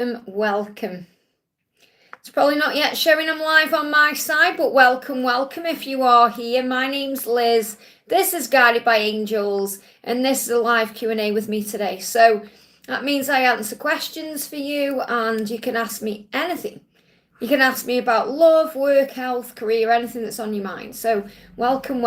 Welcome. It's probably not yet showing them live on my side, but welcome if you are here. My name's Liz. This is Guided by Angels, and this is a live Q&A with me today. So that means I answer questions for you, and you can ask me anything. You can ask me about love, work, health, career, anything that's on your mind. So welcome.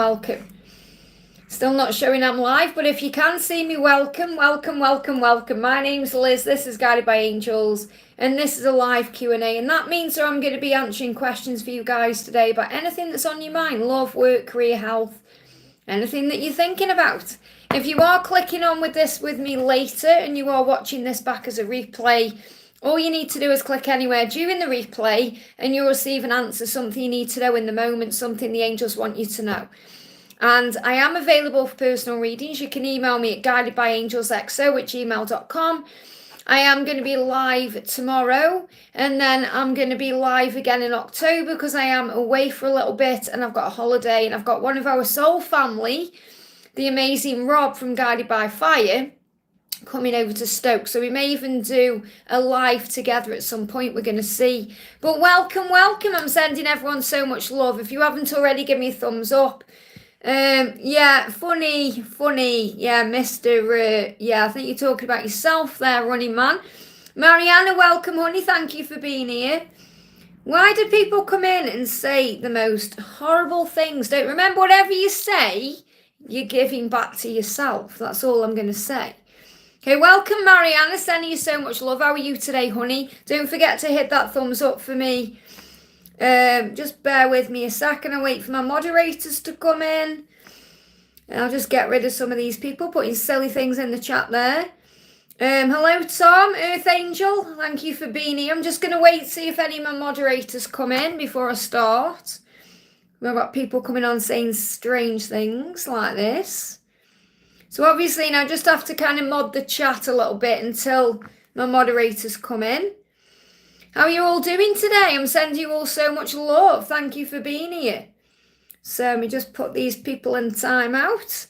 Still not showing I'm live, but if you can see me, welcome. My name's Liz. This is Guided by Angels, and this is a live Q&A, and that means that I'm going to be answering questions for you guys today about anything that's on your mind, love, work, career, health, anything that you're thinking about. If you are clicking on with this with me later and you are watching this back as a replay, all you need to do is click anywhere during the replay and you'll receive an answer, something you need to know in the moment, something the angels want you to know. And I am available for personal readings. You can email me at guidedbyangelsxo@gmail.com. I am going to be live tomorrow, and then I'm going to be live again in October because I am away for a little bit and I've got a holiday, and I've got one of our soul family, the amazing Rob from Guided by Fire, coming over to Stoke. So we may even do a live together at some point. We're going to see. But welcome. I'm sending everyone so much love. If you haven't already, give me a thumbs up. Yeah, funny. Yeah, Mr. I think you're talking about yourself there, Running Man. Mariana, welcome, honey. Thank you for being here. Why do people come in and say the most horrible things? Don't remember, whatever you say, you're giving back to yourself. That's all I'm going to say. Okay, welcome, Mariana. Sending you so much love. How are you today, honey? Don't forget to hit that thumbs up for me. Just bear with me a second. I wait for my moderators to come in. And I'll just get rid of some of these people putting silly things in the chat there. Hello, Tom, Earth Angel. Thank you for being here. I'm just going to wait to see if any of my moderators come in before I start. We've got people coming on saying strange things like this. So obviously now I just have to kind of mod the chat a little bit until my moderators come in. How are you all doing today? I'm sending you all so much love. Thank you for being here. So let me just put these people in timeout.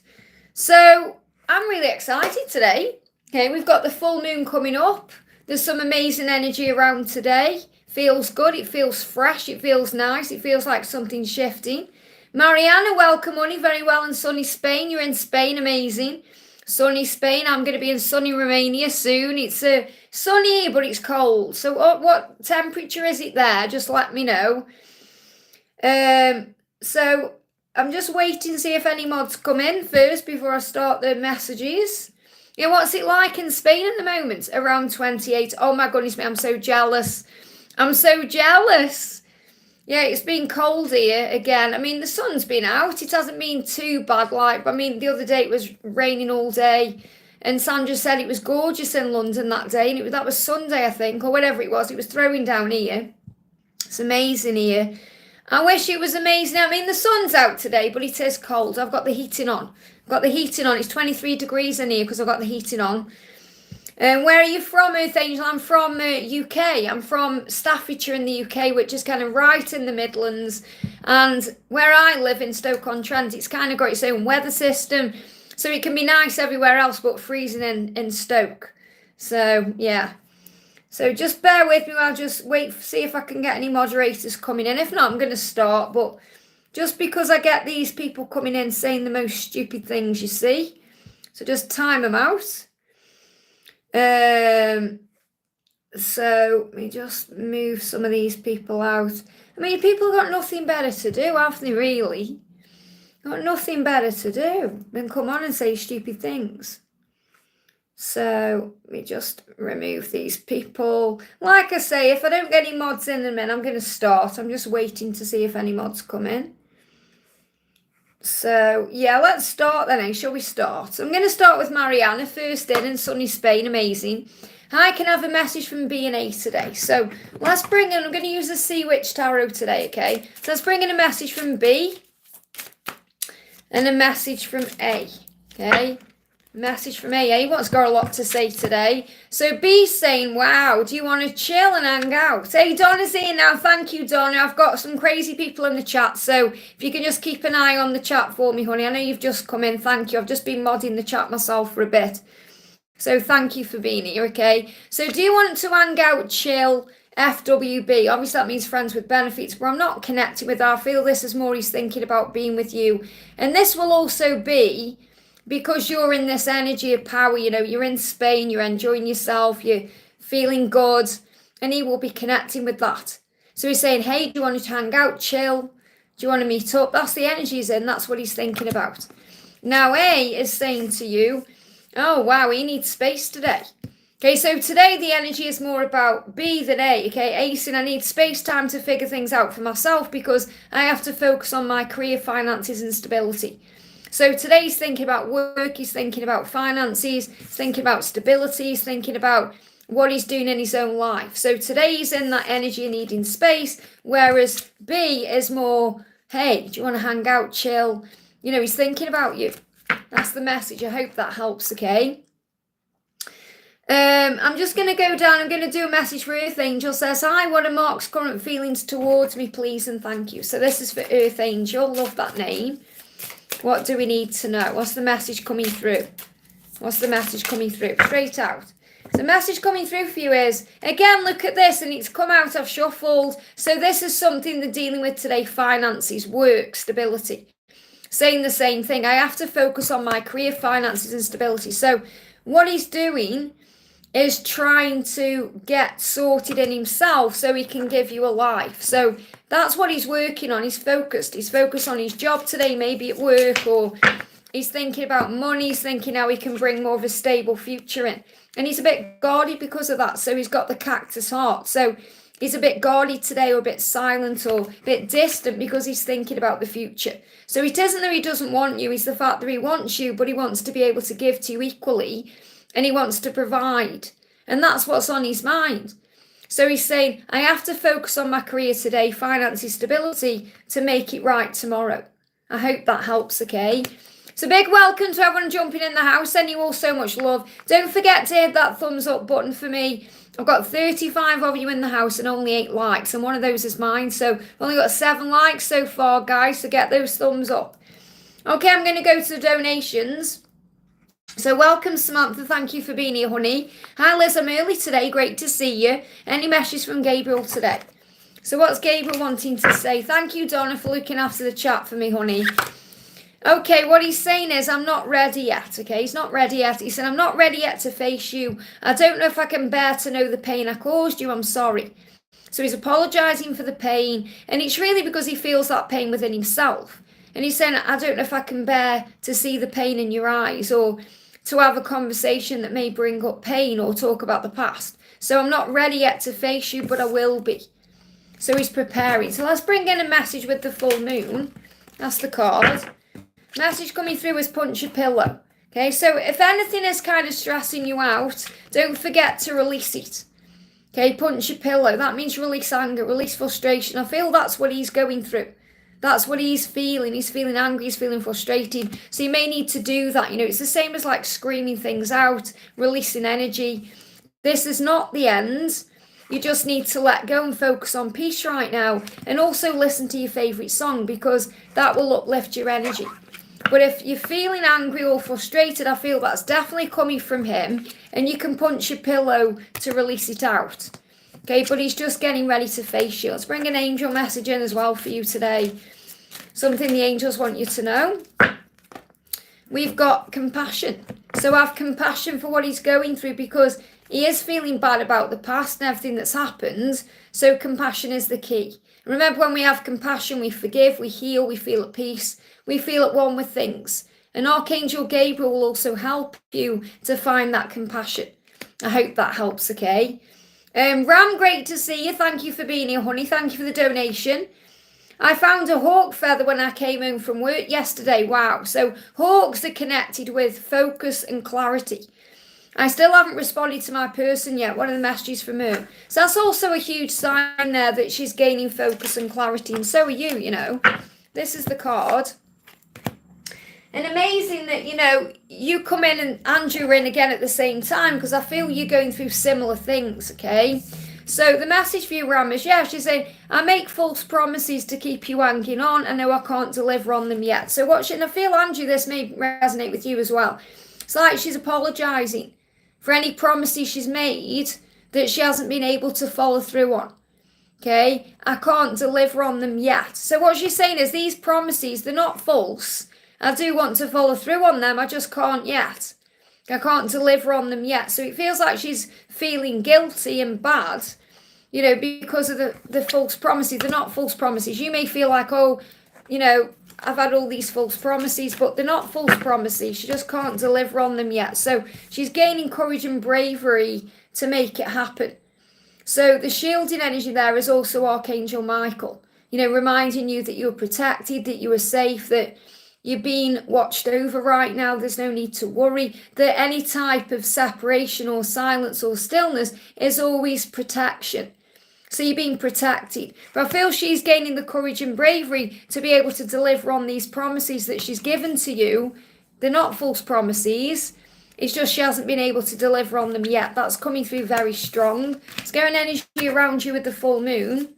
So I'm really excited today. Okay, we've got the full moon coming up. There's some amazing energy around today. Feels good. It feels fresh. It feels nice. It feels like something's shifting. Mariana, welcome, honey. Very well in sunny Spain. You're in Spain. Amazing. Sunny Spain. I'm going to be in sunny Romania soon. It's sunny here, but it's cold. So what temperature is it there? Just let me know. So I'm just waiting to see if any mods come in first before I start the messages. Yeah, what's it like in Spain at the moment? Around 28. Oh my goodness me, I'm so jealous. Yeah, it's been cold here again. I mean, the sun's been out. It hasn't been too bad. The other day it was raining all day. And Sandra said it was gorgeous in London that day. And that was Sunday, I think, or whatever it was. It was throwing down here. It's amazing here. I wish it was amazing. I mean, the sun's out today, but it is cold. I've got the heating on. It's 23 degrees in here because I've got the heating on. Where are you from, Earth Angel? I'm from UK. I'm from Staffordshire in the UK, which is kind of right in the Midlands. And where I live in Stoke-on-Trent, it's kind of got its own weather system. So it can be nice everywhere else, but freezing in Stoke. So, yeah. So just bear with me. I'll just wait, see if I can get any moderators coming in. If not, I'm going to start. But just because I get these people coming in saying the most stupid things, you see. So just time them out. So let me just move some of these people out. I mean, people got nothing better to do, have they, really? Got nothing better to do than come on and say stupid things. So let me just remove these people. Like I say, if I don't get any mods in a minute, I'm going to start. I'm just waiting to see if any mods come in. So, yeah, let's start then, shall we start? I'm going to start with Mariana, first in sunny Spain. Amazing. Hi, can I have a message from B and A today? So let's bring in, I'm going to use the Sea Witch Tarot today, okay? So let's bring in a message from B and a message from A, okay? Message from AA. What's got a lot to say today? So B's saying, wow, do you want to chill and hang out? Hey, Donna's here now. Thank you, Donna. I've got some crazy people in the chat. So if you can just keep an eye on the chat for me, honey. I know you've just come in. Thank you. I've just been modding the chat myself for a bit. So thank you for being here, okay? So do you want to hang out, chill, FWB? Obviously that means friends with benefits, but I'm not connecting with her. I feel this is more he's thinking about being with you. And this will also be because you're in this energy of power, you're in Spain, you're enjoying yourself, you're feeling good, and he will be connecting with that. So he's saying, hey, do you want to hang out, chill? Do you want to meet up? That's the energy he's in. That's what he's thinking about. Now A is saying to you, oh, wow, he needs space today. Okay, so today the energy is more about B than A. Okay, A saying I need space time to figure things out for myself because I have to focus on my career, finances, and stability. So today he's thinking about work, he's thinking about finances, he's thinking about stability, he's thinking about what he's doing in his own life. So today he's in that energy of needing space, whereas B is more, hey, do you want to hang out, chill? He's thinking about you. That's the message. I hope that helps, okay? I'm just going to go down. I'm going to do a message for Earth Angel. Says, hi, what are Mark's current feelings towards me, please, and thank you. So this is for Earth Angel. Love that name. What do we need to know? What's the message coming through? What's the message coming through? Straight out. The message coming through for you is, again, look at this, and it's come out, I've shuffled. So this is something they're dealing with today, finances, work, stability. Saying the same thing. I have to focus on my career, finances, and stability. So what he's doing is trying to get sorted in himself so he can give you a life. So that's what he's working on. He's focused. He's focused on his job today, maybe at work, or he's thinking about money. He's thinking how he can bring more of a stable future in. And he's a bit gaudy because of that. So he's got the cactus heart. So he's a bit gaudy today, or a bit silent, or a bit distant because he's thinking about the future. So it isn't that he doesn't want you. It's the fact that he wants you, but he wants to be able to give to you equally. And he wants to provide. And that's what's on his mind. So he's saying, I have to focus on my career today, finances, stability, to make it right tomorrow. I hope that helps, okay? So big welcome to everyone jumping in the house. Sending you all so much love. Don't forget to hit that thumbs up button for me. I've got 35 of you in the house and only 8 likes. And one of those is mine. So I've only got 7 likes so far, guys. So get those thumbs up. Okay, I'm going to go to the donations. So welcome, Samantha. Thank you for being here, honey. Hi, Liz. I'm early today. Great to see you. Any messages from Gabriel today? So what's Gabriel wanting to say? Thank you, Donna, for looking after the chat for me, honey. Okay, what he's saying is, I'm not ready yet, okay? He's not ready yet. He said, I'm not ready yet to face you. I don't know if I can bear to know the pain I caused you. I'm sorry. So he's apologising for the pain, and it's really because he feels that pain within himself. And he's saying, I don't know if I can bear to see the pain in your eyes, or to have a conversation that may bring up pain, or talk about the past. So I'm not ready yet to face you, but I will be. So he's preparing. So let's bring in a message with the full moon. That's the card. Message coming through is punch a pillow. Okay, so if anything is kind of stressing you out, don't forget to release it. Okay, punch a pillow. That means release anger, release frustration. I feel that's what he's going through. That's what he's feeling. He's feeling angry, he's feeling frustrated. So you may need to do that. It's the same as like screaming things out, releasing energy. This is not the end. You just need to let go and focus on peace right now. And also listen to your favourite song, because that will uplift your energy. But if you're feeling angry or frustrated, I feel that's definitely coming from him. And you can punch your pillow to release it out. Okay, but he's just getting ready to face you. Let's bring an angel message in as well for you today. Something the angels want you to know. We've got compassion. So have compassion for what he's going through, because he is feeling bad about the past and everything that's happened. So compassion is the key. Remember, when we have compassion, we forgive, we heal, we feel at peace. We feel at one with things. And Archangel Gabriel will also help you to find that compassion. I hope that helps, okay? Ram, great to see you. Thank you for being here, honey. Thank you for the donation. I found a hawk feather when I came home from work yesterday. Wow. So hawks are connected with focus and clarity. I still haven't responded to my person yet. One of the messages from her. So that's also a huge sign there that she's gaining focus and clarity. And so are you, This is the card. And amazing that, you come in and Andrew are in again at the same time, because I feel you're going through similar things, okay? So the message for you, Ram, is, she's saying, I make false promises to keep you hanging on. I know I can't deliver on them yet. So and I feel, Andrew, this may resonate with you as well. It's like she's apologising. for any promises she's made that she hasn't been able to follow through on. Okay, I can't deliver on them yet. So what she's saying is these promises, they're not false. I do want to follow through on them, I just can't yet. I can't deliver on them yet. So it feels like she's feeling guilty and bad, because of the false promises. They're not false promises. You may feel like, oh, I've had all these false promises, but they're not false promises. She just can't deliver on them yet. So she's gaining courage and bravery to make it happen. So the shielding energy there is also Archangel Michael, reminding you that you're protected, that you are safe, that you're being watched over right now. There's no need to worry, that any type of separation or silence or stillness is always protection. So you're being protected. But I feel she's gaining the courage and bravery to be able to deliver on these promises that she's given to you. They're not false promises. It's just she hasn't been able to deliver on them yet. That's coming through very strong. Let's get an energy around you with the full moon.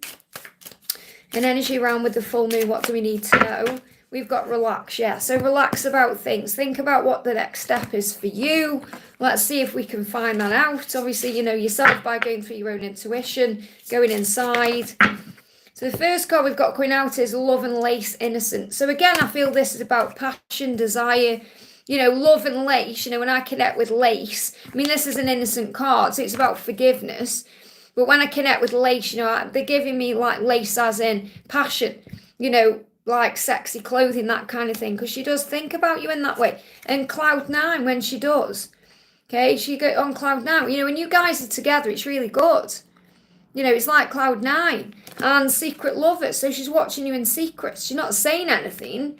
An energy around with the full moon. What do we need to know? We've got relax, yeah. So relax about things. Think about what the next step is for you. Let's see if we can find that out. Obviously, you know yourself by going through your own intuition, going inside. So the first card we've got coming out is Love and Lace Innocence. So again, I feel this is about passion, desire, love and lace. When I connect with lace, this is an innocent card, so it's about forgiveness. But when I connect with lace, they're giving me like lace as in passion, like sexy clothing, that kind of thing, because she does think about you in that way. And cloud nine when she does. Okay, she go on cloud nine. When you guys are together, it's really good. It's like cloud nine and secret lovers. So she's watching you in secret. She's not saying anything,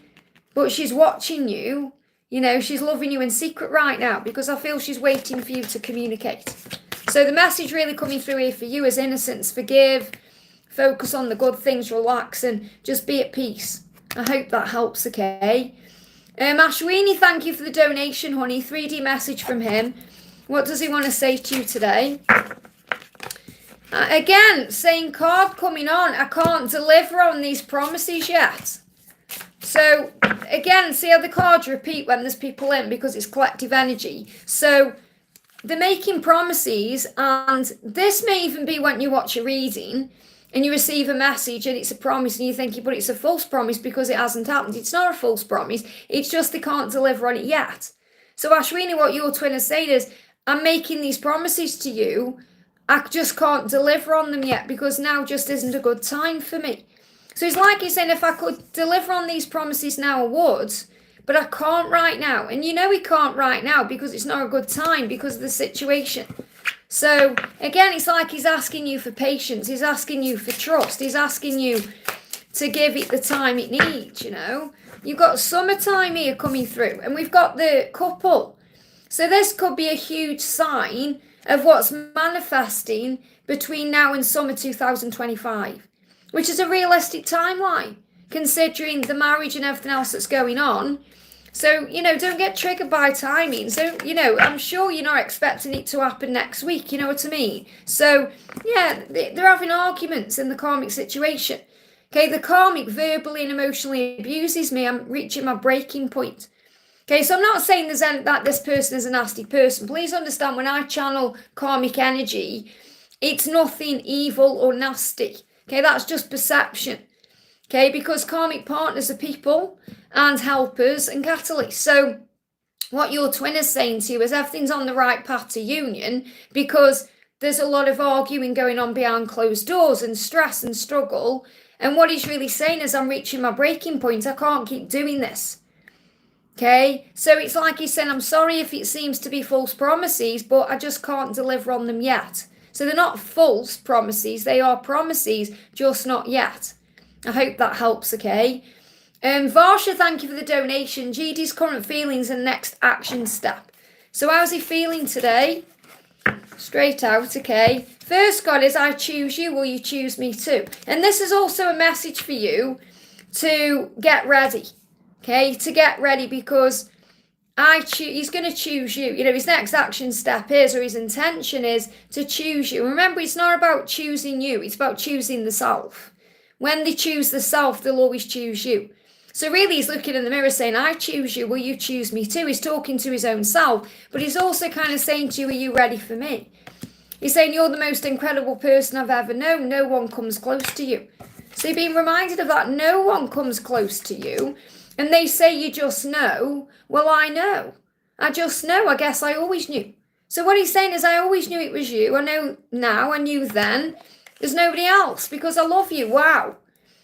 but she's watching you. She's loving you in secret right now because I feel she's waiting for you to communicate. So the message really coming through here for you is innocence, forgive, focus on the good things, relax, and just be at peace. I hope that helps, okay? Ashwini, thank you for the donation, honey. 3D message from him. What does he want to say to you today? Again, same card coming on. I can't deliver on these promises yet. So, again, see how the cards repeat when there's people in because it's collective energy. So, they're making promises, and this may even be when you watch a reading and you receive a message and it's a promise and you think, but it's a false promise because it hasn't happened. It's not a false promise. It's just they can't deliver on it yet. So, Ashwini, what your twin is saying is, I'm making these promises to you. I just can't deliver on them yet because now just isn't a good time for me. So it's like he's saying, if I could deliver on these promises now, I would, but I can't right now. And he can't right now because it's not a good time because of the situation. So again, it's like he's asking you for patience. He's asking you for trust. He's asking you to give it the time it needs, You've got summertime here coming through and we've got the couple. So this could be a huge sign of what's manifesting between now and summer 2025. Which is a realistic timeline, considering the marriage and everything else that's going on. So, don't get triggered by timing. So, I'm sure you're not expecting it to happen next week, you know what I mean? So, yeah, they're having arguments in the karmic situation. Okay, the karmic verbally and emotionally abuses me. I'm reaching my breaking point. Okay, so I'm not saying that this person is a nasty person. Please understand, when I channel karmic energy, it's nothing evil or nasty. Okay, that's just perception. Okay, because karmic partners are people and helpers and catalysts. So what your twin is saying to you is everything's on the right path to union because there's a lot of arguing going on behind closed doors and stress and struggle. And what he's really saying is, I'm reaching my breaking point. I can't keep doing this. Okay, so it's like he's saying, I'm sorry if it seems to be false promises, but I just can't deliver on them yet. So they're not false promises, they are promises, just not yet. I hope that helps, okay? Varsha, thank you for the donation. GD's current feelings and next action step. So how's he feeling today? Straight out, okay? First card is, I choose you, will you choose me too? And this is also a message for you to get ready, okay? To get ready because he's going to choose you. His next action step is, or his intention is, to choose you. Remember, it's not about choosing you. It's about choosing the self. When they choose the self, they'll always choose you. So really he's looking in the mirror saying, I choose you, will you choose me too? He's talking to his own self, but he's also kind of saying to you, are you ready for me? He's saying, you're the most incredible person I've ever known. No one comes close to you. So you're being reminded of that. No one comes close to you. And they say you just know. Well, I know. I just know. I guess I always knew. So what he's saying is, I always knew it was you. I know now. I knew then. There's nobody else because I love you. Wow.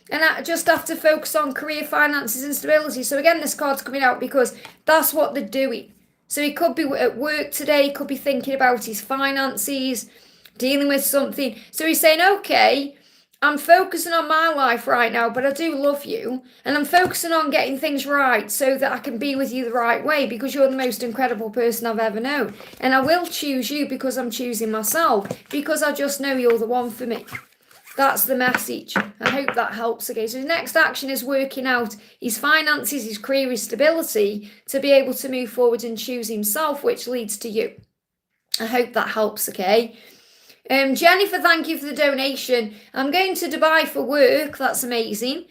And I just have to focus on career, finances and stability. So again, this card's coming out because that's what they're doing. So he could be at work today. He could be thinking about his finances, dealing with something. So he's saying, okay, I'm focusing on my life right now, but I do love you. And I'm focusing on getting things right so that I can be with you the right way because you're the most incredible person I've ever known. And I will choose you because I'm choosing myself because I just know you're the one for me. That's the message. I hope that helps. Okay, so his next action is working out his finances, his career, his stability to be able to move forward and choose himself, which leads to you. I hope that helps, okay? Jennifer, thank you for the donation. I'm going to Dubai for work. That's amazing.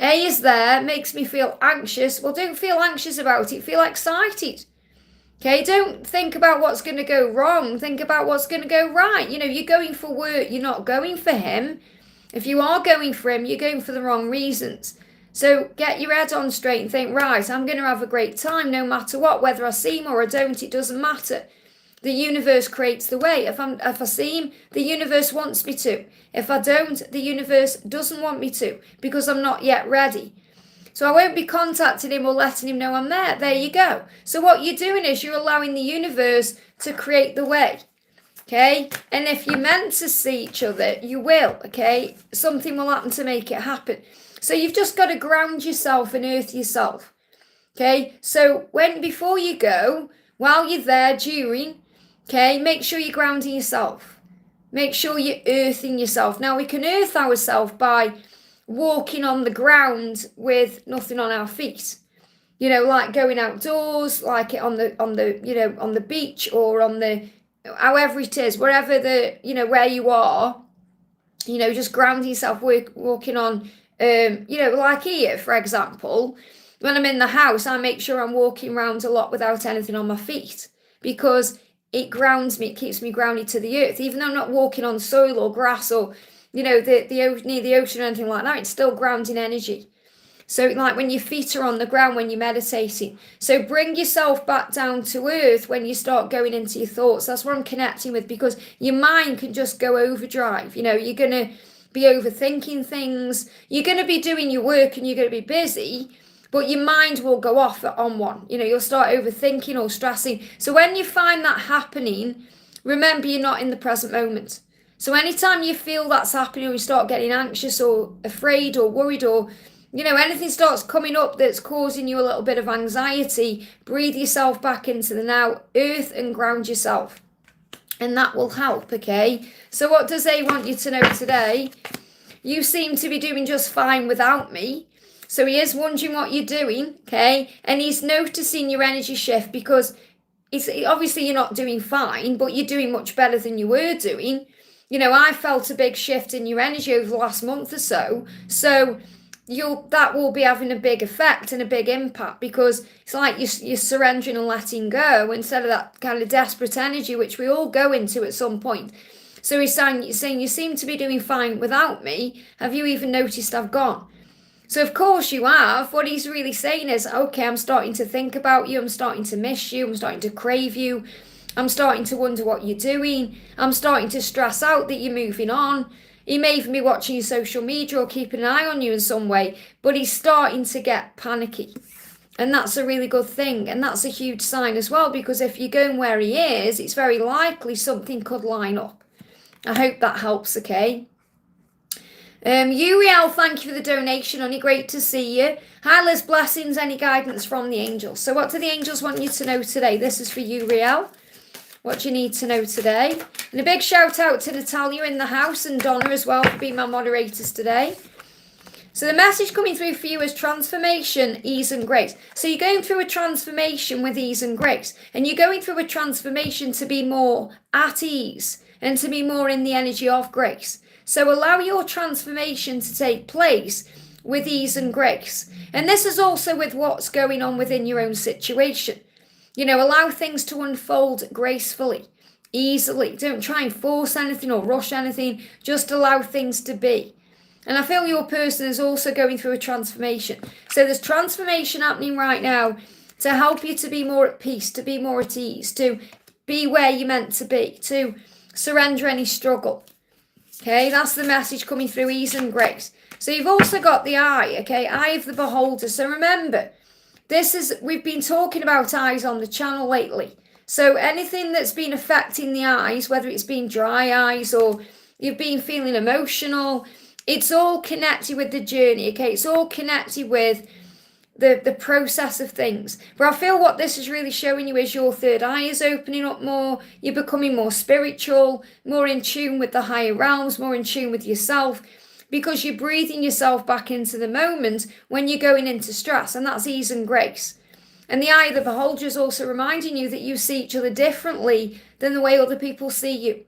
A is there, makes me feel anxious. Well, don't feel anxious about it. Feel excited. Okay, don't think about what's going to go wrong. Think about what's going to go right. You know, you're going for work. You're not going for him. If you are going for him, you're going for the wrong reasons. So get your head on straight and think, right, I'm going to have a great time no matter what. Whether I see him or I don't, it doesn't matter. The universe creates the way. If I see him, the universe wants me to. If I don't, the universe doesn't want me to because I'm not yet ready. So I won't be contacting him or letting him know I'm there. There you go. So what you're doing is you're allowing the universe to create the way. Okay? And if you're meant to see each other, you will. Okay? Something will happen to make it happen. So you've just got to ground yourself and earth yourself. Okay? So before you go, while you're there, during, okay, make sure you're grounding yourself. Make sure you're earthing yourself. Now we can earth ourselves by walking on the ground with nothing on our feet, you know, like going outdoors, like on the beach or on the, however it is, wherever where you are, just grounding yourself, walking on, like here, for example, when I'm in the house, I make sure I'm walking around a lot without anything on my feet because it grounds me, it keeps me grounded to the earth, even though I'm not walking on soil or grass or near the ocean or anything like that. It's still grounding energy. So like when your feet are on the ground when you're meditating. So bring yourself back down to earth when you start going into your thoughts. That's what I'm connecting with because your mind can just go overdrive. You're going to be overthinking things. You're going to be doing your work and you're going to be busy, but your mind will go off on one. You'll start overthinking or stressing. So when you find that happening, remember you're not in the present moment. So anytime you feel that's happening or you start getting anxious or afraid or worried or, anything starts coming up that's causing you a little bit of anxiety, breathe yourself back into the now, earth and ground yourself. And that will help, okay? So what does A want you to know today? You seem to be doing just fine without me. So he is wondering what you're doing, okay? And he's noticing your energy shift because obviously you're not doing fine, but you're doing much better than you were doing. I felt a big shift in your energy over the last month or so. So that will be having a big effect and a big impact because it's like you're surrendering and letting go instead of that kind of desperate energy, which we all go into at some point. So he's saying you seem to be doing fine without me. Have you even noticed I've gone? So of course you have. What he's really saying is, okay, I'm starting to think about you. I'm starting to miss you. I'm starting to crave you. I'm starting to wonder what you're doing. I'm starting to stress out that you're moving on. He may even be watching your social media or keeping an eye on you in some way, but he's starting to get panicky. And that's a really good thing. And that's a huge sign as well, because if you're going where he is, it's very likely something could line up. I hope that helps, okay? Uriel, thank you for the donation, honey. Great to see you. Hi, Liz, blessings, any guidance from the angels? So what do the angels want you to know today? This is for you, Uriel. What do you need to know today? And a big shout out to Natalia in the house and Donna as well for being my moderators today. So the message coming through for you is transformation, ease and grace. So you're going through a transformation with ease and grace. And you're going through a transformation to be more at ease and to be more in the energy of grace. So allow your transformation to take place with ease and grace. And this is also with what's going on within your own situation. Allow things to unfold gracefully, easily. Don't try and force anything or rush anything. Just allow things to be. And I feel your person is also going through a transformation. So there's transformation happening right now to help you to be more at peace, to be more at ease, to be where you're meant to be, to surrender any struggle. Okay, that's the message coming through, ease and grace. So you've also got the eye, okay, eye of the beholder. So remember, we've been talking about eyes on the channel lately. So anything that's been affecting the eyes, whether it's been dry eyes or you've been feeling emotional, it's all connected with the journey, okay? It's all connected with the process of things. But I feel what this is really showing you is your third eye is opening up more. You're becoming more spiritual, more in tune with the higher realms, more in tune with yourself, because you're breathing yourself back into the moment when you're going into stress, and that's ease and grace. And the eye of the beholder is also reminding you that you see each other differently than the way other people see you.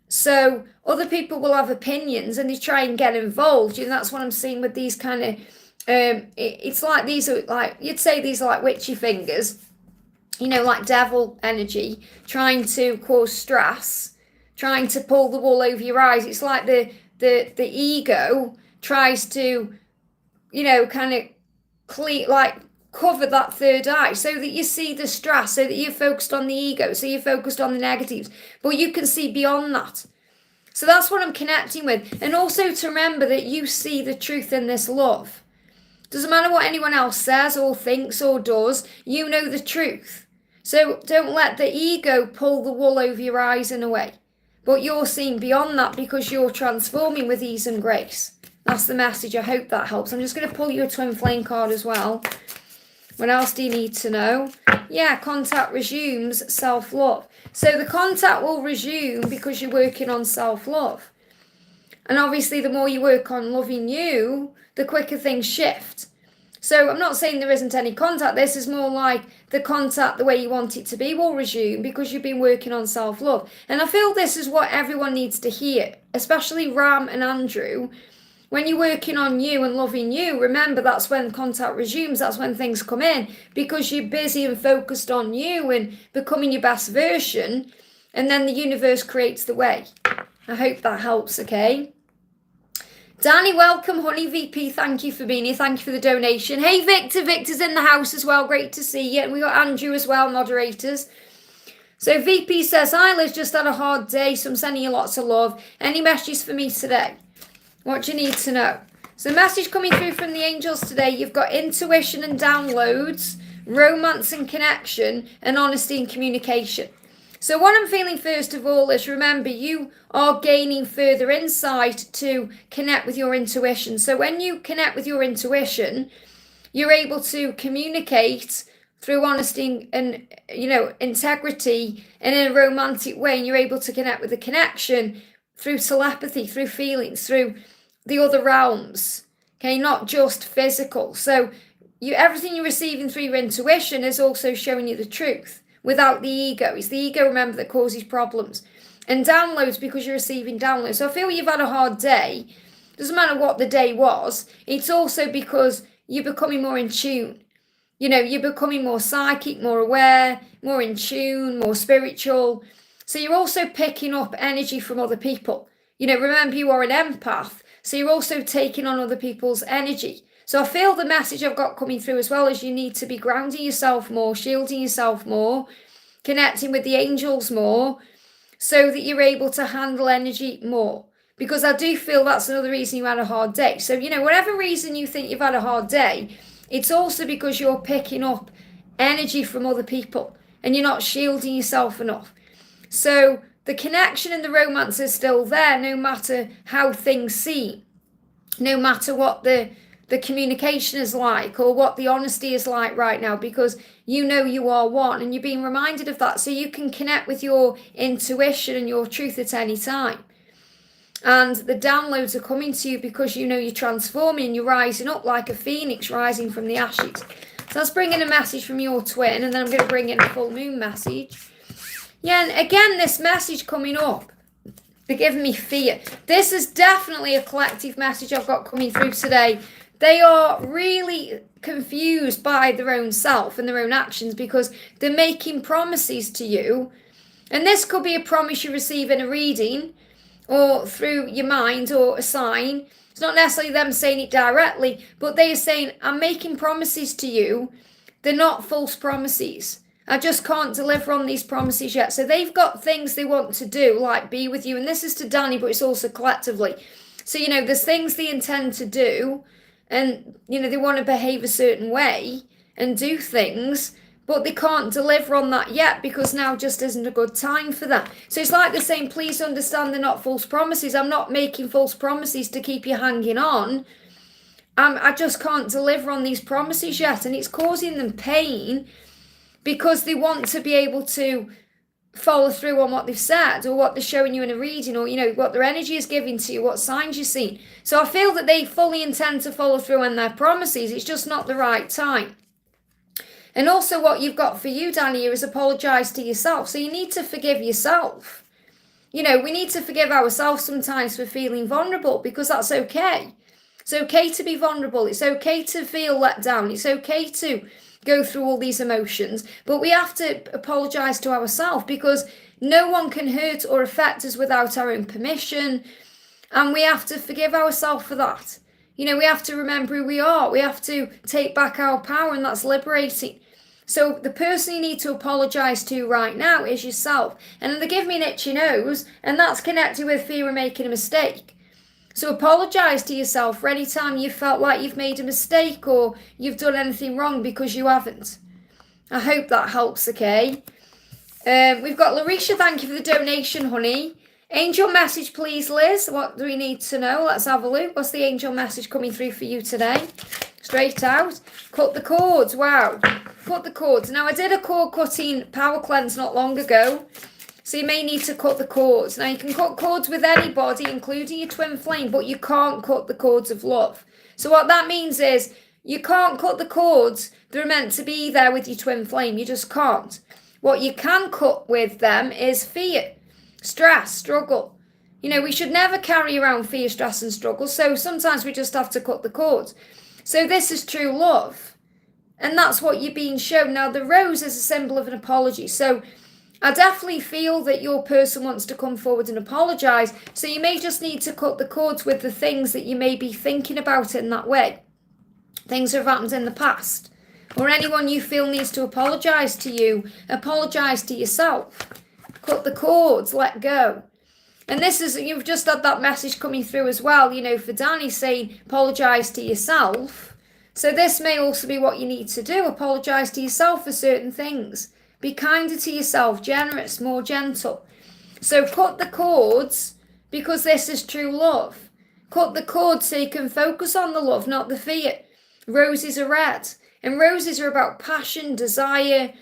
So other people will have opinions and they try and get involved. And that's what I'm seeing with these kind of, it's like these are like, you'd say these are like witchy fingers, like devil energy, trying to cause stress, trying to pull the wool over your eyes. It's like the ego tries to, kind of cover that third eye so that you see the stress, so that you're focused on the ego, so you're focused on the negatives, but you can see beyond that. So that's what I'm connecting with. And also to remember that you see the truth in this love. Doesn't matter what anyone else says or thinks or does, you know the truth. So don't let the ego pull the wool over your eyes in a way. But you're seeing beyond that because you're transforming with ease and grace. That's the message. I hope that helps. I'm just going to pull you a twin flame card as well. What else do you need to know? Yeah, contact resumes self-love. So the contact will resume because you're working on self-love. And obviously the more you work on loving you, the quicker things shift. So I'm not saying there isn't any contact. This is more like the contact, the way you want it to be, will resume because you've been working on self-love. And I feel this is what everyone needs to hear, especially Ram and Andrew. When you're working on you and loving you, remember that's when contact resumes, that's when things come in, because you're busy and focused on you and becoming your best version, and then the universe creates the way. I hope that helps, okay? Danny, welcome. Honey VP, thank you for being here. Thank you for the donation. Hey, Victor. Victor's in the house as well. Great to see you. And we got Andrew as well, moderators. So VP says, hi, Liz, just had a hard day, so I'm sending you lots of love. Any messages for me today? What do you need to know? So message coming through from the angels today. You've got intuition and downloads, romance and connection, and honesty and communication. So what I'm feeling first of all is, remember, you are gaining further insight to connect with your intuition. So when you connect with your intuition, you're able to communicate through honesty and, integrity and in a romantic way. And you're able to connect with the connection through telepathy, through feelings, through the other realms. Okay, not just physical. So everything you're receiving through your intuition is also showing you the truth. Without the ego. It's the ego, remember, that causes problems. And downloads because you're receiving downloads. So I feel you've had a hard day. Doesn't matter what the day was. It's also because you're becoming more in tune. You're becoming more psychic, more aware, more in tune, more spiritual. So you're also picking up energy from other people. Remember, you are an empath. So you're also taking on other people's energy. So I feel the message I've got coming through as well is you need to be grounding yourself more, shielding yourself more, connecting with the angels more, so that you're able to handle energy more. Because I do feel that's another reason you had a hard day. So, whatever reason you think you've had a hard day, it's also because you're picking up energy from other people and you're not shielding yourself enough. So the connection and the romance is still there, no matter how things seem, no matter what the communication is like or what the honesty is like right now, because you are one and you're being reminded of that, so you can connect with your intuition and your truth at any time. And the downloads are coming to you because you're transforming, you're rising up like a phoenix rising from the ashes. So let's bring in a message from your twin, and then I'm going to bring in a full moon message. Yeah, and again, this message coming up, they're giving me fear. This is definitely a collective message I've got coming through today. They are really confused by their own self and their own actions because they're making promises to you. And this could be a promise you receive in a reading or through your mind or a sign. It's not necessarily them saying it directly, but they are saying, I'm making promises to you. They're not false promises. I just can't deliver on these promises yet. So they've got things they want to do, like be with you. And this is to Danny, but it's also collectively. So, there's things they intend to do, and, they want to behave a certain way and do things, but they can't deliver on that yet because now just isn't a good time for that. So it's like they're saying, please understand they're not false promises. I'm not making false promises to keep you hanging on. I just can't deliver on these promises yet. And it's causing them pain because they want to be able to follow through on what they've said or what they're showing you in a reading, or what their energy is giving to you, what signs you've seen. So I feel that they fully intend to follow through on their promises. It's just not the right time. And also what you've got for you, Danny, is apologize to yourself. So you need to forgive yourself. We need to forgive ourselves sometimes for feeling vulnerable, because that's okay. It's okay to be vulnerable. It's okay to feel let down. It's okay to go through all these emotions, but we have to apologize to ourselves, because no one can hurt or affect us without our own permission, and we have to forgive ourselves for that. We have to remember who we are. We have to take back our power, and that's liberating. So the person you need to apologize to right now is yourself. And they give me an itchy nose, and that's connected with fear of making a mistake. So apologize to yourself for any time you felt like you've made a mistake or you've done anything wrong, because you haven't. I hope that helps, okay? We've got Larisha, thank you for the donation, honey. Angel message, please, Liz. What do we need to know? Let's have a look. What's the angel message coming through for you today? Straight out. Cut the cords. Wow. Cut the cords. Now, I did a cord cutting power cleanse not long ago, so you may need to cut the cords. Now, you can cut cords with anybody, including your twin flame, but you can't cut the cords of love. So what that means is you can't cut the cords that are meant to be there with your twin flame. You just can't. What you can cut with them is fear, stress, struggle. We should never carry around fear, stress, and struggle. So sometimes we just have to cut the cords. So this is true love. And that's what you're being shown. Now, the rose is a symbol of an apology. So I definitely feel that your person wants to come forward and apologize. So you may just need to cut the cords with the things that you may be thinking about in that way. Things that have happened in the past. Or anyone you feel needs to apologize to you. Apologize to yourself. Cut the cords, let go. And this is, you've just had that message coming through as well, for Danny saying apologize to yourself. So this may also be what you need to do. Apologize to yourself for certain things. Be kinder to yourself, generous, more gentle. So cut the cords, because this is true love. Cut the cords so you can focus on the love, not the fear. Roses are red. And roses are about passion, desire,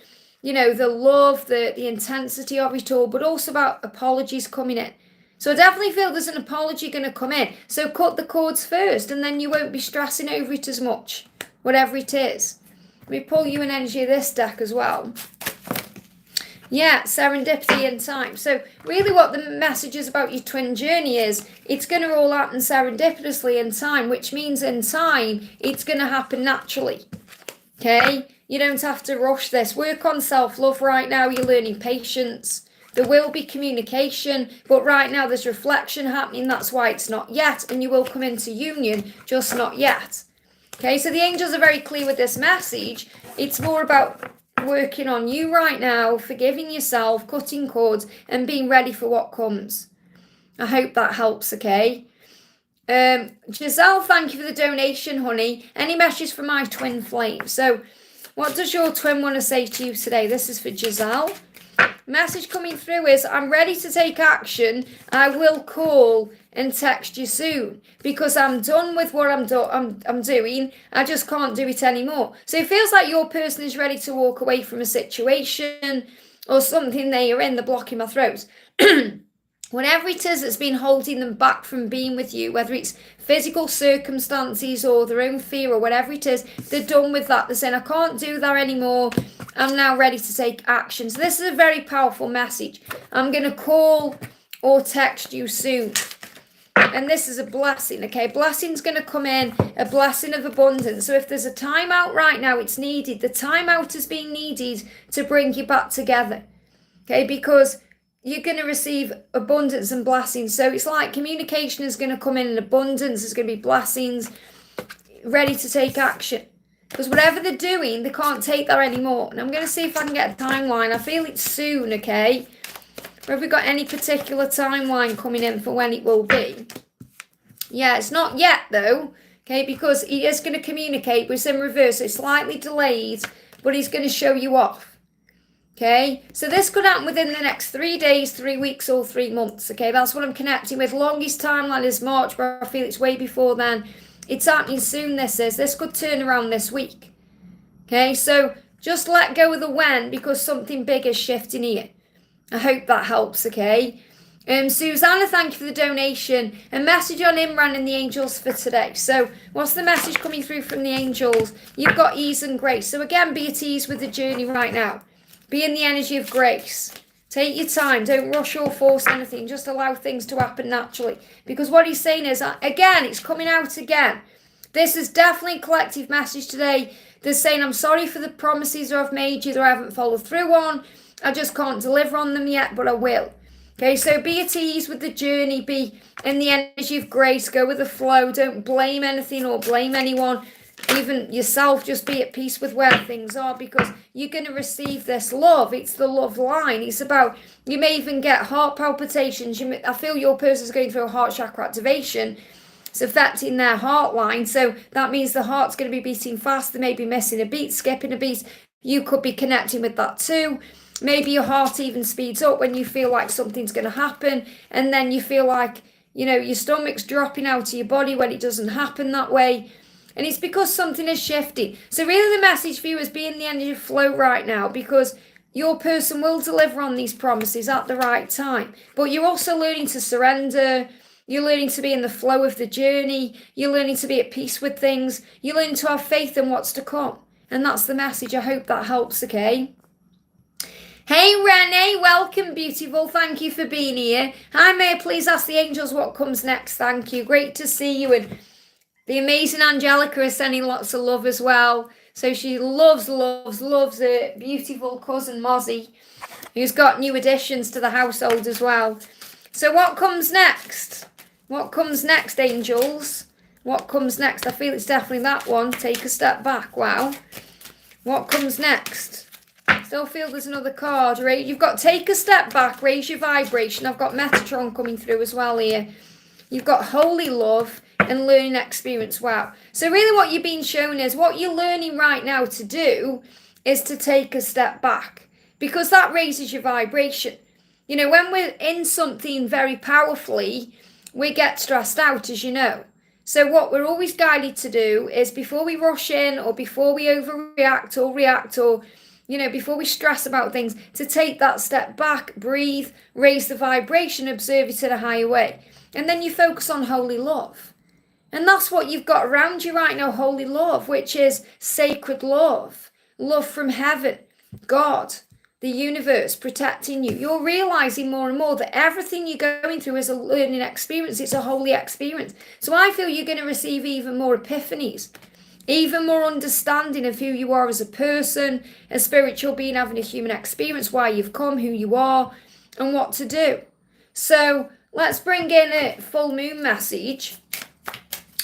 the love, the intensity of it all, but also about apologies coming in. So I definitely feel there's an apology going to come in. So cut the cords first, and then you won't be stressing over it as much, whatever it is. Let me pull you an energy of this deck as well. Yeah, serendipity in time. So really what the message is about your twin journey is, it's going to all happen serendipitously in time, which means in time, it's going to happen naturally. Okay? You don't have to rush this. Work on self-love right now. You're learning patience. There will be communication, but right now there's reflection happening. That's why it's not yet, and you will come into union, just not yet. Okay, so the angels are very clear with this message. It's more about working on you right now, forgiving yourself, cutting cords, and being ready for what comes. I hope that helps, okay? Giselle, thank you for the donation, honey. Any messages for my twin flame? So, what does your twin want to say to you today? This is for Giselle. Message coming through is, I'm ready to take action. I will call and text you soon, because I'm done with what I'm doing. I just can't do it anymore. So it feels like your person is ready to walk away from a situation or something they are in, the blocking my throat. Whatever it is that's been holding them back from being with you, whether it's physical circumstances or their own fear or whatever it is, they're done with that. They're saying, I can't do that anymore. I'm now ready to take action. So this is a very powerful message. I'm going to call or text you soon. and this is a blessing, okay? Blessing's going to come in, a blessing of abundance. So if there's a timeout right now, it's needed. The timeout is being needed to bring you back together, okay? Because you're going to receive abundance and blessings. So it's like communication is going to come in abundance. There's going to be blessings, ready to take action. Because whatever they're doing, they can't take that anymore. And I'm going to see if I can get a timeline. I feel it's soon, okay? Or have we got any particular timeline coming in for when it will be? Yeah, it's not yet though, okay? Because he is going to communicate, but it's in reverse. It's slightly delayed, but he's going to show you off, okay? So this could happen within the next 3 days, 3 weeks, or 3 months, okay? That's what I'm connecting with. Longest timeline is March, but I feel it's way before then. It's happening soon, this is. This could turn around this week. Okay, so just let go of the when because something big is shifting here. I hope that helps, okay? Susanna, thank you for the donation. A message on Imran and the angels for today. So what's the message coming through from the angels? You've got ease and grace. So again, be at ease with the journey right now. Be in the energy of grace. Take your time. Don't rush or force anything. Just allow things to happen naturally. Because what he's saying is, again, it's coming out again. This is definitely a collective message today. They're saying, I'm sorry for the promises I've made you that I haven't followed through on. I just can't deliver on them yet, but I will. Okay, so be at ease with the journey. Be in the energy of grace. Go with the flow. Don't blame anything or blame anyone. Even yourself, just be at peace with where things are because you're going to receive this love. It's the love line. It's about, you may even get heart palpitations. I feel your person's going through a heart chakra activation. It's affecting their heart line. So that means the heart's going to be beating fast. They may be missing a beat, skipping a beat. You could be connecting with that too. Maybe your heart even speeds up when you feel like something's going to happen. And then you feel like, your stomach's dropping out of your body when it doesn't happen that way. And it's because something is shifting. So really the message for you is be in the energy of flow right now because your person will deliver on these promises at the right time. But you're also learning to surrender. You're learning to be in the flow of the journey. You're learning to be at peace with things. You're learning to have faith in what's to come. And that's the message. I hope that helps, okay? Hey Renee, welcome beautiful. Thank you for being here. Hi, may I please ask the angels what comes next? Thank you. Great to see you. And the amazing Angelica is sending lots of love as well. So she loves her beautiful cousin Mozzie, who's got new additions to the household as well. So what comes next? What comes next, angels? What comes next? I feel it's definitely that one. Take a step back. Wow. What comes next? Still feel there's another card. Right? You've got take a step back, raise your vibration. I've got Metatron coming through as well here. You've got holy love and learning experience. Wow. So really what you're being shown is what you're learning right now to do is to take a step back because that raises your vibration. When we're in something very powerfully, we get stressed out, as you know. So what we're always guided to do is before we rush in or before we overreact or react or, before we stress about things, to take that step back, breathe, raise the vibration, observe it in a higher way. And then you focus on holy love. And that's what you've got around you right now, holy love, which is sacred love, love from heaven, God, the universe protecting you. You're realizing more and more that everything you're going through is a learning experience. It's a holy experience. So I feel you're going to receive even more epiphanies, even more understanding of who you are as a person, a spiritual being having a human experience, why you've come, who you are, and what to do. So let's bring in a full moon message.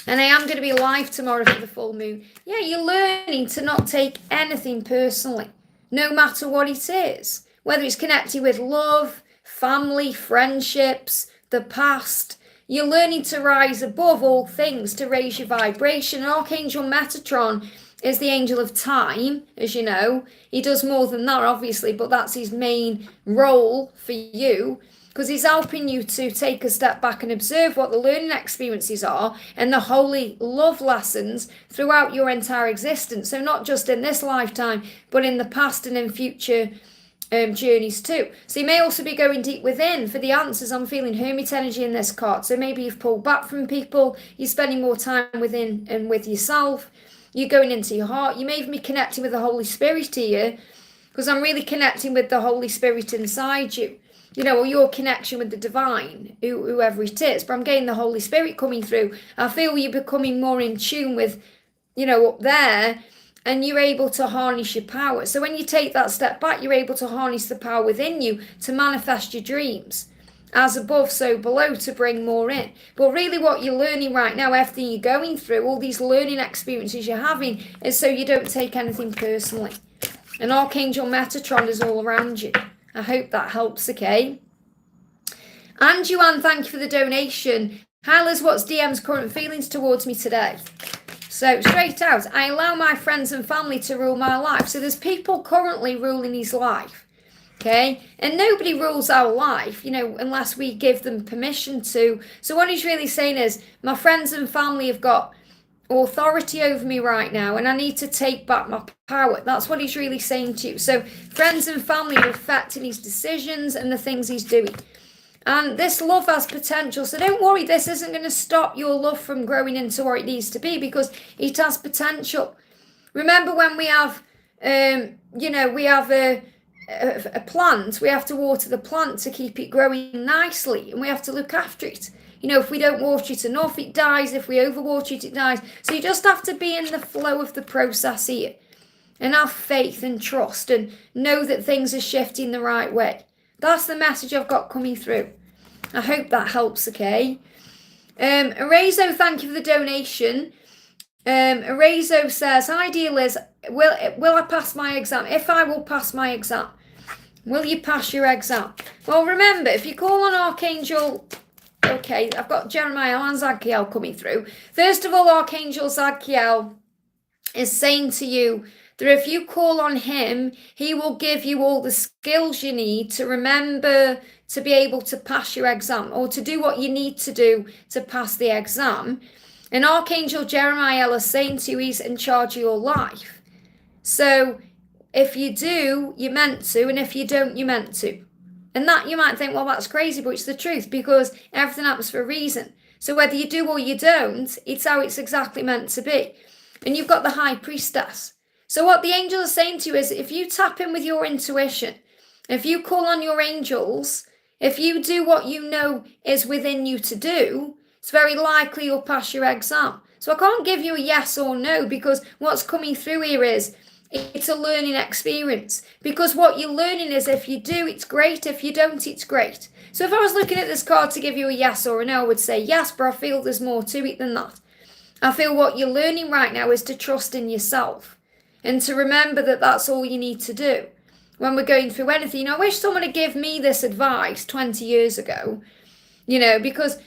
And I am going to be live tomorrow for the full moon. Yeah, you're learning to not take anything personally, no matter what it is. Whether it's connected with love, family, friendships, the past. You're learning to rise above all things, to raise your vibration. Archangel Metatron is the angel of time, as you know. He does more than that, obviously, but that's his main role for you. Because he's helping you to take a step back and observe what the learning experiences are and the holy love lessons throughout your entire existence. So not just in this lifetime, but in the past and in future journeys too. So you may also be going deep within for the answers. I'm feeling hermit energy in this card. So maybe you've pulled back from people. You're spending more time within and with yourself. You're going into your heart. You may even be connecting with the Holy Spirit here, because I'm really connecting with the Holy Spirit inside you. or your connection with the divine, whoever it is. But I'm getting the Holy Spirit coming through. I feel you're becoming more in tune with, up there, and you're able to harness your power. So when you take that step back, you're able to harness the power within you to manifest your dreams. As above, so below, to bring more in. But really what you're learning right now, everything you're going through, all these learning experiences you're having, is so you don't take anything personally. And Archangel Metatron is all around you. I hope that helps, okay? And Joanne, thank you for the donation. Hi Liz, what's DM's current feelings towards me today? So straight out, I allow my friends and family to rule my life. So there's people currently ruling his life. Okay, and nobody rules our life, unless we give them permission to. So what he's really saying is, my friends and family have got authority over me right now, and I need to take back my power. That's what he's really saying to you. So friends and family are affecting his decisions and the things he's doing. And this love has potential. So don't worry, this isn't going to stop your love from growing into what it needs to be, because it has potential. Remember when we have, we have a plant, we have to water the plant to keep it growing nicely, and we have to look after it. If we don't water it enough, it dies. If we overwater it, it dies. So you just have to be in the flow of the process here, and have faith and trust, and know that things are shifting the right way. That's the message I've got coming through. I hope that helps, okay? Arezo, thank you for the donation. Arezo says, hi dear Liz, will I pass my exam? If I will pass my exam, will you pass your exam? Well, remember, if you call on Archangel, okay, I've got Jeremiah and Zadkiel coming through. First of all, Archangel Zadkiel is saying to you that if you call on him, he will give you all the skills you need to remember to be able to pass your exam, or to do what you need to do to pass the exam. And Archangel Jeremiah is saying to you, he's in charge of your life. So if you do, you're meant to, and if you don't, you're meant to. And that you might think, well, that's crazy, but it's the truth, because everything happens for a reason. So whether you do or you don't, it's how it's exactly meant to be. And you've got the High Priestess. So what the angels are saying to you is, if you tap in with your intuition, if you call on your angels, if you do what you know is within you to do, it's very likely you'll pass your exam. So I can't give you a yes or no, because what's coming through here is, it's a learning experience. Because what you're learning is, if you do, it's great. If you don't, it's great. So if I was looking at this card to give you a yes or a no, I would say yes, but I feel there's more to it than that. I feel what you're learning right now is to trust in yourself, and to remember that that's all you need to do. When we're going through anything, I wish someone had given me this advice 20 years ago, because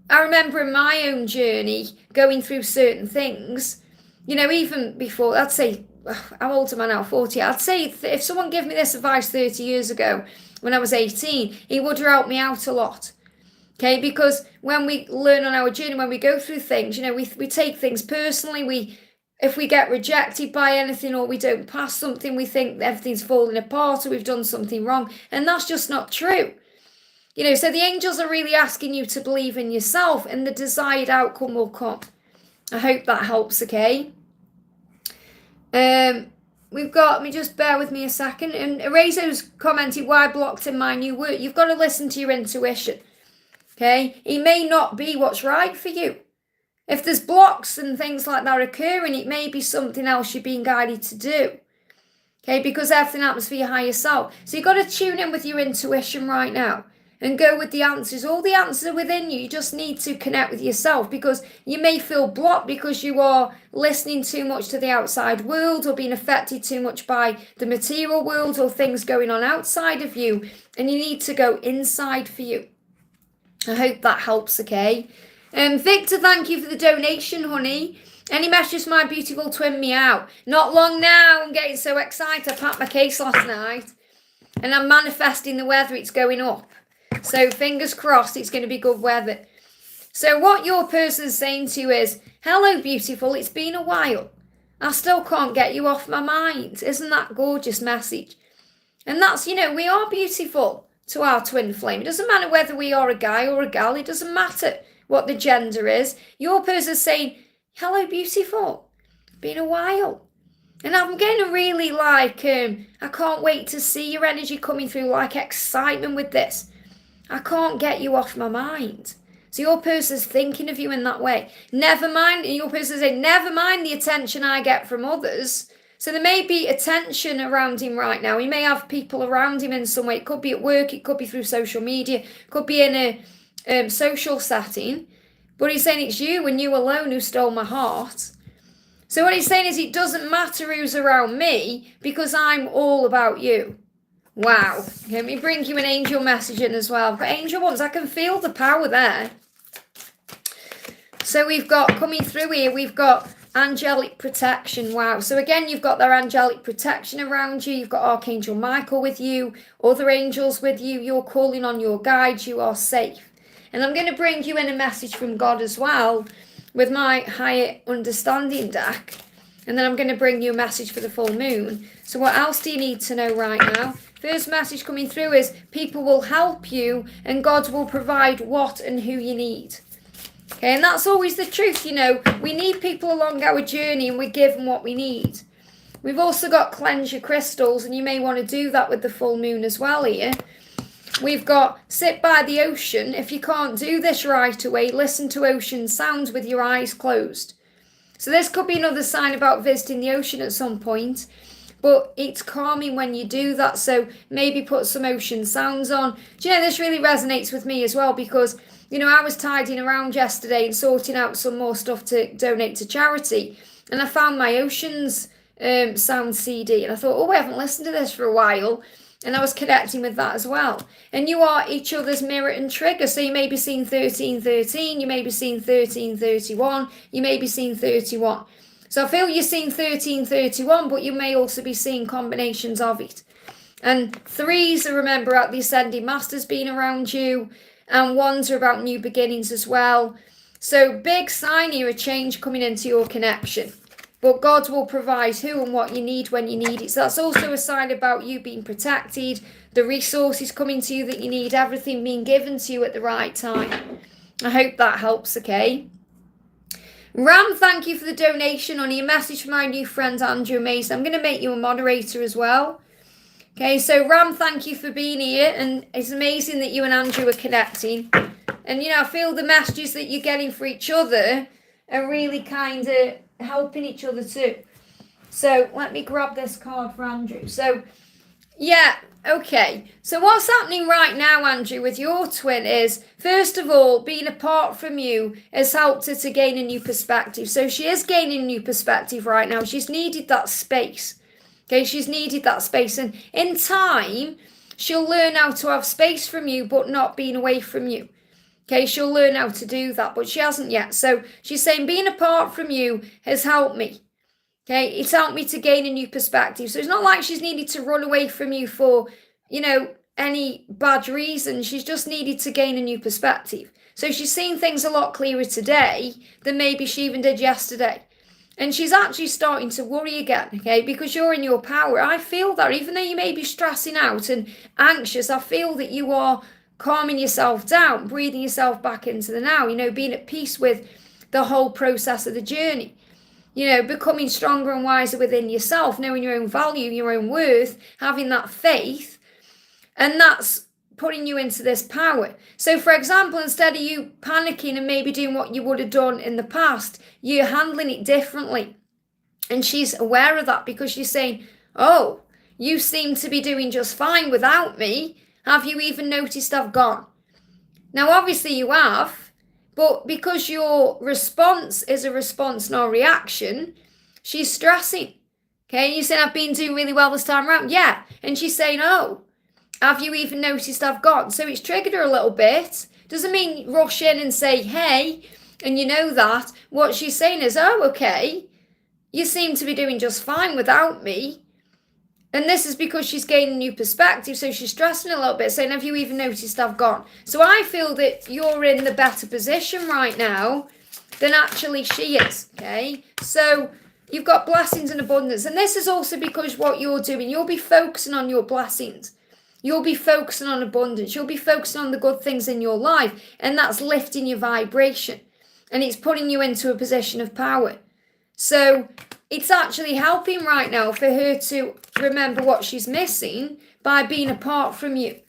I remember in my own journey going through certain things, even before, I'd say, how old am I now? 40. I'd say if someone gave me this advice 30 years ago when I was 18, it would have helped me out a lot. Okay, because when we learn on our journey, when we go through things, we take things personally. If we get rejected by anything, or we don't pass something, we think everything's falling apart, or we've done something wrong. And that's just not true. So the angels are really asking you to believe in yourself, and the desired outcome will come. I hope that helps, okay? We've got, let me just bear with me a second. And Arezo's commented, why blocked in my new work? You've got to listen to your intuition. Okay? It may not be what's right for you. If there's blocks and things like that occurring, it may be something else you're being guided to do. Okay? Because everything happens for your higher self. So you've got to tune in with your intuition right now and go with the answers. All the answers are within you. You just need to connect with yourself, because you may feel blocked because you are listening too much to the outside world, or being affected too much by the material world, or things going on outside of you, and you need to go inside for you. I hope that helps, okay? Victor, thank you for the donation, honey. Any messages, my beautiful twin meow? Not long now. I'm getting so excited. I packed my case last night, and I'm manifesting the weather. It's going up. So fingers crossed it's going to be good weather. So what your person's saying to you is, hello, beautiful. It's been a while. I still can't get you off my mind. Isn't that a gorgeous message? And that's, we are beautiful to our twin flame. It doesn't matter whether we are a guy or a gal. It doesn't matter what the gender is. Your person's saying, hello, beautiful. Been a while. And I'm getting really I can't wait to see your energy coming through, like excitement with this. I can't get you off my mind. So your person's thinking of you in that way. Never mind, and your person's saying, never mind the attention I get from others. So there may be attention around him right now. He may have people around him in some way. It could be at work, it could be through social media, it could be in a social setting. But he's saying it's you and you alone who stole my heart. So what he's saying is it doesn't matter who's around me because I'm all about you. Wow. Let me bring you an angel message in as well. I've got angel ones. I can feel the power there. So we've got, coming through here, we've got angelic protection. Wow. So again, you've got their angelic protection around you. You've got Archangel Michael with you, other angels with you. You're calling on your guides. You are safe. And I'm going to bring you in a message from God as well with my higher understanding deck. And then I'm going to bring you a message for the full moon. So what else do you need to know right now? First message coming through is people will help you and God will provide what and who you need. Okay, and that's always the truth, you know. We need people along our journey and we give them what we need. We've also got cleanse your crystals, and you may want to do that with the full moon as well here. We've got sit by the ocean. If you can't do this right away, listen to ocean sounds with your eyes closed. So this could be another sign about visiting the ocean at some point. But it's calming when you do that, so maybe put some ocean sounds on. Do you know, this really resonates with me as well because, you know, I was tidying around yesterday and sorting out some more stuff to donate to charity. And I found my oceans sound CD. And I thought, oh, I haven't listened to this for a while. And I was connecting with that as well. And you are each other's mirror and trigger. So you may be seeing 1313, you may be seeing 1331, you may be seeing 31. So I feel you're seeing 1331, but you may also be seeing combinations of it. And threes are, remember, at the Ascending Masters being around you. And ones are about new beginnings as well. So big sign here, a change coming into your connection. But God will provide who and what you need when you need it. So that's also a sign about you being protected, the resources coming to you that you need, everything being given to you at the right time. I hope that helps, okay? Ram, thank you for the donation on your message from my new friend Andrew Mason. I'm going to make you a moderator as well. Okay, so Ram, thank you for being here. And it's amazing that you and Andrew are connecting. And, you know, I feel the messages that you're getting for each other are really kind of helping each other too. So let me grab this card for Andrew. So, yeah, okay. So what's happening right now, Andrew, with your twin is, first of all, being apart from you has helped her to gain a new perspective. So she is gaining a new perspective right now. She's needed that space. Okay, she's needed that space. And in time, she'll learn how to have space from you, but not being away from you. Okay, she'll learn how to do that, but she hasn't yet. So she's saying being apart from you has helped me. Okay, it's helped me to gain a new perspective. So it's not like she's needed to run away from you for, you know, any bad reason. She's just needed to gain a new perspective. So she's seeing things a lot clearer today than maybe she even did yesterday. And she's actually starting to worry again, okay, because you're in your power. I feel that even though you may be stressing out and anxious, I feel that you are calming yourself down, breathing yourself back into the now, you know, being at peace with the whole process of the journey. You know, becoming stronger and wiser within yourself, knowing your own value, your own worth, having that faith, and that's putting you into this power. So, for example, instead of you panicking and maybe doing what you would have done in the past, you're handling it differently. And she's aware of that because she's saying, oh, you seem to be doing just fine without me. Have you even noticed I've gone? Now, obviously you have. But because your response is a response, not a reaction, she's stressing. Okay, you saying I've been doing really well this time around. Yeah, and she's saying, oh, have you even noticed I've gone? So it's triggered her a little bit. Doesn't mean rush in and say, hey, and you know that. What she's saying is, oh, okay, you seem to be doing just fine without me. And this is because she's gaining new perspective, so she's stressing a little bit, saying, have you even noticed I've gone? So I feel that you're in the better position right now than actually she is, okay? So you've got blessings and abundance. And this is also because what you're doing, you'll be focusing on your blessings. You'll be focusing on abundance. You'll be focusing on the good things in your life. And that's lifting your vibration. And it's putting you into a position of power. So it's actually helping right now for her to remember what she's missing by being apart from you.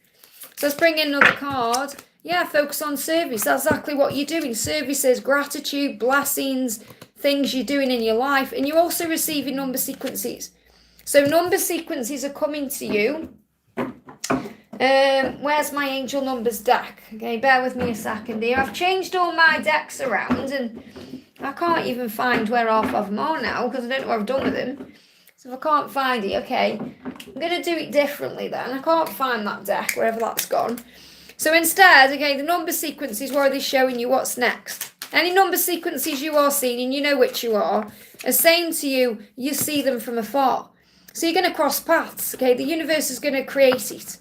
So let's bring in another card. Yeah, focus on service. That's exactly what you're doing. Services, gratitude, blessings, things you're doing in your life. And you're also receiving number sequences. So number sequences are coming to you. Where's my angel numbers deck? Okay, bear with me a second here. I've changed all my decks around and I can't even find where half of them are now because I don't know what I've done with them. So if I can't find it, okay, I'm going to do it differently then. I can't find that deck, wherever that's gone. So instead, okay, the number sequences where they're showing you what's next. Any number sequences you are seeing, and you know which you are saying to you, you see them from afar. So you're going to cross paths, okay? The universe is going to create it.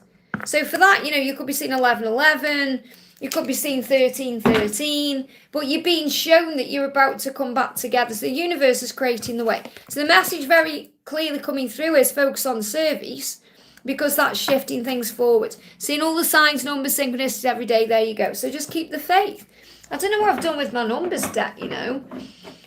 So for that, you could be seeing 1111, you could be seeing 1313, but you're being shown that you're about to come back together. So the universe is creating the way. So the message very clearly coming through is focus on service, because that's shifting things forward. Seeing all the signs, numbers, synchronicities every day, there you go. So just keep the faith. I don't know what I've done with my numbers deck,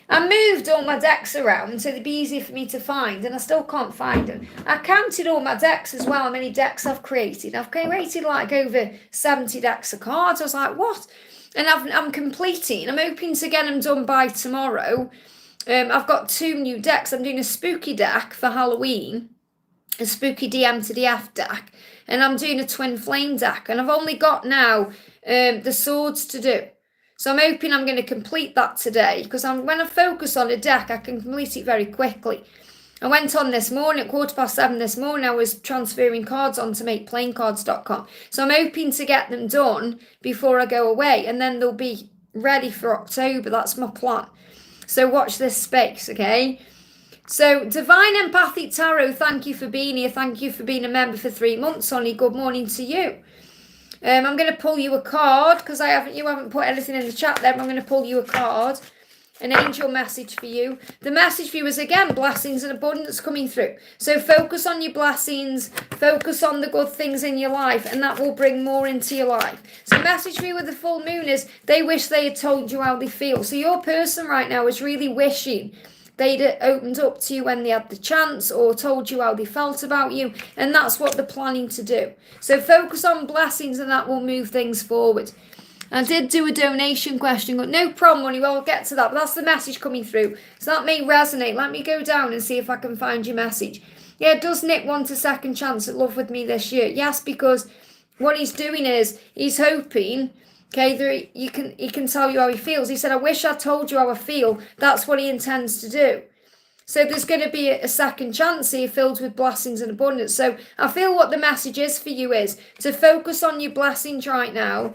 I moved all my decks around so they'd be easy for me to find, and I still can't find them. I counted all my decks as well, how many decks I've created. I've created like over 70 decks of cards. I was like, what? And I'm completing. I'm hoping to get them done by tomorrow. I've got 2 new decks. I'm doing a spooky deck for Halloween, a spooky DM to the F deck, and I'm doing a twin flame deck. And I've only got now the swords to do. So I'm hoping I'm going to complete that today, because when I focus on a deck, I can complete it very quickly. I went on this morning at 7:15 this morning. I was transferring cards on to makeplayingcards.com. So I'm hoping to get them done before I go away, and then they'll be ready for October. That's my plan. So watch this space, okay? So Divine Empathic Tarot, thank you for being here. Thank you for being a member for 3 months, Sonny. Good morning to you. I'm going to pull you a card because you haven't put anything in the chat there. But I'm going to pull you a card, an angel message for you. The message for you is, again, blessings and abundance coming through. So focus on your blessings, focus on the good things in your life, and that will bring more into your life. So message for you with the full moon is they wish they had told you how they feel. So your person right now is really wishing they'd opened up to you when they had the chance, or told you how they felt about you, and that's what they're planning to do. So focus on blessings and that will move things forward. I did do a donation question, but no problem, honey, well, we'll get to that, but that's the message coming through. So that may resonate. Let me go down and see if I can find your message. Yeah, does Nick want a second chance at Love With Me this year? Yes, because what he's doing is he's hoping, okay, he can tell you how he feels. He said, I wish I told you how I feel. That's what he intends to do. So there's going to be a second chance here filled with blessings and abundance. So I feel what the message is for you is to focus on your blessings right now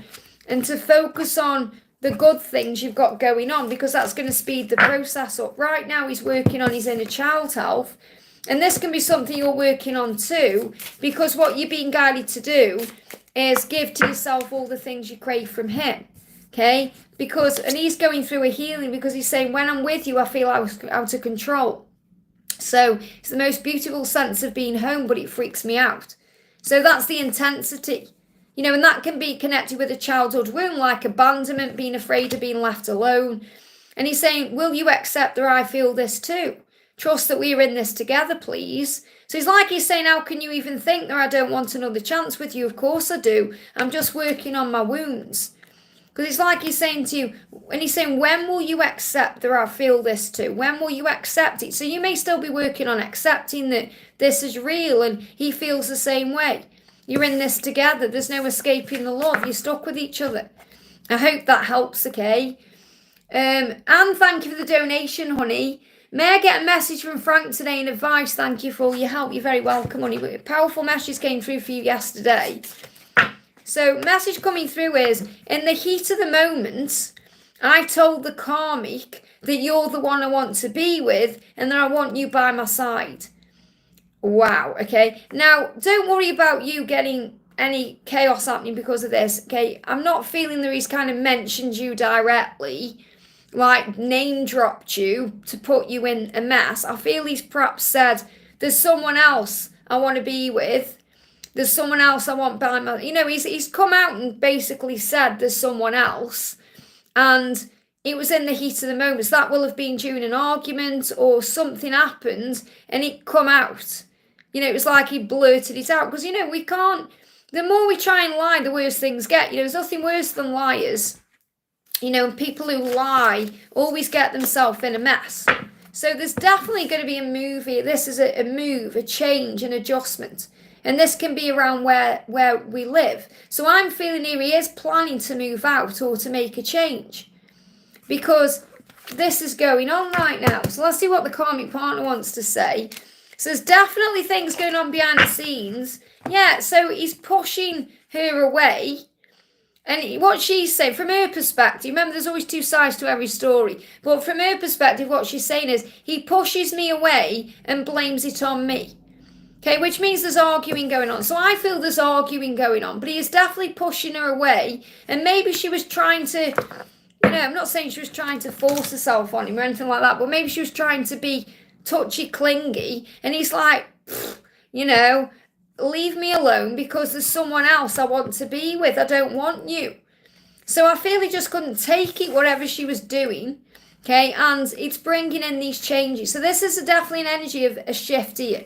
and to focus on the good things you've got going on, because that's going to speed the process up. Right now he's working on his inner child health. And this can be something you're working on too, because what you're being guided to do is give to yourself all the things you crave from him, okay? And he's going through a healing, because he's saying, when I'm with you, I feel out of control. So it's the most beautiful sense of being home, but it freaks me out. So that's the intensity, and that can be connected with a childhood wound, like abandonment, being afraid of being left alone. And he's saying, will you accept that I feel this too? Trust that we are in this together, please. So it's like he's saying, how can you even think that I don't want another chance with you? Of course I do. I'm just working on my wounds. Because it's like he's saying to you, and he's saying, when will you accept that I feel this too? When will you accept it? So you may still be working on accepting that this is real and he feels the same way. You're in this together. There's no escaping the love. You're stuck with each other. I hope that helps, okay? And thank you for the donation, honey. May I get a message from Frank today in advice? Thank you for all your help. You're very welcome, honey. A powerful message came through for you yesterday. So message coming through is, in the heat of the moment, I told the karmic that you're the one I want to be with and that I want you by my side. Wow, okay. Now, don't worry about you getting any chaos happening because of this, okay? I'm not feeling that he's kind of mentioned you directly, like name dropped you to put you in a mess. I feel he's perhaps said, there's someone else I want to be with. There's someone else I want by my... he's come out and basically said there's someone else. And it was in the heat of the moment. So that will have been during an argument or something happened and it come out. It was like he blurted it out. Because, we can't the more we try and lie, the worse things get. There's nothing worse than liars. People who lie always get themselves in a mess. So there's definitely going to be a move here. This is a move, a change, an adjustment. And this can be around where we live. So I'm feeling here he is planning to move out or to make a change. Because this is going on right now. So let's see what the karmic partner wants to say. So there's definitely things going on behind the scenes. Yeah, so he's pushing her away. And what she's saying, from her perspective, remember there's always two sides to every story. But from her perspective, what she's saying is, he pushes me away and blames it on me. Okay, which means there's arguing going on. So I feel there's arguing going on. But he is definitely pushing her away. And maybe she was trying to, I'm not saying she was trying to force herself on him or anything like that. But maybe she was trying to be touchy, clingy. And he's like, leave me alone because there's someone else I want to be with. I don't want you. So I feel he just couldn't take it, whatever she was doing. Okay, and it's bringing in these changes. So this is definitely an energy of a shift here.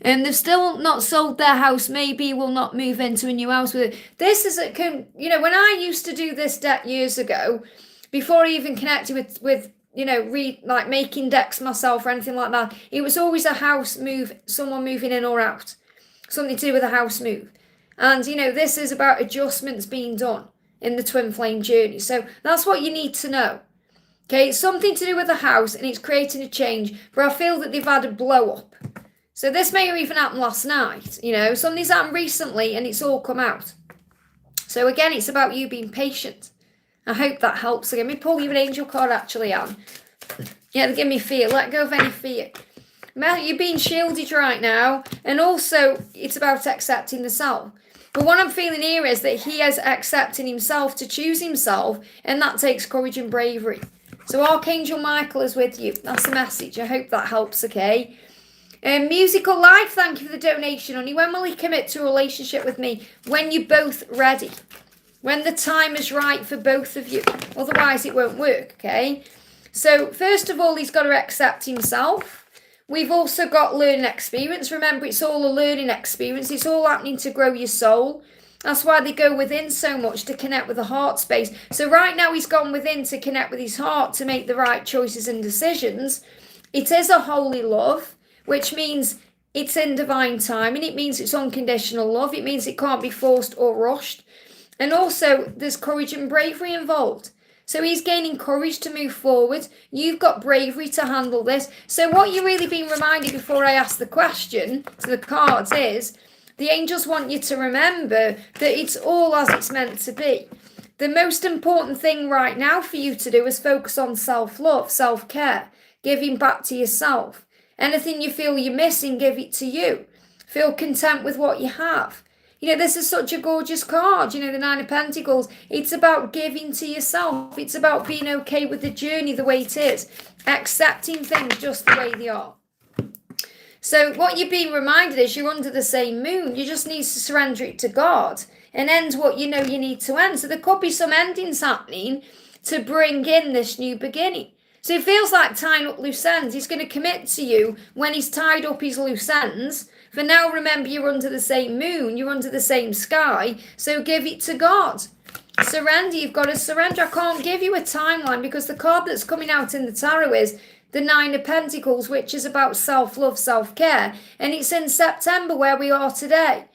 And they've still not sold their house. Maybe will not move into a new house with it. This is when I used to do this deck years ago, before I even connected with making decks myself or anything like that, it was always a house move, someone moving in or out. Something to do with a house move. And, this is about adjustments being done in the twin flame journey. So that's what you need to know. Okay, it's something to do with a house and it's creating a change. But I feel that they've had a blow up. So this may have even happened last night. Something's happened recently and it's all come out. So again, it's about you being patient. I hope that helps. Let me pull you an angel card actually, Anne. Yeah, they give me fear. Let go of any fear. You're being shielded right now, and also it's about accepting the self. But what I'm feeling here is that he is accepting himself to choose himself, and that takes courage and bravery. So Archangel Michael is with you. That's the message. I hope that helps, okay? Musical Life, thank you for the donation, honey. When will he commit to a relationship with me? When you're both ready. When the time is right for both of you. Otherwise, it won't work, okay? So, first of all, he's got to accept himself. We've also got learning experience. Remember, it's all a learning experience. It's all happening to grow your soul. That's why they go within so much, to connect with the heart space. So right now he's gone within to connect with his heart, to make the right choices and decisions. It is a holy love, which means it's in divine timing. It means it's unconditional love. It means it can't be forced or rushed. And also there's courage and bravery involved. So he's gaining courage to move forward. You've got bravery to handle this. So what you're really being reminded before I ask the question to the cards is, the angels want you to remember that it's all as it's meant to be. The most important thing right now for you to do is focus on self-love, self-care, giving back to yourself. Anything you feel you're missing, give it to you. Feel content with what you have. This is such a gorgeous card, the Nine of Pentacles. It's about giving to yourself. It's about being okay with the journey the way it is. Accepting things just the way they are. So what you're being reminded is you're under the same moon. You just need to surrender it to God and end what you know you need to end. So there could be some endings happening to bring in this new beginning. So it feels like tying up loose ends. He's going to commit to you when he's tied up his loose ends. For now, remember, you're under the same moon, you're under the same sky, so give it to God. Surrender, you've got to surrender. I can't give you a timeline because the card that's coming out in the tarot is the Nine of Pentacles, which is about self-love, self-care, and it's in September where we are today.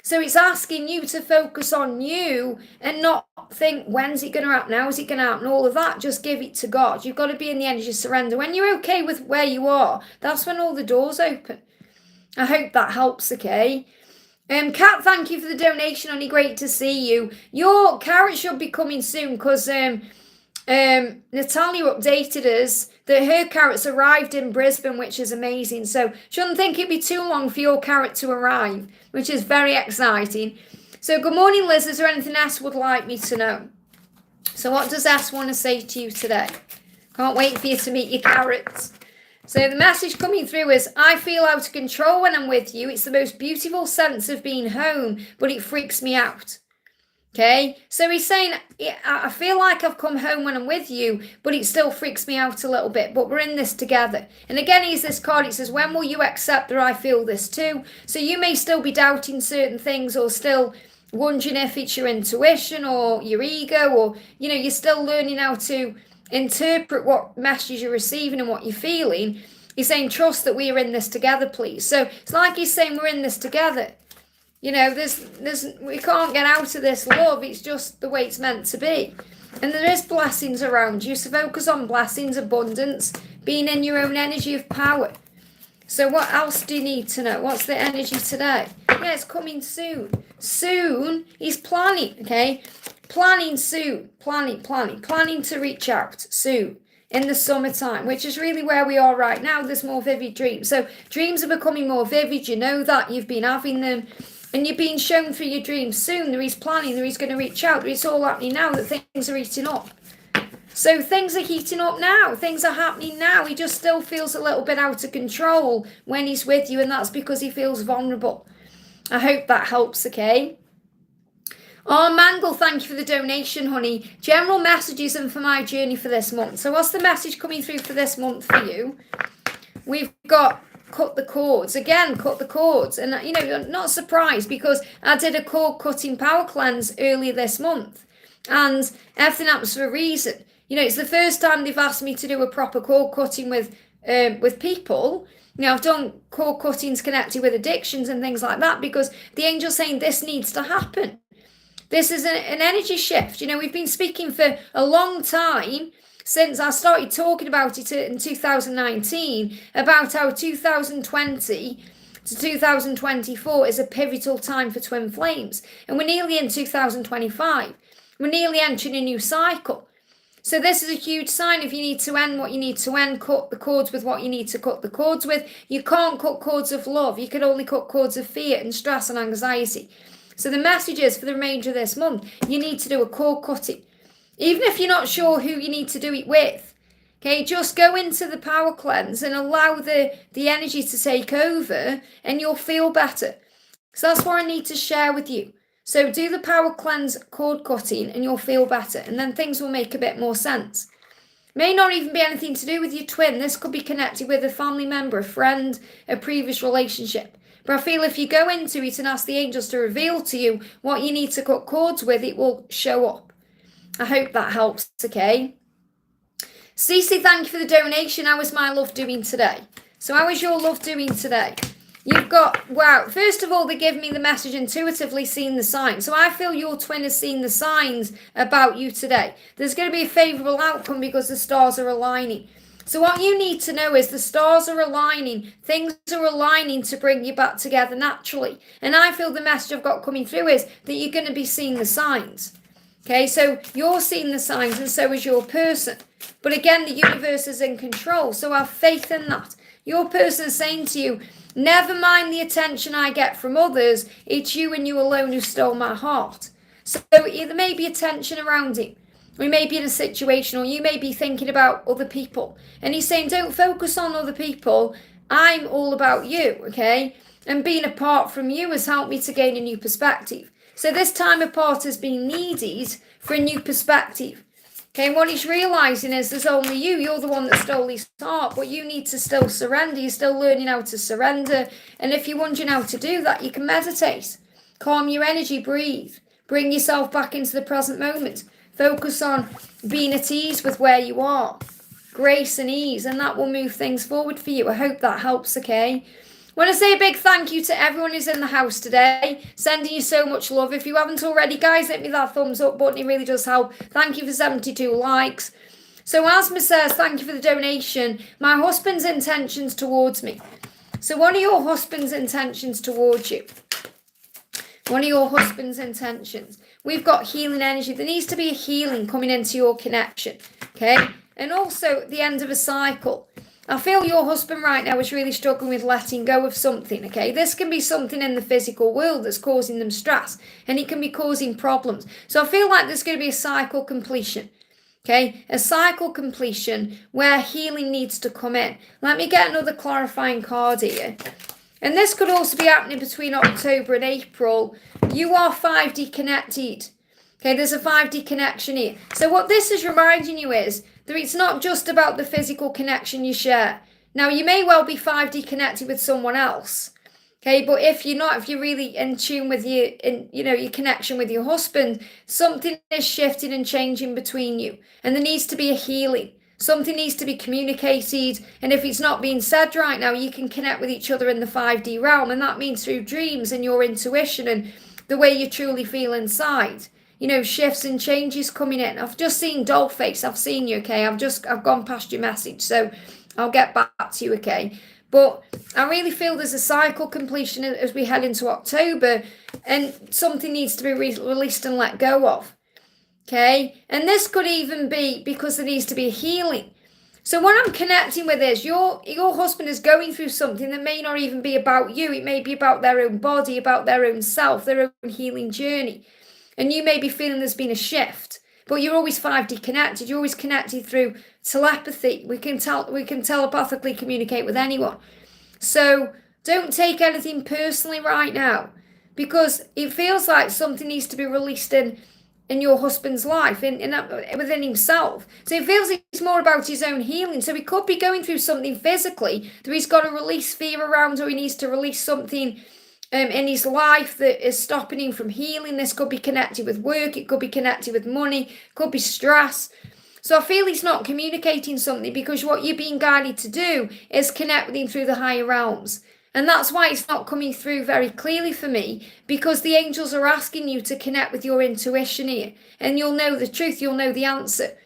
So it's asking you to focus on you and not think, when's it going to happen, how is it going to happen, all of that. Just give it to God. You've got to be in the energy of surrender. When you're okay with where you are, that's when all the doors open. I hope that helps, okay? Kat, thank you for the donation, honey. Great to see you. Your carrot should be coming soon because Natalia updated us that her carrots arrived in Brisbane, which is amazing. So shouldn't think it'd be too long for your carrot to arrive, which is very exciting. So good morning, Liz. Is there anything S would like me to know? So what does S want to say to you today? Can't wait for you to meet your carrots. So the message coming through is, I feel out of control when I'm with you. It's the most beautiful sense of being home, but it freaks me out. Okay, so he's saying, I feel like I've come home when I'm with you, but it still freaks me out a little bit, but we're in this together. And again, he's this card, it says, when will you accept that I feel this too? So you may still be doubting certain things or still wondering if it's your intuition or your ego, or, you're still learning how to interpret what message you're receiving and what you're feeling. He's saying, trust that we are in this together, please. So it's like he's saying we're in this together. We can't get out of this love. It's just the way it's meant to be. And there is blessings around you. So focus on blessings, abundance, being in your own energy of power. So what else do you need to know? What's the energy today? Yeah, it's coming soon. Soon, he's planning, okay? Planning soon. Planning to reach out soon in the summertime, which is really where we are right now. There's more vivid dreams. So dreams are becoming more vivid. You know that. You've been having them. And you're being shown through your dreams soon. There is planning. There is going to reach out. It's all happening now that things are heating up. So things are heating up now. Things are happening now. He just still feels a little bit out of control when he's with you. And that's because he feels vulnerable. I hope that helps, okay? Oh, Mangle, thank you for the donation, honey. General messages and for my journey for this month. So what's the message coming through for this month for you? We've got cut the cords. Again, cut the cords. And, you're not surprised because I did a cord cutting power cleanse earlier this month. And everything happens for a reason. It's the first time they've asked me to do a proper cord cutting with people. I've done cord cuttings connected with addictions and things like that because the angel's saying this needs to happen. This is an energy shift. We've been speaking for a long time since I started talking about it in 2019, about how 2020 to 2024 is a pivotal time for twin flames. And we're nearly in 2025. We're nearly entering a new cycle. So this is a huge sign. If you need to end what you need to end, cut the cords with what you need to cut the cords with. You can't cut cords of love. You can only cut cords of fear and stress and anxiety. So the message is for the remainder of this month, you need to do a cord cutting. Even if you're not sure who you need to do it with, okay, just go into the power cleanse and allow the energy to take over and you'll feel better. So that's what I need to share with you. So do the power cleanse cord cutting and you'll feel better and then things will make a bit more sense. May not even be anything to do with your twin. This could be connected with a family member, a friend, a previous relationship. But I feel if you go into it and ask the angels to reveal to you what you need to cut cords with, it will show up. I hope that helps, okay? Cece, thank you for the donation. How was my love doing today? So how is your love doing today? You've got, wow, first of all, they give me the message intuitively seeing the signs. So I feel your twin has seen the signs about you today. There's going to be a favourable outcome because the stars are aligning. So what you need to know is the stars are aligning. Things are aligning to bring you back together naturally. And I feel the message I've got coming through is that you're going to be seeing the signs. Okay, so you're seeing the signs and so is your person. But again, the universe is in control, so have faith in that. Your person is saying to you, never mind the attention I get from others, it's you and you alone who stole my heart. So there may be attention around him. We may be in a situation or you may be thinking about other people. And he's saying, don't focus on other people. I'm all about you, okay? And being apart from you has helped me to gain a new perspective. So this time apart has been needed for a new perspective. Okay, and what he's realising is there's only you. You're the one that stole his heart, but you need to still surrender. You're still learning how to surrender. And if you're wondering how to do that, you can meditate. Calm your energy, breathe. Bring yourself back into the present moment. Focus on being at ease with where you are. Grace and ease, and that will move things forward for you. I hope that helps, okay? I want to say a big thank you to everyone who's in the house today. Sending you so much love. If you haven't already, guys, hit me that thumbs up button. It really does help. Thank you for 72 likes. So Asma says, thank you for the donation. My husband's intentions towards me. So what are your husband's intentions towards you? What are your husband's intentions? We've got healing energy. There needs to be a healing coming into your connection. Okay? And also the end of a cycle. I feel your husband right now is really struggling with letting go of something, okay? This can be something in the physical world that's causing them stress, and it can be causing problems. So I feel like there's going to be a cycle completion, okay? A cycle completion where healing needs to come in. Let me get another clarifying card here. And this could also be happening between October and April. You are 5D connected. Okay, there's a 5D connection here. So what this is reminding you is that it's not just about the physical connection you share. Now, you may well be 5D connected with someone else. Okay, but if you're really in tune with your connection with your husband, something is shifting and changing between you. And there needs to be a healing. Something needs to be communicated. And if it's not being said right now, you can connect with each other in the 5D realm. And that means through dreams and your intuition and the way you truly feel inside. Shifts and changes coming in. I've just seen Dollface. I've seen you, okay? I've gone past your message. So I'll get back to you, okay? But I really feel there's a cycle completion as we head into October, and something needs to be released and let go of. Okay? And this could even be because there needs to be a healing. So what I'm connecting with is your husband is going through something that may not even be about you. It may be about their own body, about their own self, their own healing journey. And you may be feeling there's been a shift. But you're always 5D connected. You're always connected through telepathy. We can telepathically communicate with anyone. So don't take anything personally right now, because it feels like something needs to be released in your husband's life, within himself. So it feels like it's more about his own healing. So he could be going through something physically that he's got to release fear around, or he needs to release something in his life that is stopping him from healing. This could be connected with work, it could be connected with money, it could be stress. So I feel he's not communicating something, because what you're being guided to do is connect with him through the higher realms. And that's why it's not coming through very clearly for me, because the angels are asking you to connect with your intuition here, and you'll know the truth, you'll know the answer.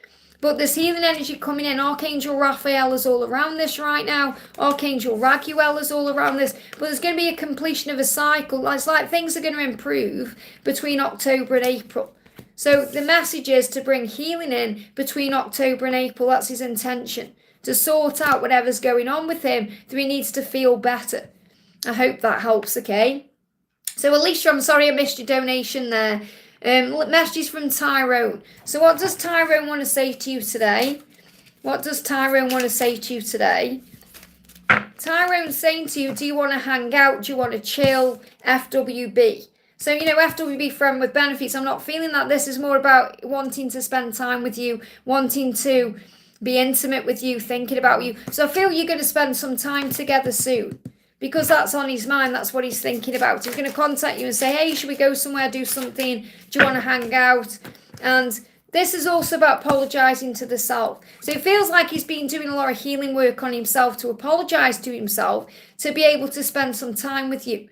But there's healing energy coming in. Archangel Raphael is all around this right now. Archangel Raguel is all around this. But there's going to be a completion of a cycle. It's like things are going to improve between October and April. So the message is to bring healing in between October and April. That's his intention. To sort out whatever's going on with him, that he needs to feel better. I hope that helps, okay? So Alicia, I'm sorry I missed your donation there. Messages from Tyrone. So what does Tyrone want to say to you today? Tyrone's saying to you, do you want to hang out? Do you want to chill? FWB. So, FWB, friend with benefits. I'm not feeling that. This is more about wanting to spend time with you, wanting to be intimate with you, thinking about you. So I feel you're going to spend some time together soon, because that's on his mind. That's what he's thinking about. He's going to contact you and say, hey, should we go somewhere, do something? Do you want to hang out? And this is also about apologising to the self. So it feels like he's been doing a lot of healing work on himself to apologise to himself, to be able to spend some time with you.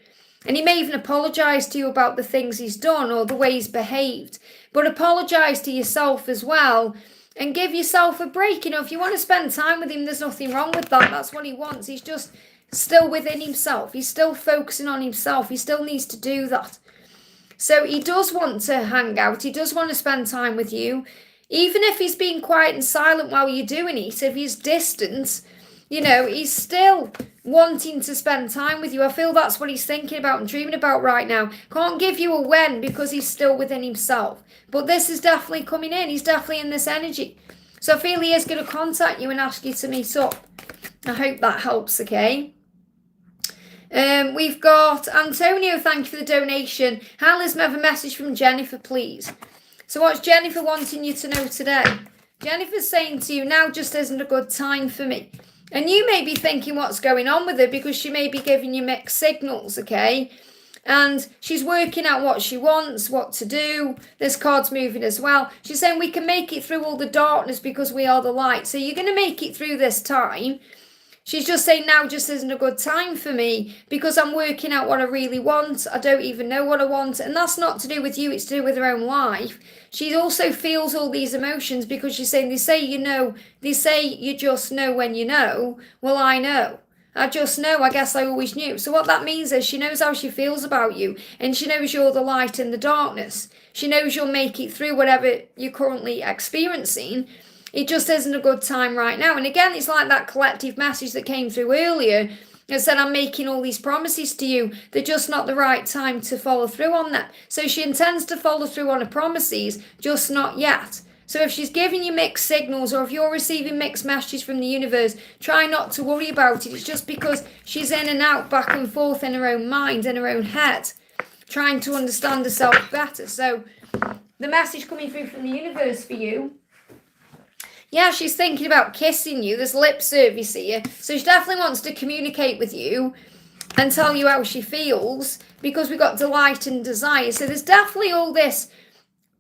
And he may even apologise to you about the things he's done or the way he's behaved. But apologise to yourself as well, and give yourself a break. If you want to spend time with him, there's nothing wrong with that. That's what he wants. He's just still within himself. He's still focusing on himself. He still needs to do that. So he does want to hang out. He does want to spend time with you. Even if he's being quiet and silent while you're doing it, if he's distant, he's still wanting to spend time with you. I feel that's what he's thinking about and dreaming about right now. Can't give you a when, because he's still within himself. But this is definitely coming in. He's definitely in this energy. So I feel he is going to contact you and ask you to meet up. I hope that helps, okay? We've got Antonio, thank you for the donation. Hannah's have a message from Jennifer, please. So what's Jennifer wanting you to know today? Jennifer's saying to you, now just isn't a good time for me. And you may be thinking what's going on with her, because she may be giving you mixed signals, okay? And she's working out what she wants, what to do. This card's moving as well. She's saying we can make it through all the darkness because we are the light. So you're going to make it through this time. She's just saying now just isn't a good time for me, because I'm working out what I really want. I don't even know what I want. And that's not to do with you. It's to do with her own life. She also feels all these emotions, because she's saying, they say you just know when you know. Well, I know. I just know. I guess I always knew. So what that means is she knows how she feels about you, and she knows you're the light in the darkness. She knows you'll make it through whatever you're currently experiencing. It just isn't a good time right now. And again, it's like that collective message that came through earlier and said, I'm making all these promises to you. They're just not the right time to follow through on that. So she intends to follow through on her promises, just not yet. So if she's giving you mixed signals, or if you're receiving mixed messages from the universe, try not to worry about it. It's just because she's in and out, back and forth in her own mind, in her own head, trying to understand herself better. So the message coming through from the universe for you. Yeah, she's thinking about kissing you. There's lip service here. So she definitely wants to communicate with you and tell you how she feels, because we've got delight and desire. So there's definitely all this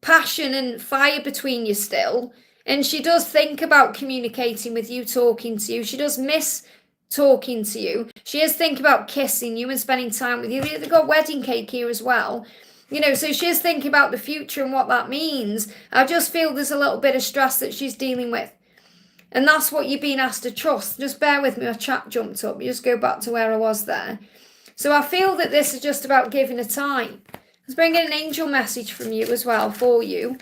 passion and fire between you still. And she does think about communicating with you, talking to you. She does miss talking to you. She is thinking about kissing you and spending time with you. They've got wedding cake here as well. So she is thinking about the future and what that means. I just feel there's a little bit of stress that she's dealing with. And that's what you're being asked to trust. Just bear with me, my chat jumped up. You just go back to where I was there. So I feel that this is just about giving her time. Let's bring in an angel message from you as well for you.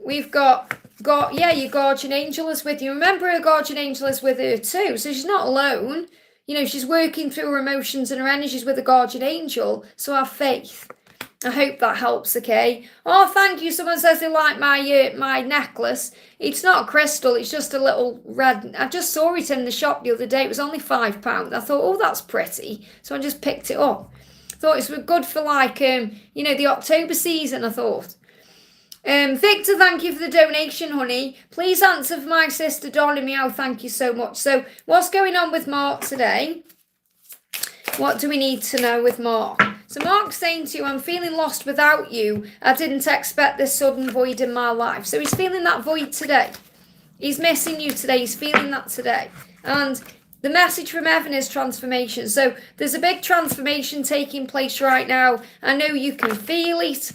We've got your guardian angel is with you. Remember, her guardian angel is with her too. So she's not alone. She's working through her emotions and her energies with a guardian angel. So have faith. I hope that helps, okay? Oh, thank you. Someone says they like my necklace. It's not a crystal. It's just a little red. I just saw it in the shop the other day. It was only £5. I thought, oh, that's pretty. So I just picked it up. Thought it was good for the October season, I thought. Victor, thank you for the donation, honey. Please answer for my sister Donna Meow. Thank you so much. So what's going on with Mark today? What do we need to know with Mark? So Mark's saying to you, I'm feeling lost without you. I didn't expect this sudden void in my life. So he's feeling that void today. He's missing you today. He's feeling that today. And the message from heaven is transformation. So there's a big transformation taking place right now. I know you can feel it.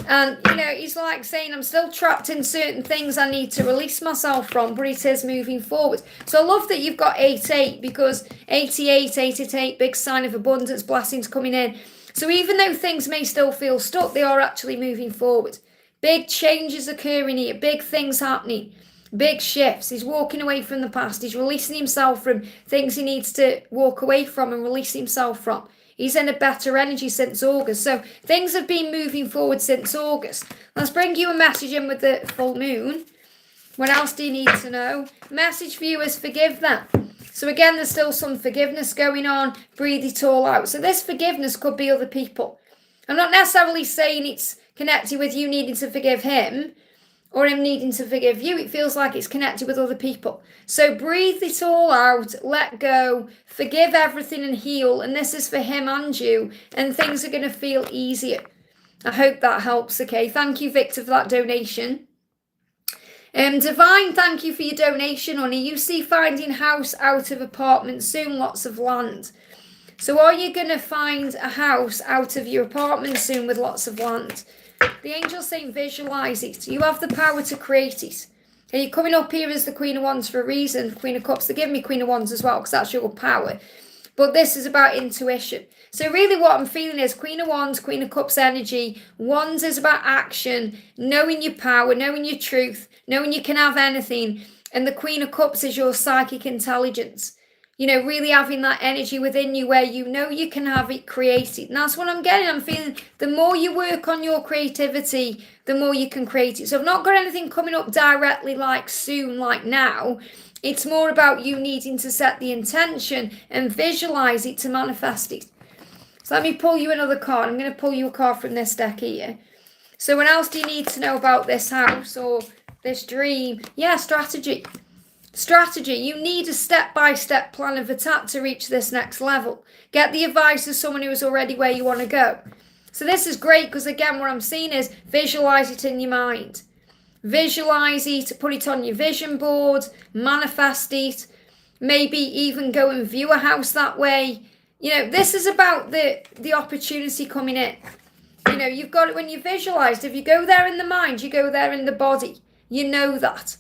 And, he's like saying, I'm still trapped in certain things I need to release myself from, but it is moving forward. So I love that you've got 88, because 88, 888, big sign of abundance, blessings coming in. So even though things may still feel stuck, they are actually moving forward. Big changes occurring here, big things happening, big shifts. He's walking away from the past. He's releasing himself from things he needs to walk away from and release himself from. He's in a better energy since August. So things have been moving forward since August. Let's bring you a message in with the full moon. What else do you need to know? Message for you is forgive them. So again, there's still some forgiveness going on. Breathe it all out. So this forgiveness could be other people. I'm not necessarily saying it's connected with you needing to forgive him or him needing to forgive you. It feels like it's connected with other people. So breathe it all out, let go, forgive everything and heal. And this is for him and you. And things are going to feel easier. I hope that helps, okay? Thank you, Victor, for that donation. Divine, thank you for your donation, honey. You see finding house out of apartment soon, lots of land. So are you going to find a house out of your apartment soon with lots of land? The angel's saying visualize it. You have the power to create it. And you're coming up here as the Queen of Wands for a reason. Queen of Cups. They give me Queen of Wands as well because that's your power. But this is about intuition. So really what I'm feeling is Queen of Wands, Queen of Cups energy. Wands is about action, knowing your power, knowing your truth, knowing you can have anything. And the Queen of Cups is your psychic intelligence. Really having that energy within you where you can have it created. And that's what I'm getting. I'm feeling the more you work on your creativity, the more you can create it. So I've not got anything coming up directly like soon, like now. It's more about you needing to set the intention and visualize it to manifest it. So let me pull you another card. I'm going to pull you a card from this deck here. So what else do you need to know about this house or this dream? Yeah, strategy. Strategy. You need a step-by-step plan of attack to reach this next level. Get the advice of someone who is already where you want to go. So this is great because, again, what I'm seeing is visualize it in your mind. Visualize it, put it on your vision board, manifest it, maybe even go and view a house that way. This is about the opportunity coming in. You've got it when you visualize. If you go there in the mind, you go there in the body. You know that.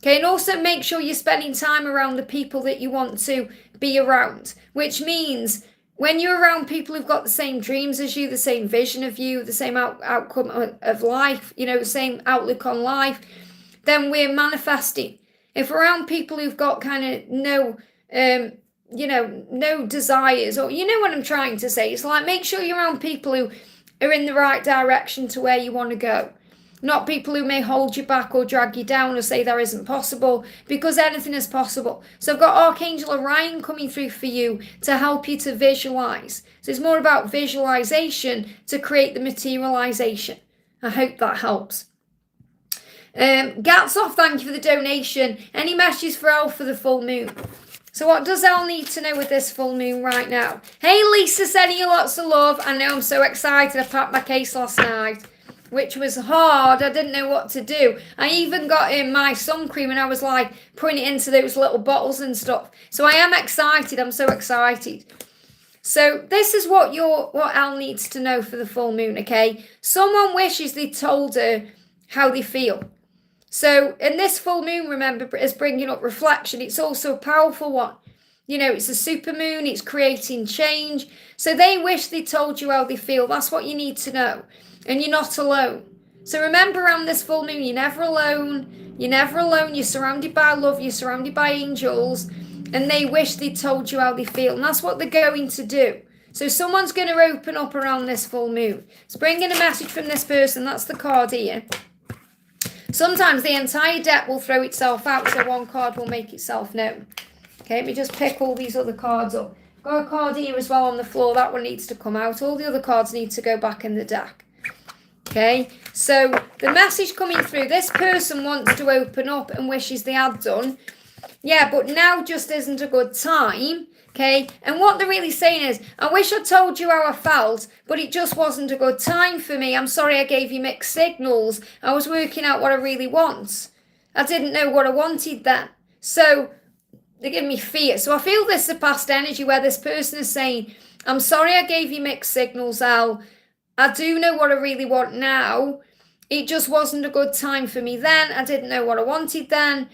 Okay, and also make sure you're spending time around the people that you want to be around, which means when you're around people who've got the same dreams as you, the same vision of you, the same outcome of life, the same outlook on life, then we're manifesting. If we're around people who've got kind of no desires, or what I'm trying to say, it's like make sure you're around people who are in the right direction to where you want to go. Not people who may hold you back or drag you down or say that isn't possible, because anything is possible. So I've got Archangel Orion coming through for you to help you to visualize. So it's more about visualization to create the materialization. I hope that helps. Gats off, thank you for the donation. Any messages for Elle for the full moon? So what does Elle need to know with this full moon right now? Hey Lisa, sending you lots of love. I know, I'm so excited. I packed my case last night, which was hard. I didn't know what to do. I even got in my sun cream and I was like putting it into those little bottles and stuff. So I am excited. I'm so excited. So this is what Elle needs to know for the full moon, okay? Someone wishes they told her how they feel. So, in this full moon, remember, is bringing up reflection. It's also a powerful one. You know, it's a super moon. It's creating change. So, they wish they told you how they feel. That's what you need to know. And you're not alone. So, remember, around this full moon, you're never alone. You're never alone. You're surrounded by love. You're surrounded by angels. And they wish they told you how they feel. And that's what they're going to do. So, someone's going to open up around this full moon. It's bringing a message from this person. That's the card here. Sometimes the entire deck will throw itself out, so one card will make itself known. Okay, let me just pick all these other cards up. Got a card here as well on the floor. That one needs to come out. All the other cards need to go back in the deck. Okay, so the message coming through, this person wants to open up and wishes they had done. Yeah, but now just isn't a good time. Okay, and what they're really saying is, I wish I told you how I felt, but it just wasn't a good time for me. I'm sorry I gave you mixed signals. I was working out what I really want. I didn't know what I wanted then. So they're giving me fear. So I feel this is a past energy where this person is saying, I'm sorry I gave you mixed signals, Al. I do know what I really want now. It just wasn't a good time for me then. I didn't know what I wanted then.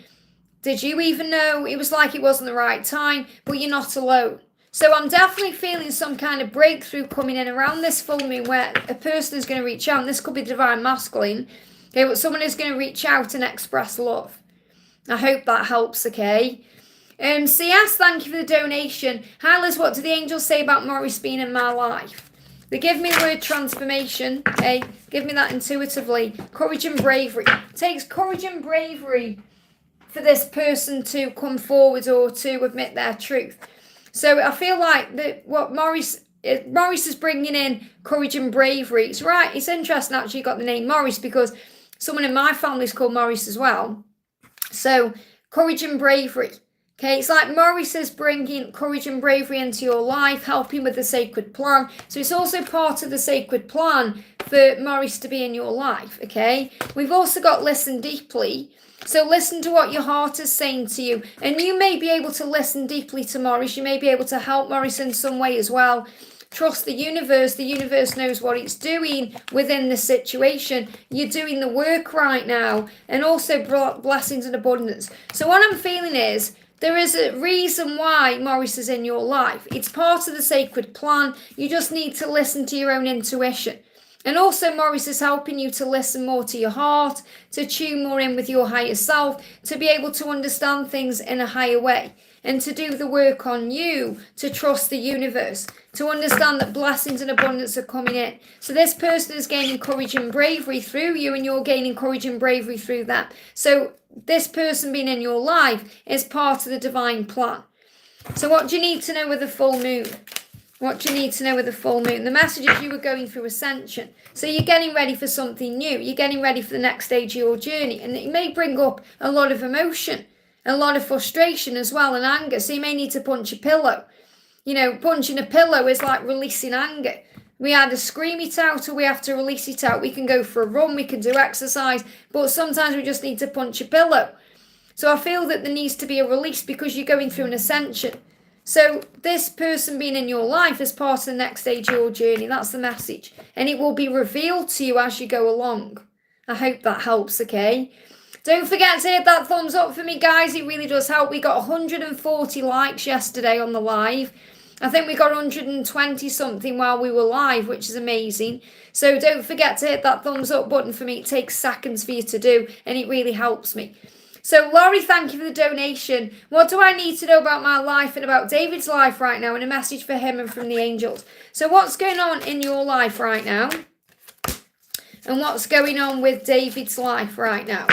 Did you even know? It was like it wasn't the right time, but you're not alone. So I'm definitely feeling some kind of breakthrough coming in around this full moon where a person is going to reach out, and this could be divine masculine, okay, but someone is going to reach out and express love. I hope that helps, okay? CS, thank you for the donation. Hi Liz, what do the angels say about Maurice being in my life? They give me the word transformation, okay? Give me that intuitively. Courage and bravery. It takes courage and bravery for this person to come forward or to admit their truth. So I feel like what Maurice is bringing in courage and bravery. It's right. It's interesting actually you got the name Maurice because someone in my family is called Maurice as well. So courage and bravery. Okay, it's like Maurice is bringing courage and bravery into your life, helping with the sacred plan. So it's also part of the sacred plan for Maurice to be in your life, okay? We've also got listen deeply. So listen to what your heart is saying to you. And you may be able to listen deeply to Maurice. You may be able to help Maurice in some way as well. Trust the universe. The universe knows what it's doing within the situation. You're doing the work right now. And also blessings and abundance. So what I'm feeling is, there is a reason why Maurice is in your life. It's part of the sacred plan. You just need to listen to your own intuition. And also Maurice is helping you to listen more to your heart, to tune more in with your higher self, to be able to understand things in a higher way, and to do the work on you, to trust the universe, to understand that blessings and abundance are coming in. So this person is gaining courage and bravery through you, and you're gaining courage and bravery through them. So this person being in your life is part of the divine plan. So what do you need to know with the full moon? What do you need to know with the full moon? The message is you were going through ascension. So you're getting ready for something new. You're getting ready for the next stage of your journey. And it may bring up a lot of emotion, a lot of frustration as well, and anger. So you may need to punch a pillow. You know, punching a pillow is like releasing anger. We either scream it out or we have to release it out. We can go for a run, we can do exercise, but sometimes we just need to punch a pillow. So I feel that there needs to be a release because you're going through an ascension. So this person being in your life is part of the next stage of your journey. That's the message. And it will be revealed to you as you go along. I hope that helps, okay? Don't forget to hit that thumbs up for me, guys. It really does help. We got 140 likes yesterday on the live. I think we got 120 something while we were live, which is amazing. So don't forget to hit that thumbs up button for me. It takes seconds for you to do, and it really helps me. So Laurie, thank you for the donation. What do I need to know about my life and about David's life right now? And a message for him and from the angels. So what's going on in your life right now? And what's going on with David's life right now?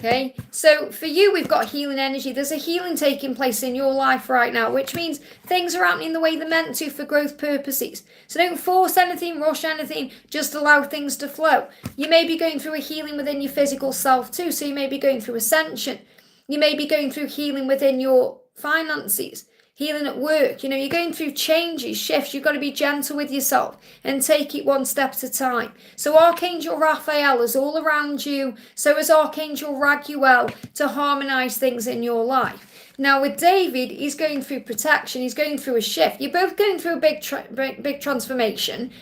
Okay, so for you, we've got healing energy. There's a healing taking place in your life right now, which means things are happening the way they're meant to for growth purposes. So don't force anything, rush anything, just allow things to flow. You may be going through a healing within your physical self too, so you may be going through ascension. You may be going through healing within your finances, healing at work. You're going through changes, shifts. You've got to be gentle with yourself and take it one step at a time. So Archangel Raphael is all around you. So is Archangel Raguel to harmonize things in your life. Now with David, he's going through protection. He's going through a shift. You're both going through a big transformation.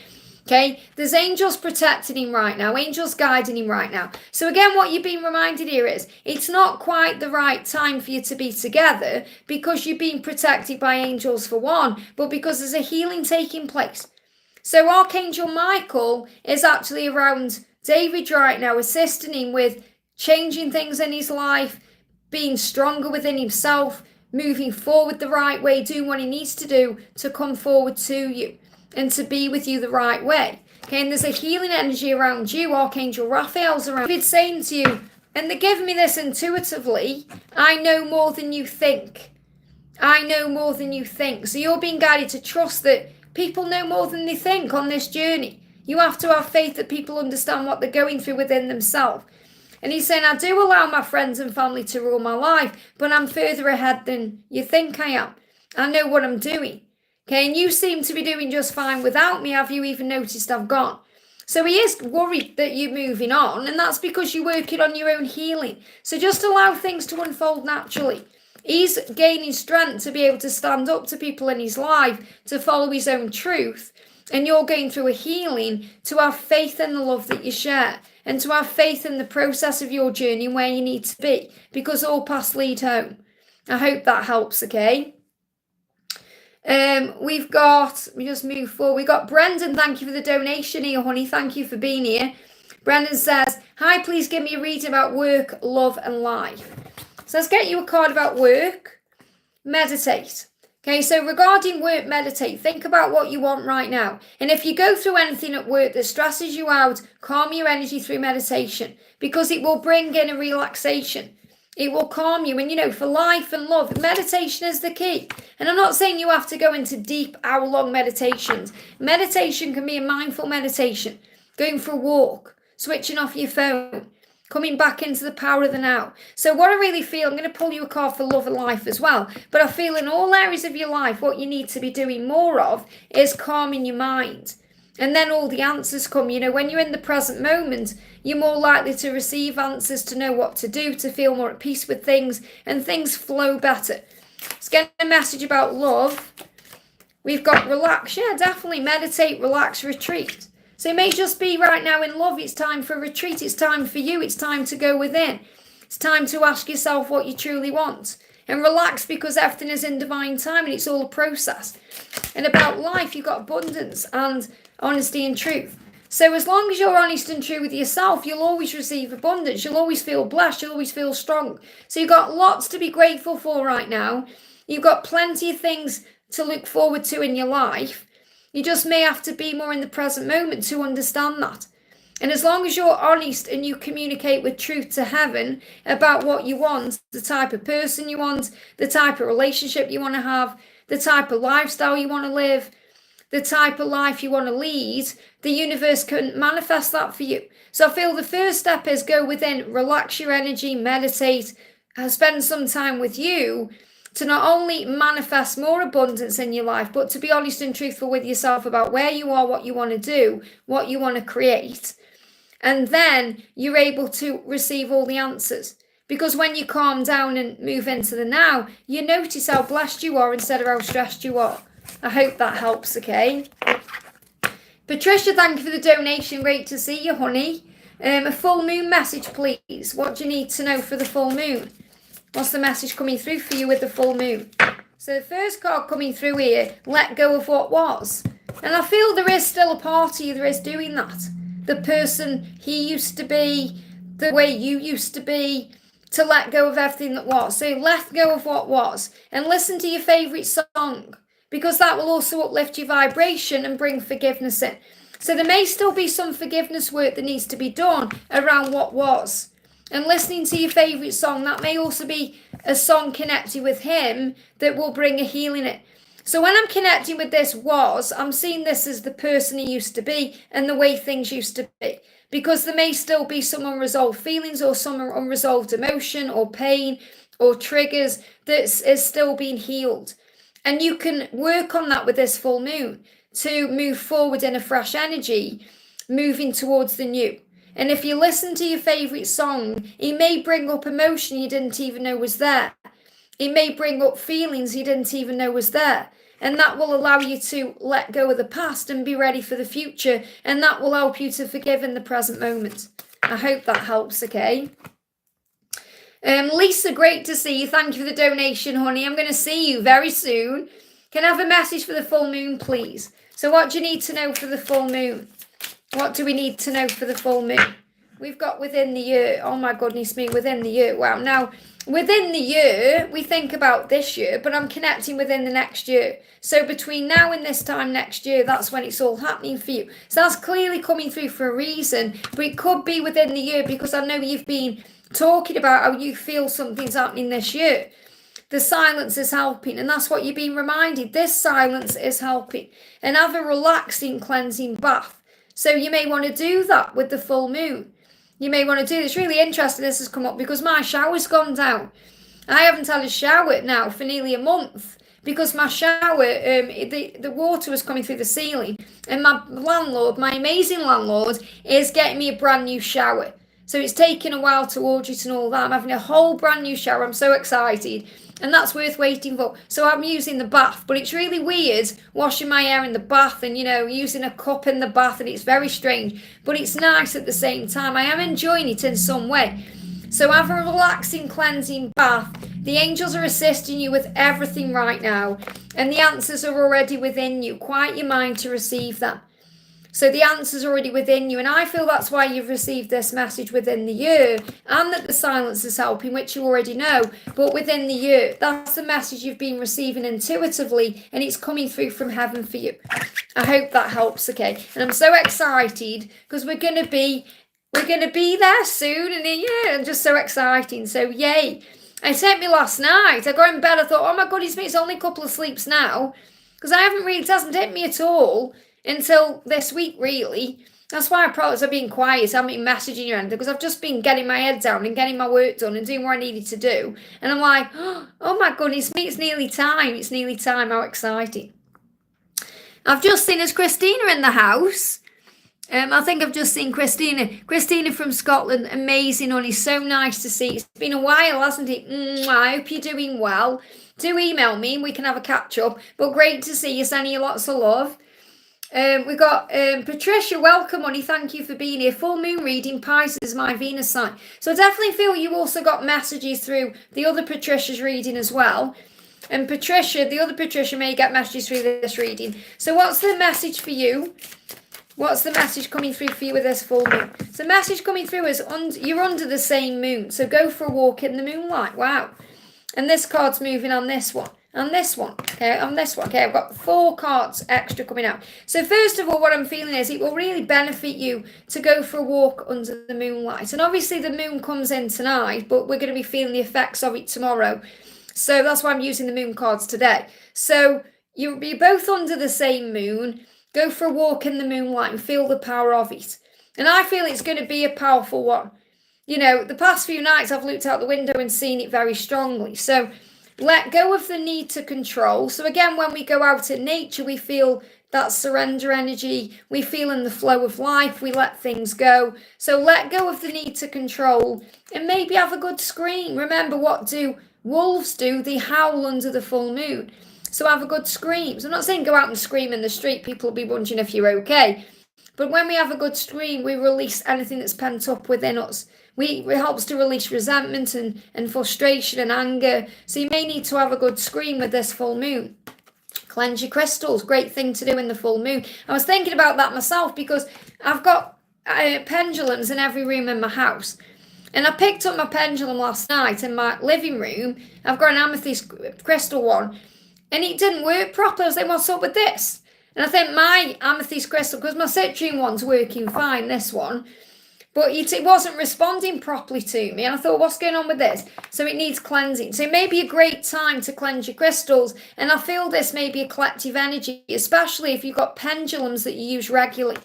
Okay, there's angels protecting him right now, angels guiding him right now. So again, what you're being reminded here is it's not quite the right time for you to be together because you're being protected by angels for one, but because there's a healing taking place. So Archangel Michael is actually around David right now, assisting him with changing things in his life, being stronger within himself, moving forward the right way, doing what he needs to do to come forward to you and to be with you the right way. Okay, and there's a healing energy around you. Archangel Raphael's around. David's saying to you, and they're giving me this intuitively, I know more than you think. I know more than you think. So you're being guided to trust that people know more than they think on this journey. You have to have faith that people understand what they're going through within themselves. And he's saying, I do allow my friends and family to rule my life, but I'm further ahead than you think I am. I know what I'm doing. Okay, and you seem to be doing just fine without me. Have you even noticed I've gone? So he is worried that you're moving on, and that's because you're working on your own healing. So just allow things to unfold naturally. He's gaining strength to be able to stand up to people in his life, to follow his own truth. And you're going through a healing to have faith in the love that you share and to have faith in the process of your journey and where you need to be, because all paths lead home. I hope that helps, okay? We just move forward. We got Brendan, thank you for the donation here, honey. Thank you for being here. Brendan says, hi, please give me a reading about work, love, and life. So let's get you a card about work. Meditate. Okay, so regarding work, meditate. Think about what you want right now. And if you go through anything at work that stresses you out, calm your energy through meditation, because it will bring in a relaxation. It will calm you. And for life and love, meditation is the key. And I'm not saying you have to go into deep hour-long meditations. Meditation can be a mindful meditation. Going for a walk, switching off your phone, coming back into the power of the now. So what I really feel, I'm going to pull you a card for love and life as well. But I feel in all areas of your life, what you need to be doing more of is calming your mind. And then all the answers come. When you're in the present moment, you're more likely to receive answers, to know what to do, to feel more at peace with things, and things flow better. Let's get a message about love. We've got relax. Yeah, definitely meditate, relax, retreat. So it may just be right now in love, it's time for retreat. It's time for you. It's time to go within. It's time to ask yourself what you truly want. And relax, because everything is in divine time and it's all a process. And about life, you've got abundance and honesty and truth. So as long as you're honest and true with yourself, you'll always receive abundance. You'll always feel blessed. You'll always feel strong. So you've got lots to be grateful for right now. You've got plenty of things to look forward to in your life. You just may have to be more in the present moment to understand that. And as long as you're honest and you communicate with truth to heaven about what you want, the type of person you want, the type of relationship you want to have, the type of lifestyle you want to live, the type of life you want to lead, the universe can manifest that for you. So I feel the first step is go within, relax your energy, meditate, and spend some time with you to not only manifest more abundance in your life, but to be honest and truthful with yourself about where you are, what you want to do, what you want to create. And then you're able to receive all the answers. Because when you calm down and move into the now, you notice how blessed you are instead of how stressed you are. I hope that helps, okay? Patricia, thank you for the donation. Great to see you, honey. A full moon message, please. What do you need to know for the full moon? What's the message coming through for you with the full moon? So the first card coming through here, let go of what was. And I feel there is still a part of you that is doing that. The person he used to be, the way you used to be, to let go of everything that was. So let go of what was. And listen to your favourite song, because that will also uplift your vibration and bring forgiveness in. So there may still be some forgiveness work that needs to be done around what was. And listening to your favourite song, that may also be a song connected with him that will bring a healing in. So when I'm connecting with this I'm seeing this as the person he used to be and the way things used to be. Because there may still be some unresolved feelings or some unresolved emotion or pain or triggers that is still being healed. And you can work on that with this full moon to move forward in a fresh energy, moving towards the new. And if you listen to your favourite song, it may bring up emotion you didn't even know was there. It may bring up feelings you didn't even know was there. And that will allow you to let go of the past and be ready for the future. And that will help you to forgive in the present moment. I hope that helps, okay? Lisa, great to see you. Thank you for the donation, honey. I'm going to see you very soon. Can I have a message for the full moon, please? So what do you need to know for the full moon? What do we need to know for the full moon? We've got within the year. Oh my goodness me, within the year. Wow. Now, within the year, we think about this year, but I'm connecting within the next year. So between now and this time next year, that's when it's all happening for you. So that's clearly coming through for a reason, but it could be within the year because I know you've been talking about how you feel something's happening this year. The silence is helping, and that's what you're being reminded. This silence is helping. And have a relaxing, cleansing bath. So you may want to do that with the full moon. You may want to do this. Really interesting this has come up because my shower's gone down. I haven't had a shower now for nearly a month because my shower, the water was coming through the ceiling, and my landlord, my amazing landlord, is getting me a brand new shower. So it's taken a while to order it and all that. I'm having a whole brand new shower. I'm so excited. And that's worth waiting for. So I'm using the bath. But it's really weird washing my hair in the bath and, using a cup in the bath. And it's very strange. But it's nice at the same time. I am enjoying it in some way. So have a relaxing, cleansing bath. The angels are assisting you with everything right now. And the answers are already within you. Quiet your mind to receive that. So the answer's already within you, and I feel that's why you've received this message within the year, and that the silence is helping, which you already know, but within the year, that's the message you've been receiving intuitively, and it's coming through from heaven for you. I hope that helps, okay? And I'm so excited, because we're going to be there soon, and yeah, I'm just so exciting, so yay. It hit me last night. I got in bed, I thought, oh my goodness me, it's only a couple of sleeps now, because it hasn't hit me at all until this week, really. That's why I've been quiet. I haven't been messaging you or anything because I've just been getting my head down and getting my work done and doing what I needed to do. And I'm like, oh my goodness me, it's nearly time. It's nearly time. How exciting. I've just seen Christina in the house. I think I've just seen Christina. Christina from Scotland, amazing, honey. So nice to see. It's been a while, hasn't it? I hope you're doing well. Do email me and we can have a catch up. But great to see you. Sending you lots of love. We've got Patricia, welcome, honey. Thank you for being here. Full moon reading, Pisces, my Venus sign. So I definitely feel you also got messages through the other Patricia's reading as well. And Patricia, the other Patricia may get messages through this reading. So what's the message for you? What's the message coming through for you with this full moon? So the message coming through is you're under the same moon. So go for a walk in the moonlight. Wow. And this card's moving on this one. On this one, okay, I've got 4 cards extra coming out. So first of all, what I'm feeling is it will really benefit you to go for a walk under the moonlight. And obviously the moon comes in tonight, but we're going to be feeling the effects of it tomorrow. So that's why I'm using the moon cards today. So you'll be both under the same moon. Go for a walk in the moonlight and feel the power of it. And I feel it's going to be a powerful one. The past few nights I've looked out the window and seen it very strongly. So let go of the need to control. So again, when we go out in nature, we feel that surrender energy. We feel in the flow of life. We let things go. So let go of the need to control and maybe have a good scream. Remember, what do wolves do? They howl under the full moon. So have a good scream. So I'm not saying go out and scream in the street. People will be wondering if you're okay. But when we have a good scream, we release anything that's pent up within us. It helps to release resentment and frustration and anger. So you may need to have a good scream with this full moon. Cleanse your crystals. Great thing to do in the full moon. I was thinking about that myself because I've got pendulums in every room in my house. And I picked up my pendulum last night in my living room. I've got an amethyst crystal one. And it didn't work properly. I was like, what's up with this? And I think my amethyst crystal, because my citrine one's working fine, this one. but it wasn't responding properly to me. And I thought, what's going on with this? So it needs cleansing. So it may be a great time to cleanse your crystals. And I feel this may be a collective energy, especially if you've got pendulums that you use regularly.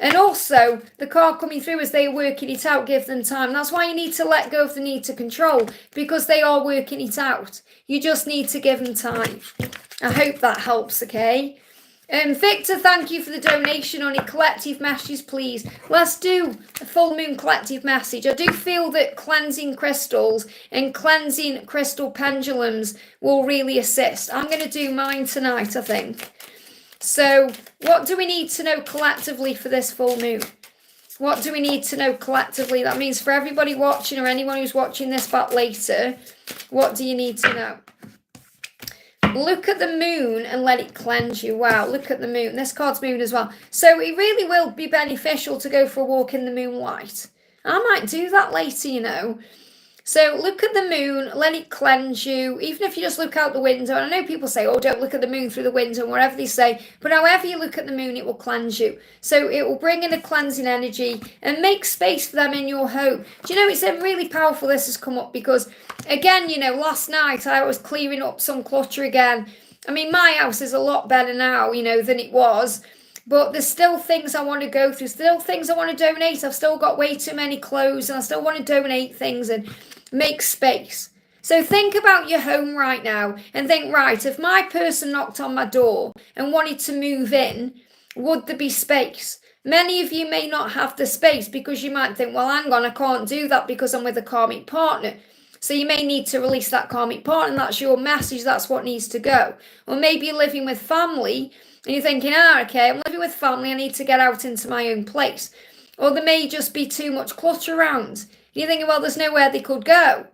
And also, the card coming through as they are working it out, give them time. That's why you need to let go of the need to control, because they are working it out. You just need to give them time. I hope that helps, okay? Victor, thank you for the donation on a collective message, please. Let's do a full moon collective message. I do feel that cleansing crystals and cleansing crystal pendulums will really assist. I'm going to do mine tonight, I think. So, what do we need to know collectively for this full moon? What do we need to know collectively? That means for everybody watching or anyone who's watching this back later, what do you need to know? Look at the moon and let it cleanse you. Wow, look at the moon. This card's moon as well. So it really will be beneficial to go for a walk in the moonlight. I might do that later, you know. So look at the moon, let it cleanse you, even if you just look out the window. And I know people say, oh, don't look at the moon through the window, and whatever they say. But however you look at the moon, it will cleanse you. So it will bring in a cleansing energy and make space for them in your home. Do you know, it's really powerful this has come up because, again, you know, last night I was clearing up some clutter again. I mean, my house is a lot better now, you know, than it was. But there's still things I want to go through, still things I want to donate. I've still got way too many clothes and I still want to donate things and make space. So think about your home right now and think, right, if my person knocked on my door and wanted to move in, would there be space? Many of you may not have the space because you might think, well, hang on, I can't do that because I'm with a karmic partner. So you may need to release that karmic partner, and that's your message, that's what needs to go. Or maybe you're living with family and you're thinking, okay, I'm living with family, I need to get out into my own place. Or there may just be too much clutter around. You're thinking, well, there's nowhere they could go.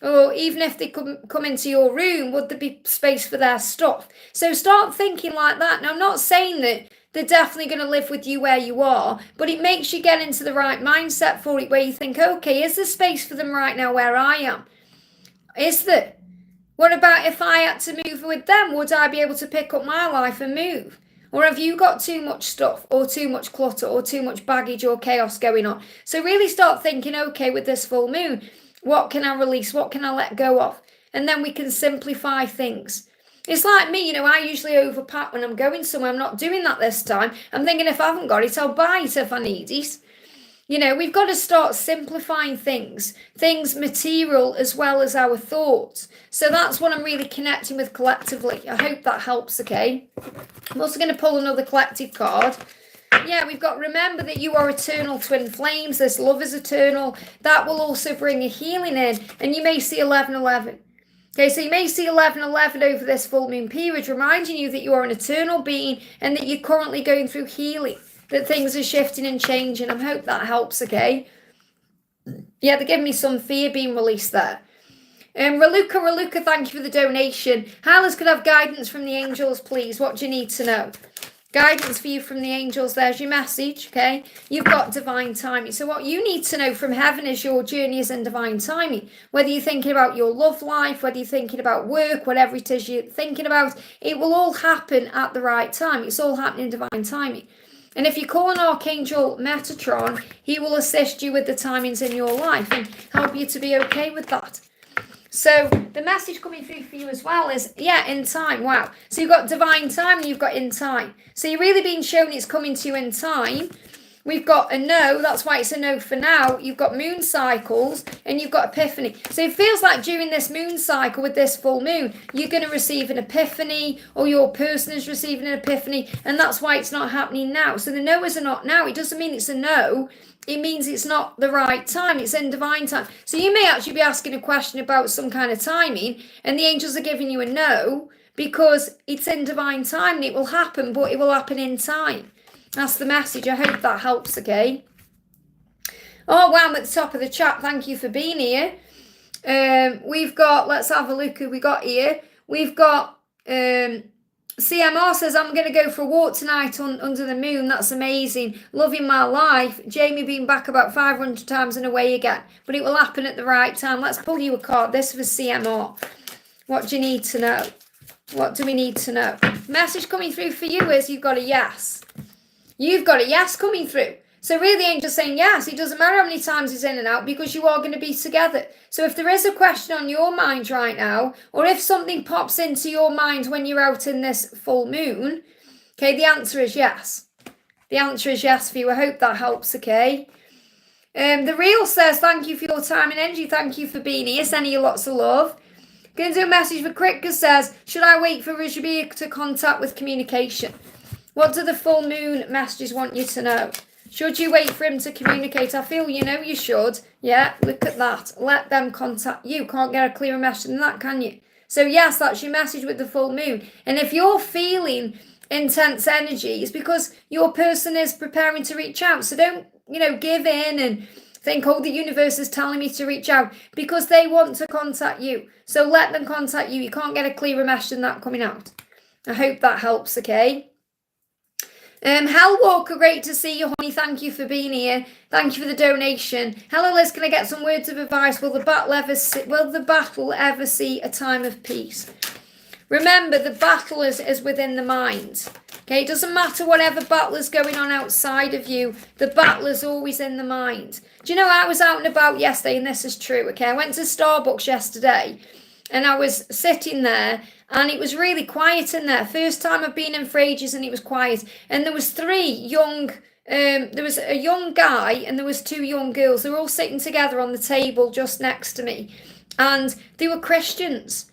Or even if they could come into your room, would there be space for their stuff? So start thinking like that. Now, I'm not saying that they're definitely going to live with you where you are, but it makes you get into the right mindset for it, where you think, okay, is there space for them right now where I am? Is there? What about if I had to move with them? Would I be able to pick up my life and move? Or have you got too much stuff or too much clutter or too much baggage or chaos going on? So really start thinking, okay, with this full moon, what can I release? What can I let go of? And then we can simplify things. It's like me, you know, I usually overpack when I'm going somewhere. I'm not doing that this time. I'm thinking if I haven't got it, I'll buy it if I need it. You know, we've got to start simplifying things material as well as our thoughts. So that's what I'm really connecting with collectively. I hope that helps, okay? I'm also going to pull another collective card. Yeah, we've got, remember that you are eternal twin flames. This love is eternal. That will also bring a healing in. And you may see 1111. Okay, so you may see 1111 over this full moon period, reminding you that you are an eternal being and that you're currently going through healing. That things are shifting and changing. I hope that helps, okay? Yeah, they're giving me some fear being released there. Raluca, thank you for the donation. Hylas, could I have guidance from the angels, please? What do you need to know? Guidance for you from the angels. There's your message, okay? You've got divine timing. So what you need to know from heaven is your journey is in divine timing. Whether you're thinking about your love life, whether you're thinking about work, whatever it is you're thinking about, it will all happen at the right time. It's all happening in divine timing. And if you call on Archangel Metatron, he will assist you with the timings in your life and help you to be okay with that. So the message coming through for you as well is, yeah, in time. Wow. So you've got divine time and you've got in time. So you're really being shown it's coming to you in time. We've got a no, that's why it's a no for now. You've got moon cycles and you've got epiphany. So it feels like during this moon cycle with this full moon, you're going to receive an epiphany or your person is receiving an epiphany, and that's why it's not happening now. So the no is a not now. It doesn't mean it's a no. It means it's not the right time. It's in divine time. So you may actually be asking a question about some kind of timing and the angels are giving you a no because it's in divine time and it will happen, but it will happen in time. That's the message. I hope that helps, okay? Oh, wow, I'm at the top of the chat. Thank you for being here. We've got, let's have a look who we got here. We've got CMR says, I'm going to go for a walk tonight under the moon. That's amazing. Loving my life. Jamie being back about 500 times and away again. But it will happen at the right time. Let's pull you a card. This was CMR. What do you need to know? What do we need to know? Message coming through for you is you've got a yes. You've got a yes coming through. So really the angel's saying, yes, it doesn't matter how many times he's in and out because you are going to be together. So if there is a question on your mind right now, or if something pops into your mind when you're out in this full moon, okay, the answer is yes. The answer is yes for you. I hope that helps, okay? The Real says, thank you for your time and energy. Thank you for being here. Sending you lots of love. Going to do a message for Kritka says, should I wait for Rishabir to contact with communication? What do the full moon messages want you to know? Should you wait for him to communicate? I feel you should. Yeah, look at that. Let them contact you. Can't get a clearer message than that, can you? So yes, that's your message with the full moon. And if you're feeling intense energy, it's because your person is preparing to reach out. So don't, give in and think, oh, the universe is telling me to reach out, because they want to contact you. So let them contact you. You can't get a clearer message than that coming out. I hope that helps, okay? Hell Walker, great to see you, honey. Thank you for being here. Thank you for the donation. Hello, Liz. Can I get some words of advice? Will the battle ever see a time of peace? Remember, the battle is within the mind. Okay, it doesn't matter whatever battle is going on outside of you. The battle is always in the mind. Do you know, I was out and about yesterday, and this is true. Okay, I went to Starbucks yesterday, and I was sitting there, and it was really quiet in there. First time I've been in for ages, and it was quiet. And there was there was a young guy, and there was two young girls. They were all sitting together on the table just next to me, and they were Christians.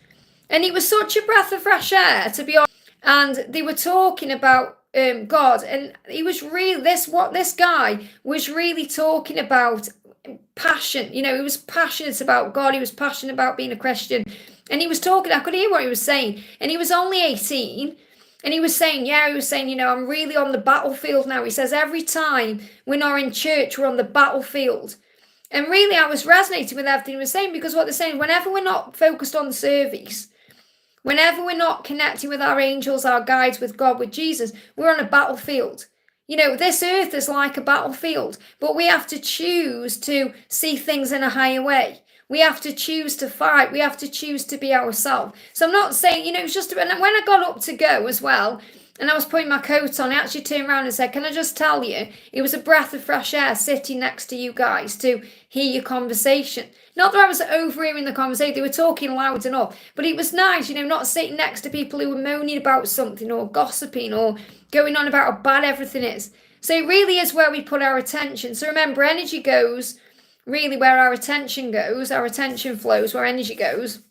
And it was such a breath of fresh air, to be honest. And they were talking about God, and he was really this guy was really talking about passion. He was passionate about God. He was passionate about being a Christian, and he was talking. I could hear what he was saying, and he was only 18. And he was saying, I'm really on the battlefield now. He says, every time we're not in church, we're on the battlefield. And really, I was resonating with everything he was saying, because what they're saying, whenever we're not focused on the service, whenever we're not connecting with our angels, our guides, with God, with Jesus, we're on a battlefield. This earth is like a battlefield, but we have to choose to see things in a higher way. We have to choose to fight. We have to choose to be ourselves. So I'm not saying, it's just, and when I got up to go as well, and I was putting my coat on, I actually turned around and said, can I just tell you, it was a breath of fresh air sitting next to you guys to hear your conversation. Not that I was overhearing the conversation, they were talking loud enough, but it was nice, not sitting next to people who were moaning about something or gossiping or going on about how bad everything is. So it really is where we put our attention. So remember, energy goes really where our attention goes, our attention flows where energy goes,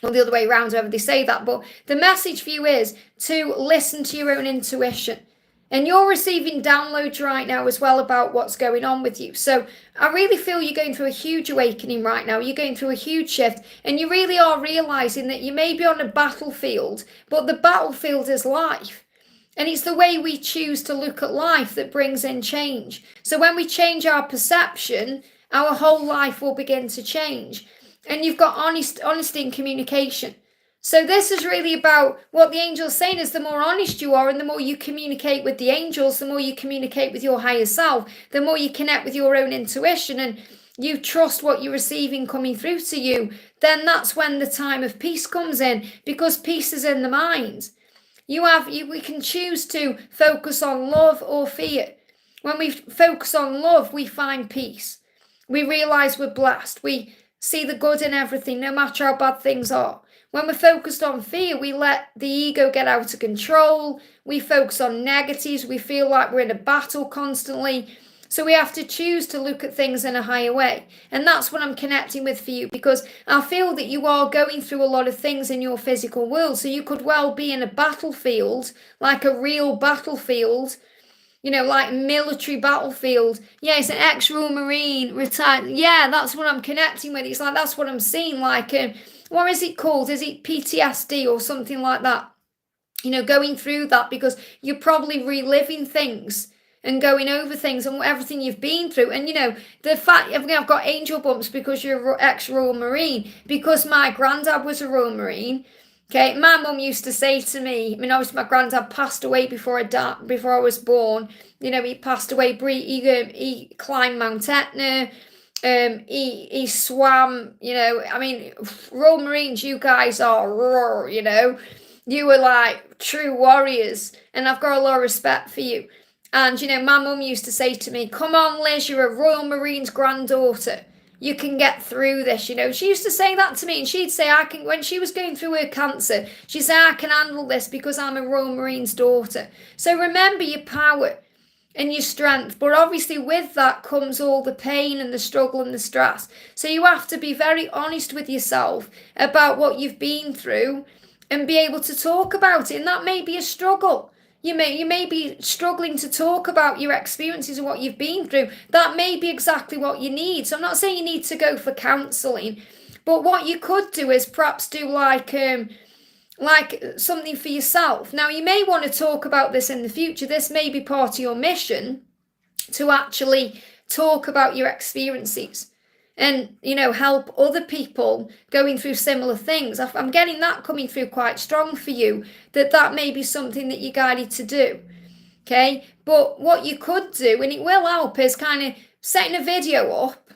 or the other way around, however they say that. But the message for you is to listen to your own intuition. And you're receiving downloads right now as well about what's going on with you. So I really feel you're going through a huge awakening right now. You're going through a huge shift, and you really are realizing that you may be on a battlefield, but the battlefield is life. And it's the way we choose to look at life that brings in change. So when we change our perception, our whole life will begin to change. And you've got honesty and communication. So this is really about what the angel's saying is, the more honest you are and the more you communicate with the angels, the more you communicate with your higher self, the more you connect with your own intuition and you trust what you're receiving coming through to you, then that's when the time of peace comes in, because peace is in the mind. We can choose to focus on love or fear. When we focus on love, we find peace. We realize we're blessed. We see the good in everything, no matter how bad things are. When we're focused on fear, we let the ego get out of control. We focus on negatives. We feel like we're in a battle constantly. So we have to choose to look at things in a higher way. And that's what I'm connecting with for you, because I feel that you are going through a lot of things in your physical world. So you could well be in a battlefield, like a real battlefield, like military battlefield. Yeah, it's an ex-Royal Marine, retired. Yeah, that's what I'm connecting with. It's like, that's what I'm seeing. Like, what is it called? Is it PTSD or something like that? Going through that because you're probably reliving things and going over things and everything you've been through. And, the fact I've got angel bumps because you're ex-Royal Marine, because my granddad was a Royal Marine. Okay, my mum used to say to me, obviously my granddad passed away before I was born. He passed away, he climbed Mount Etna, he swam, Royal Marines, you guys are raw, you were like true warriors, and I've got a lot of respect for you. And, my mum used to say to me, come on, Liz, you're a Royal Marines granddaughter. You can get through this, She used to say that to me, and she'd say, when she was going through her cancer, she'd say, I can handle this because I'm a Royal Marines daughter. So remember your power and your strength. But obviously with that comes all the pain and the struggle and the stress. So you have to be very honest with yourself about what you've been through and be able to talk about it. And that may be a struggle. You may be struggling to talk about your experiences and what you've been through. That may be exactly what you need. So I'm not saying you need to go for counselling, but what you could do is perhaps do like something for yourself. Now, you may want to talk about this in the future. This may be part of your mission to actually talk about your experiences and, help other people going through similar things. I'm getting that coming through quite strong for you, that may be something that you're guided to do. Okay, but what you could do, and it will help, is kind of setting a video up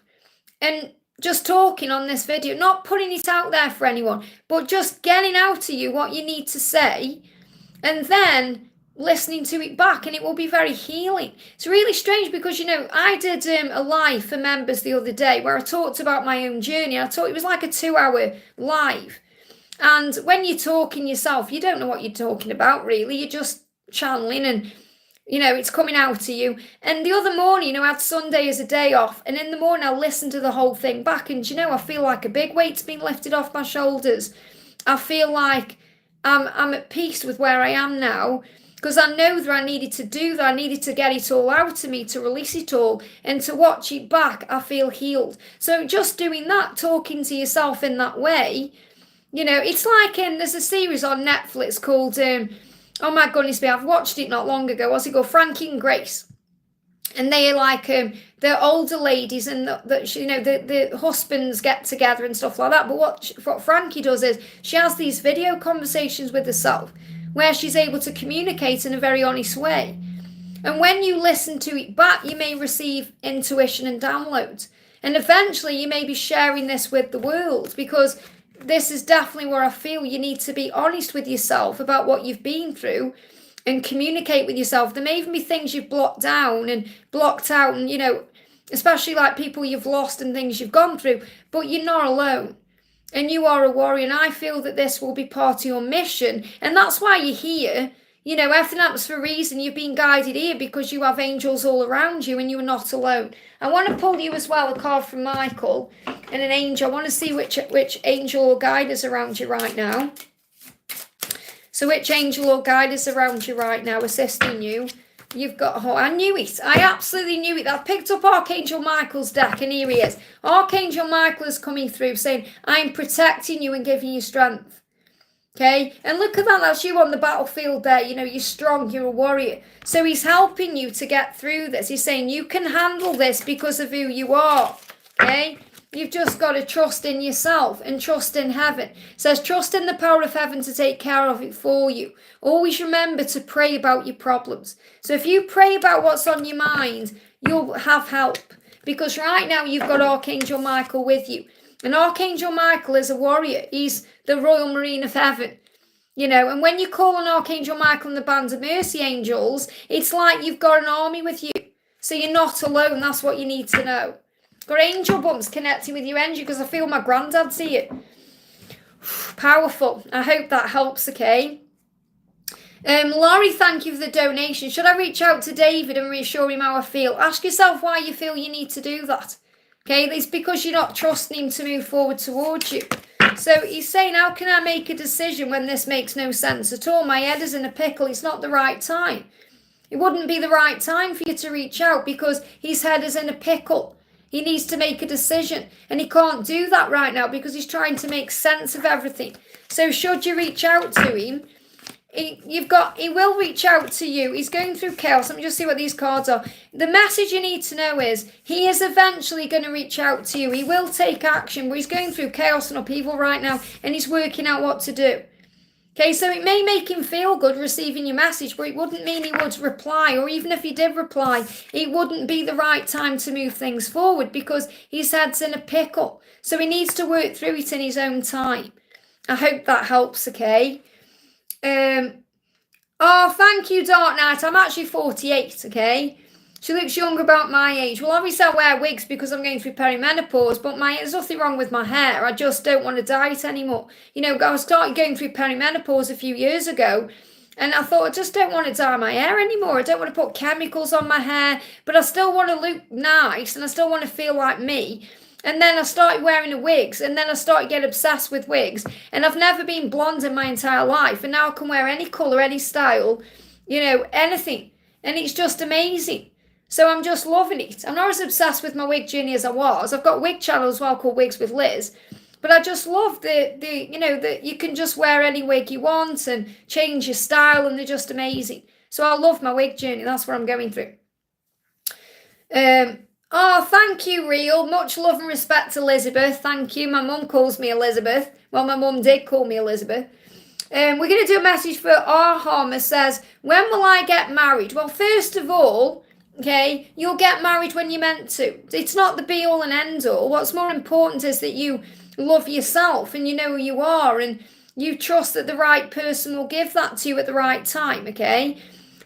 and just talking on this video, not putting it out there for anyone, but just getting out to you what you need to say, and then listening to it back, and it will be very healing. It's really strange because, I did a live for members the other day where I talked about my own journey. It was like a 2-hour live. And when you're talking yourself, you don't know what you're talking about, really. You're just channeling and, it's coming out to you. And the other morning, I had Sunday as a day off. And in the morning, I listened to the whole thing back. And, I feel like a big weight's been lifted off my shoulders. I feel like I'm at peace with where I am now. Because I know that I needed to do that. I needed to get it all out of me, to release it all, and to watch it back, I feel healed. So just doing that, talking to yourself in that way, it's like there's a series on Netflix called, oh my goodness me, I've watched it not long ago. What's it called? Frankie and Grace. And they are like, they're older ladies, and the husbands get together and stuff like that. But what Frankie does is she has these video conversations with herself, where she's able to communicate in a very honest way. And when you listen to it back, you may receive intuition and downloads. And eventually you may be sharing this with the world, because this is definitely where I feel you need to be honest with yourself about what you've been through and communicate with yourself. There may even be things you've blocked down and blocked out, and, especially like people you've lost and things you've gone through, but you're not alone. And you are a warrior, and I feel that this will be part of your mission, and that's why you're here. Everything happens for a reason. You've been guided here because you have angels all around you, and you are not alone. I want to pull you as well a card from Michael and an angel. I want to see which angel or guide is around you right now. So which angel or guide is around you right now, assisting you? You've got, I knew it. I absolutely knew it. I picked up Archangel Michael's deck, and here he is. Archangel Michael is coming through saying, I'm protecting you and giving you strength. Okay? And look at that. That's you on the battlefield there. You're strong. You're a warrior. So he's helping you to get through this. He's saying you can handle this because of who you are. Okay? You've just got to trust in yourself and trust in heaven. It says, trust in the power of heaven to take care of it for you. Always remember to pray about your problems. So if you pray about what's on your mind, you'll have help. Because right now you've got Archangel Michael with you. And Archangel Michael is a warrior. He's the Royal Marine of Heaven. And when you call on Archangel Michael and the Bands of Mercy angels, it's like you've got an army with you. So you're not alone. That's what you need to know. Got angel bumps connecting with your energy because I feel my granddad's here. Powerful. I hope that helps, okay? Laurie, thank you for the donation. Should I reach out to David and reassure him how I feel? Ask yourself why you feel you need to do that. Okay, it's because you're not trusting him to move forward towards you. So he's saying, how can I make a decision when this makes no sense at all? My head is in a pickle. It's not the right time. It wouldn't be the right time for you to reach out because his head is in a pickle. He needs to make a decision, and he can't do that right now because he's trying to make sense of everything. So should you reach out to him, he will reach out to you. He's going through chaos. Let me just see what these cards are. The message you need to know is he is eventually going to reach out to you. He will take action, but he's going through chaos and upheaval right now, and he's working out what to do. Okay, so it may make him feel good receiving your message, but it wouldn't mean he would reply, or even if he did reply, it wouldn't be the right time to move things forward because his head's in a pickle. So he needs to work through it in his own time. I hope that helps, okay? thank you, Dark Knight. I'm actually 48, okay? She looks younger, about my age. Well, obviously I wear wigs because I'm going through perimenopause, but there's nothing wrong with my hair. I just don't want to dye it anymore. You know, I started going through perimenopause a few years ago, and I thought, I just don't want to dye my hair anymore. I don't want to put chemicals on my hair, but I still want to look nice, and I still want to feel like me. And then I started wearing the wigs, and then I started getting obsessed with wigs. And I've never been blonde in my entire life, and now I can wear any colour, any style, you know, anything. And it's just amazing. So I'm just loving it. I'm not as obsessed with my wig journey as I was. I've got a wig channel as well called Wigs with Liz. But I just love that you can just wear any wig you want and change your style, and they're just amazing. So I love my wig journey. That's what I'm going through. Oh, thank you, Real. Much love and respect, Elizabeth. Thank you. My mum calls me Elizabeth. Well, my mum did call me Elizabeth. We're going to do a message for Arham. It says, when will I get married? Well, first of all, okay, you'll get married when you're meant to. It's not the be-all and end-all. What's more important is that you love yourself and you know who you are and you trust that the right person will give that to you at the right time, okay?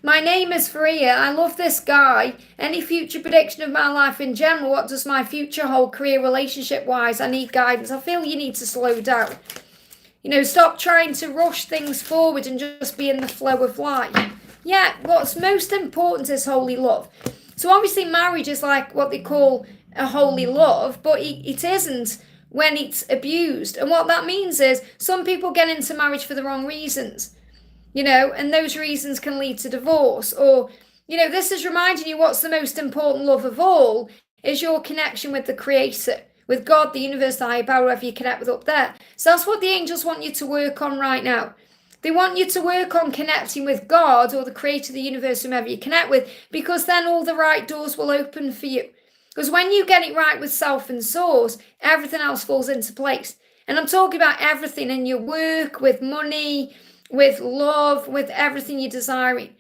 My name is Faria. I love this guy. Any future prediction of my life in general? What does my future hold career relationship-wise? I need guidance. I feel you need to slow down. You know, stop trying to rush things forward and just be in the flow of life. Yeah, what's most important is holy love. So obviously marriage is like what they call a holy love, but it isn't when it's abused. And what that means is some people get into marriage for the wrong reasons, you know, and those reasons can lead to divorce. Or, you know, this is reminding you what's the most important love of all is your connection with the Creator, with God, the universe, the higher power, whoever you connect with up there. So that's what the angels want you to work on right now. They want you to work on connecting with God or the Creator of the universe, whomever you connect with, because then all the right doors will open for you. Because when you get it right with self and source, everything else falls into place. And I'm talking about everything in your work, with money, with love, with everything you're desiring.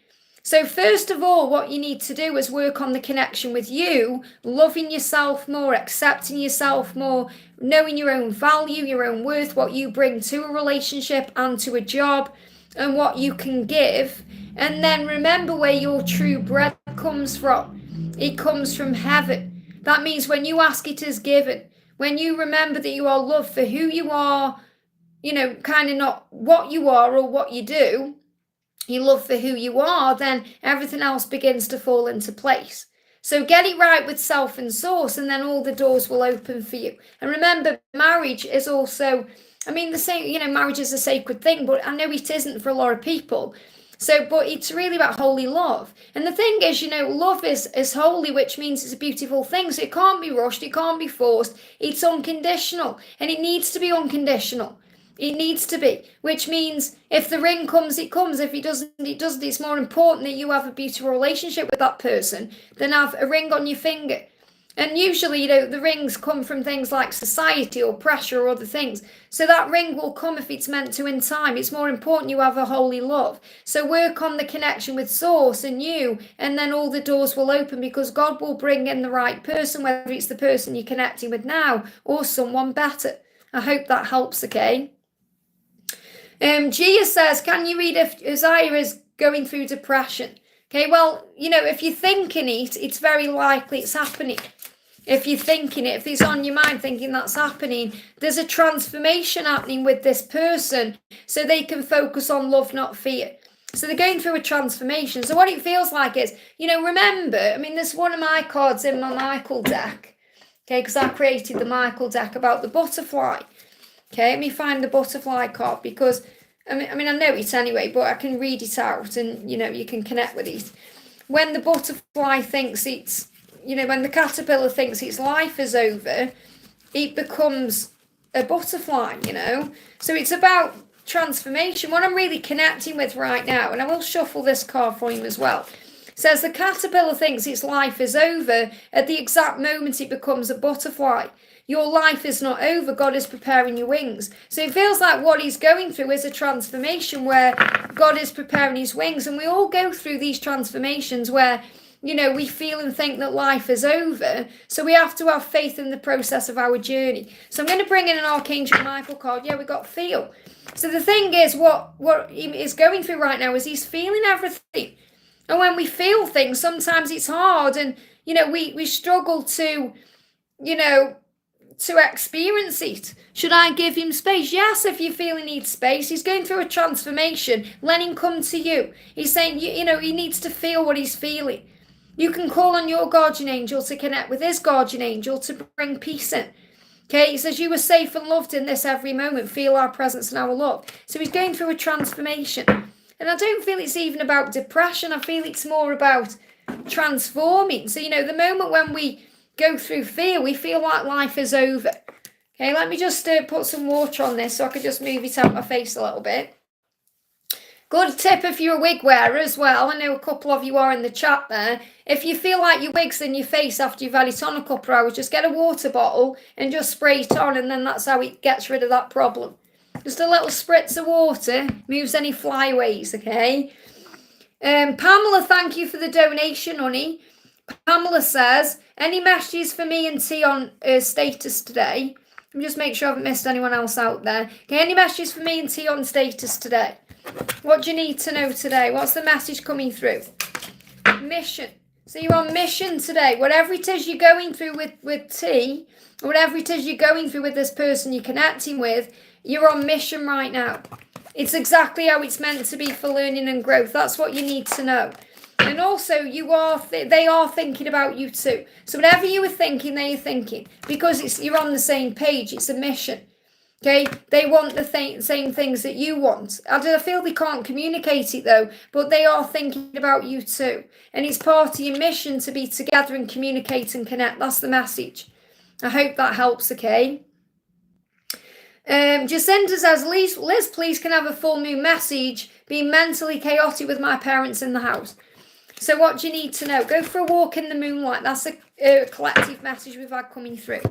So first of all, what you need to do is work on the connection with you, loving yourself more, accepting yourself more, knowing your own value, your own worth, what you bring to a relationship and to a job, and what you can give. And then remember where your true bread comes from. It comes from heaven. That means when you ask, it is given. When you remember that you are loved for who you are, you know, kind of not what you are or what you do, you love for who you are, then everything else begins to fall into place. So get it right with self and source, and then all the doors will open for you. And remember, marriage is also, I mean, the same, you know, marriage is a sacred thing, but I know it isn't for a lot of people. So, but it's really about holy love. And the thing is, you know, love is holy, which means it's a beautiful thing. So it can't be rushed, it can't be forced. It's unconditional, and it needs to be unconditional. It needs to be, which means if the ring comes, it comes. If it doesn't, it doesn't. It's more important that you have a beautiful relationship with that person than have a ring on your finger. And usually, you know, the rings come from things like society or pressure or other things. So that ring will come if it's meant to in time. It's more important you have a holy love. So work on the connection with Source and you, and then all the doors will open because God will bring in the right person, whether it's the person you're connecting with now or someone better. I hope that helps, okay? Gia says, can you read if Uzziah is going through depression? Okay, well, you know, if you're thinking it, it's very likely it's happening. If you're thinking it, if it's on your mind thinking that's happening, there's a transformation happening with this person so they can focus on love, not fear. So they're going through a transformation. So what it feels like is, you know, remember, I mean, there's one of my cards in my Michael deck, okay, because I created the Michael deck about the butterfly. Okay, let me find the butterfly card because, I mean, I know it anyway, but I can read it out and, you know, you can connect with it. When the butterfly thinks it's, you know, when the caterpillar thinks its life is over, it becomes a butterfly, you know. So it's about transformation. What I'm really connecting with right now, and I will shuffle this card for you as well, says the caterpillar thinks its life is over. At the exact moment it becomes a butterfly. Your life is not over. God is preparing your wings. So it feels like what he's going through is a transformation where God is preparing his wings. And we all go through these transformations where we feel and think that life is over. So we have to have faith in the process of our journey. So I'm going to bring in an Archangel Michael card. Yeah, we got feel. So the thing is, what he is going through right now is he's feeling everything. And when we feel things, sometimes it's hard, and we struggle to experience it. Should I give him space? Yes, if you feel he needs space. He's going through a transformation. Let him come to you. He's saying, he needs to feel what he's feeling. You can call on your guardian angel to connect with his guardian angel to bring peace in. Okay, he says you are safe and loved in this every moment. Feel our presence and our love. So he's going through a transformation. And I don't feel it's even about depression. I feel it's more about transforming. So, the moment when we go through fear, we feel like life is over. Okay, let me just put some water on this so I can just move it out my face a little bit. Good tip if you're a wig wearer as well. I know a couple of you are in the chat there. If you feel like your wig's in your face after you've had it on a couple of hours, just get a water bottle and just spray it on, and then that's how it gets rid of that problem. Just a little spritz of water moves any flyaways, okay? Pamela, thank you for the donation, honey. Pamela says, any messages for me and T on status today? Let me just make sure I haven't missed anyone else out there. Okay, any messages for me and T on status today? What do you need to know today? What's the message coming through? Mission. So you're on mission today. Whatever it is you're going through with T, whatever it is you're going through with this person you're connecting with, you're on mission right now. It's exactly how it's meant to be for learning and growth. That's what you need to know. And also, they are thinking about you too. So whatever you were thinking, they are thinking. Because you're on the same page. It's a mission. Okay? They want the same things that you want. I feel they can't communicate it though. But they are thinking about you too. And it's part of your mission to be together and communicate and connect. That's the message. I hope that helps, okay? Jacinta says, Liz, please can I have a full moon message. Being mentally chaotic with my parents in the house. So what do you need to know? Go for a walk in the moonlight. That's a collective message we've had coming through.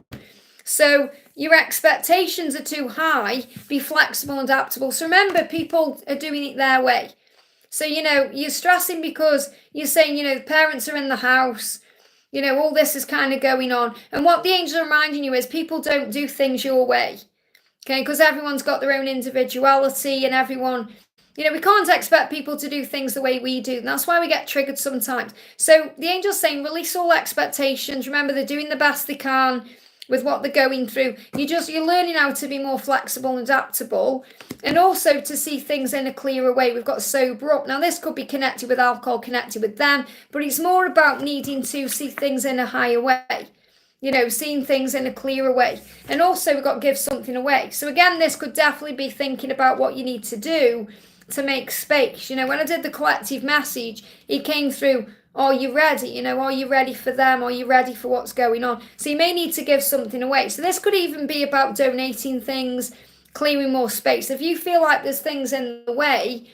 So your expectations are too high. Be flexible and adaptable. So remember, people are doing it their way. So, you're stressing because you're saying, the parents are in the house. All this is kind of going on. And what the angels are reminding you is people don't do things your way. Okay, because everyone's got their own individuality and everyone... we can't expect people to do things the way we do. And that's why we get triggered sometimes. So the angel's saying, release all expectations. Remember, they're doing the best they can with what they're going through. You're learning how to be more flexible and adaptable. And also to see things in a clearer way. We've got sober up. Now, this could be connected with alcohol, connected with them. But it's more about needing to see things in a higher way. Seeing things in a clearer way. And also, we've got to give something away. So again, this could definitely be thinking about what you need to do to make space. When I did the collective message, it came through, are you ready? Are you ready for them? Are you ready for what's going on? So you may need to give something away. So this could even be about donating things, clearing more space. If you feel like there's things in the way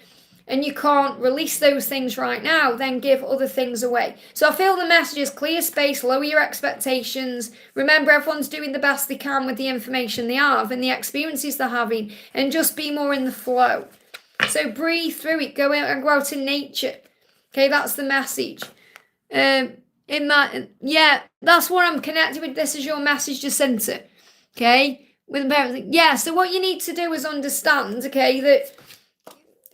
and you can't release those things right now, then give other things away. So I feel the message is clear space, lower your expectations. Remember, everyone's doing the best they can with the information they have and the experiences they're having, and just be more in the flow. So breathe through it. Go out and go out in nature. Okay, that's the message. That's what I'm connected with. This is your message, Jacinta. Okay, with the parents. Yeah. So what you need to do is understand, okay, that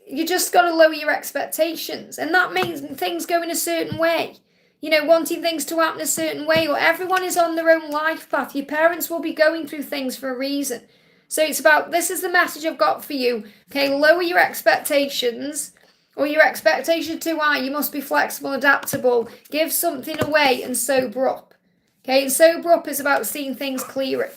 you just got to lower your expectations, and that means things go in a certain way. Wanting things to happen a certain way, or everyone is on their own life path. Your parents will be going through things for a reason. So it's about, this is the message I've got for you. Okay, lower your expectations, or your expectations are too high. You must be flexible, adaptable. Give something away and sober up. Okay, and sober up is about seeing things clearer.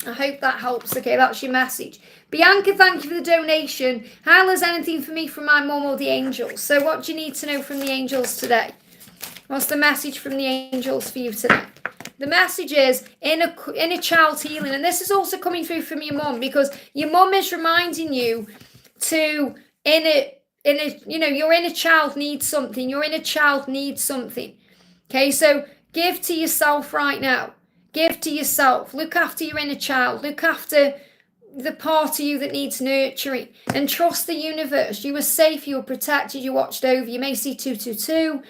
I hope that helps. Okay, that's your message. Bianca, thank you for the donation. Hi, there's anything for me from my mum or the angels? So what do you need to know from the angels today? What's the message from the angels for you today? The message is inner child healing. And this is also coming through from your mum, because your mum is reminding you to, your inner child needs something. Your inner child needs something. Okay, so give to yourself right now. Give to yourself. Look after your inner child. Look after the part of you that needs nurturing. And trust the universe. You are safe. You are protected. You're watched over. You may see 222.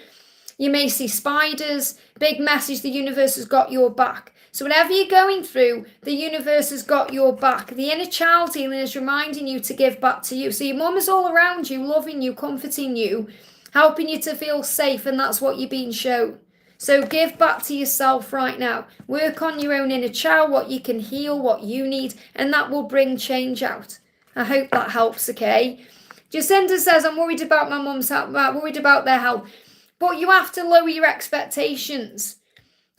You may see spiders. Big message, the universe has got your back. So whatever you're going through, the universe has got your back. The inner child healing is reminding you to give back to you. So your mum is all around you, loving you, comforting you, helping you to feel safe, and that's what you're being shown. So give back to yourself right now. Work on your own inner child, what you can heal, what you need, and that will bring change out. I hope that helps, okay? Jacinta says, I'm worried about my mum's health, worried about their health. But you have to lower your expectations.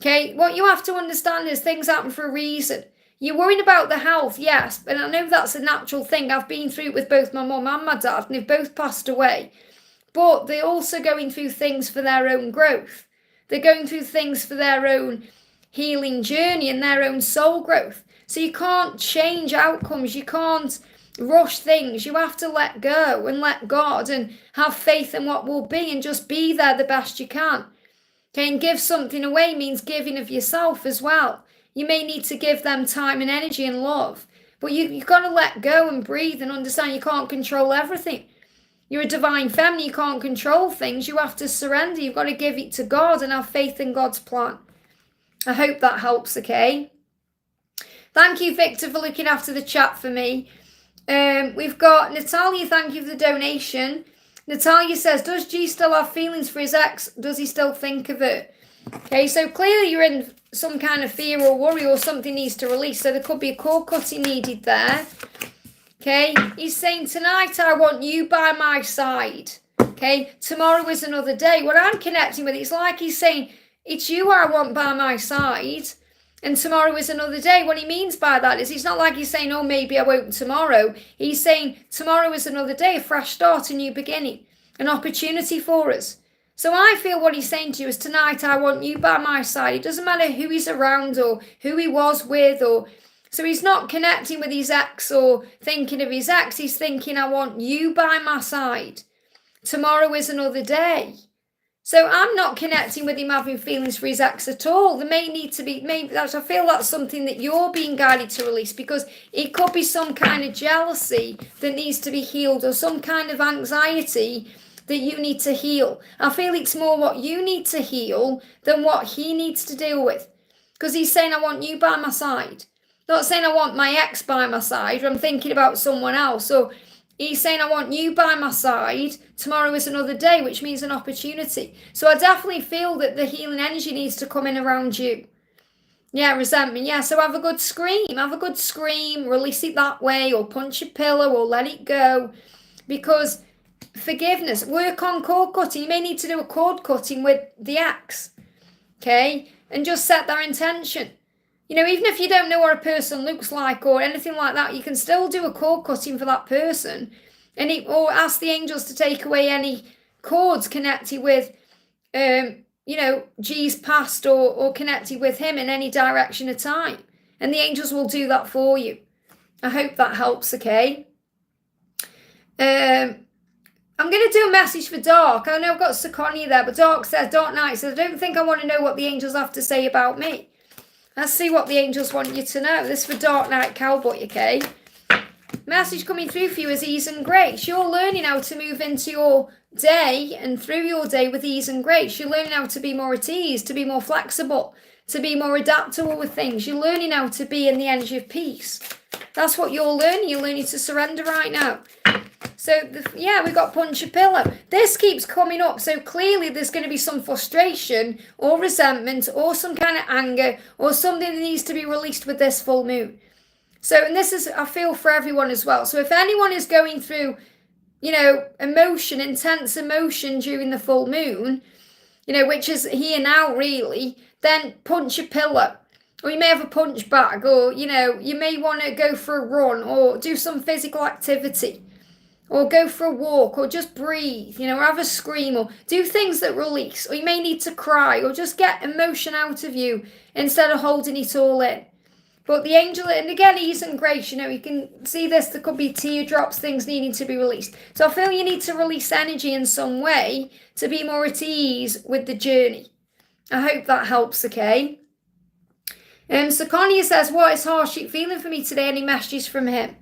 Okay, what you have to understand is things happen for a reason. You're worried about the health, yes, and I know that's a natural thing. I've been through it with both my mum and my dad, and they've both passed away. But they're also going through things for their own growth. They're going through things for their own healing journey and their own soul growth. So you can't change outcomes. You can't rush things. You have to let go and let God and have faith in what will be and just be there the best you can. Okay, and give something away means giving of yourself as well. You may need to give them time and energy and love, but you've got to let go and breathe and understand you can't control everything. You're a divine feminine, you can't control things. You have to surrender. You've got to give it to God and have faith in God's plan. I hope that helps, okay? Thank you, Victor, for looking after the chat for me. We've got Natalia, thank you for the donation. Natalia says, does G still have feelings for his ex? Does he still think of it? Okay, so clearly you're in some kind of fear or worry or something needs to release. So there could be a cord cutting needed there. Okay, he's saying, tonight I want you by my side. Okay, tomorrow is another day. What I'm connecting with, it's like he's saying, it's you I want by my side. And tomorrow is another day. What he means by that is it's not like he's saying, oh, maybe I won't tomorrow. He's saying tomorrow is another day, a fresh start, a new beginning, an opportunity for us. So I feel what he's saying to you is tonight I want you by my side. It doesn't matter who he's around or who he was with. So he's not connecting with his ex or thinking of his ex. He's thinking, I want you by my side. Tomorrow is another day. So I'm not connecting with him having feelings for his ex at all. There may need to be, I feel that's something that you're being guided to release, because it could be some kind of jealousy that needs to be healed or some kind of anxiety that you need to heal. I feel it's more what you need to heal than what he needs to deal with. Because he's saying, I want you by my side. Not saying I want my ex by my side or I'm thinking about someone else. So he's saying, I want you by my side. Tomorrow is another day, which means an opportunity. So I definitely feel that the healing energy needs to come in around you. Yeah, resentment. Yeah, so have a good scream. Have a good scream. Release it that way, or punch a pillow, or let it go. Because forgiveness, work on cord cutting. You may need to do a cord cutting with the ex. Okay? And just set that intention. You know, even if you don't know what a person looks like or anything like that, you can still do a cord cutting for that person, and or ask the angels to take away any cords connected with, G's past or connected with him in any direction at time, and the angels will do that for you. I hope that helps. Okay. I'm going to do a message for Dark. I know I've got Sakonia there, but Dark Night says, I don't think I want to know what the angels have to say about me. Let's see what the angels want you to know. This is for Dark Night Cowboy, okay? Message coming through for you is ease and grace. You're learning how to move into your day and through your day with ease and grace. You're learning how to be more at ease, to be more flexible, to be more adaptable with things. You're learning how to be in the energy of peace. That's what you're learning. You're learning to surrender right now. So, we got punch a pillow. This keeps coming up. So clearly there's going to be some frustration or resentment or some kind of anger or something that needs to be released with this full moon. So, and this is, I feel, for everyone as well. So if anyone is going through, emotion, intense emotion during the full moon, which is here now really, then punch a pillow. Or you may have a punch bag, or, you may want to go for a run or do some physical activity. Or go for a walk, or just breathe, or have a scream, or do things that release. Or you may need to cry, or just get emotion out of you instead of holding it all in. But the angel, and again, ease and grace, you can see this, there could be teardrops, things needing to be released. So I feel you need to release energy in some way to be more at ease with the journey. I hope that helps, okay? So Connie says, what is Harshit feeling for me today? Any messages from him?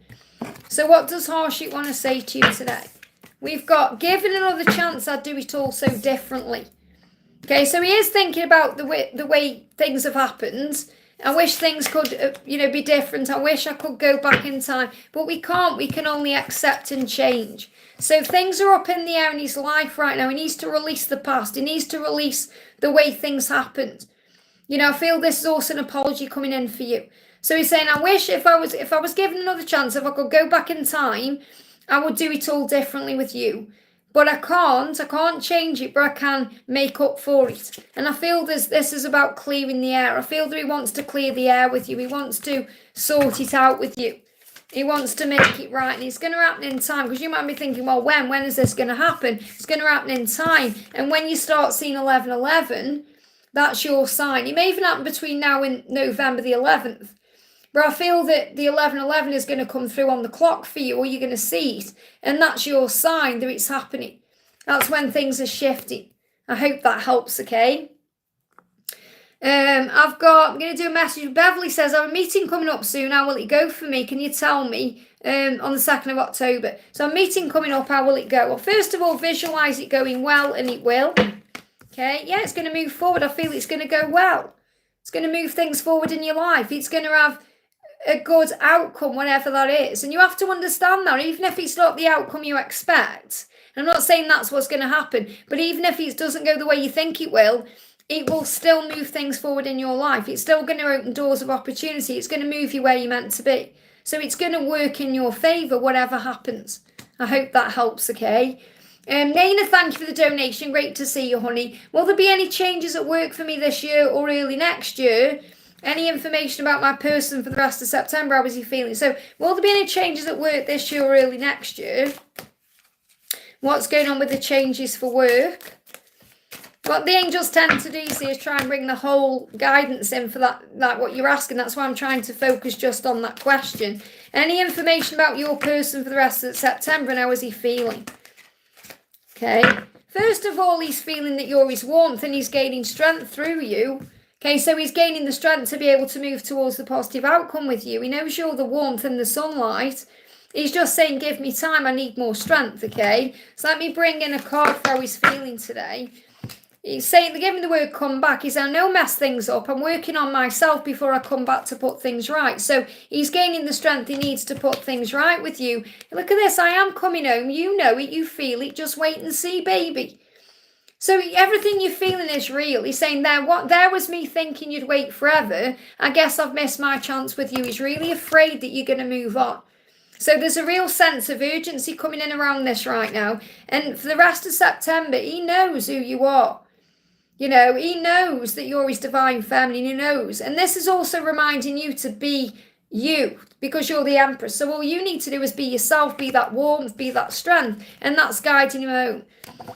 So what does Harshit want to say to you today? We've got, given another chance, I'd do it all so differently. Okay, so he is thinking about the way things have happened. I wish things could, be different. I wish I could go back in time, but we can't. We can only accept and change. So things are up in the air in his life right now. He needs to release the past. He needs to release the way things happened. I feel this is also an apology coming in for you. So he's saying, I wish if I was given another chance, if I could go back in time, I would do it all differently with you. But I can't change it, but I can make up for it. And I feel this is about clearing the air. I feel that he wants to clear the air with you. He wants to sort it out with you. He wants to make it right, and it's going to happen in time, because you might be thinking, well, when is this going to happen? It's going to happen in time. And when you start seeing 11:11, that's your sign. It may even happen between now and November the 11th. But I feel that the 11:11 is going to come through on the clock for you, or you're going to see it. And that's your sign that it's happening. That's when things are shifting. I hope that helps, okay? I'm going to do a message. Beverly says, I have a meeting coming up soon. How will it go for me? Can you tell me on the 2nd of October? So a meeting coming up, how will it go? Well, first of all, visualize it going well, and it will. Okay, yeah, it's going to move forward. I feel it's going to go well. It's going to move things forward in your life. It's going to have a good outcome, whatever that is. And you have to understand that, even if it's not the outcome you expect. And I'm not saying that's what's going to happen, but even if it doesn't go the way you think it will still move things forward in your life. It's still going to open doors of opportunity. It's going to move you where you're meant to be. So it's going to work in your favour, whatever happens. I hope that helps, okay? Naina, thank you for the donation. Great to see you, honey. Will there be any changes at work for me this year or early next year? Any information about my person for the rest of September? How is he feeling? So, will there be any changes at work this year or early next year? What's going on with the changes for work? What the angels tend to do, is try and bring the whole guidance in for that what you're asking. That's why I'm trying to focus just on that question. Any information about your person for the rest of September, and how is he feeling? Okay. First of all, he's feeling that you're his warmth, and he's gaining strength through you. Okay, so he's gaining the strength to be able to move towards the positive outcome with you. He knows you're the warmth and the sunlight. He's just saying, give me time, I need more strength, okay? So let me bring in a card for how he's feeling today. He's saying, give me the word come back. He's saying, no, mess things up. I'm working on myself before I come back to put things right. So he's gaining the strength he needs to put things right with you. Look at this, I am coming home. You know it, you feel it. Just wait and see, baby. So everything you're feeling is real. He's saying, there was me thinking you'd wait forever. I guess I've missed my chance with you. He's really afraid that you're going to move on. So there's a real sense of urgency coming in around this right now. And for the rest of September, he knows who you are. He knows that you're his divine feminine. He knows. And this is also reminding you to be you, because you're the Empress. So all you need to do is be yourself, be that warmth, be that strength. And that's guiding him home.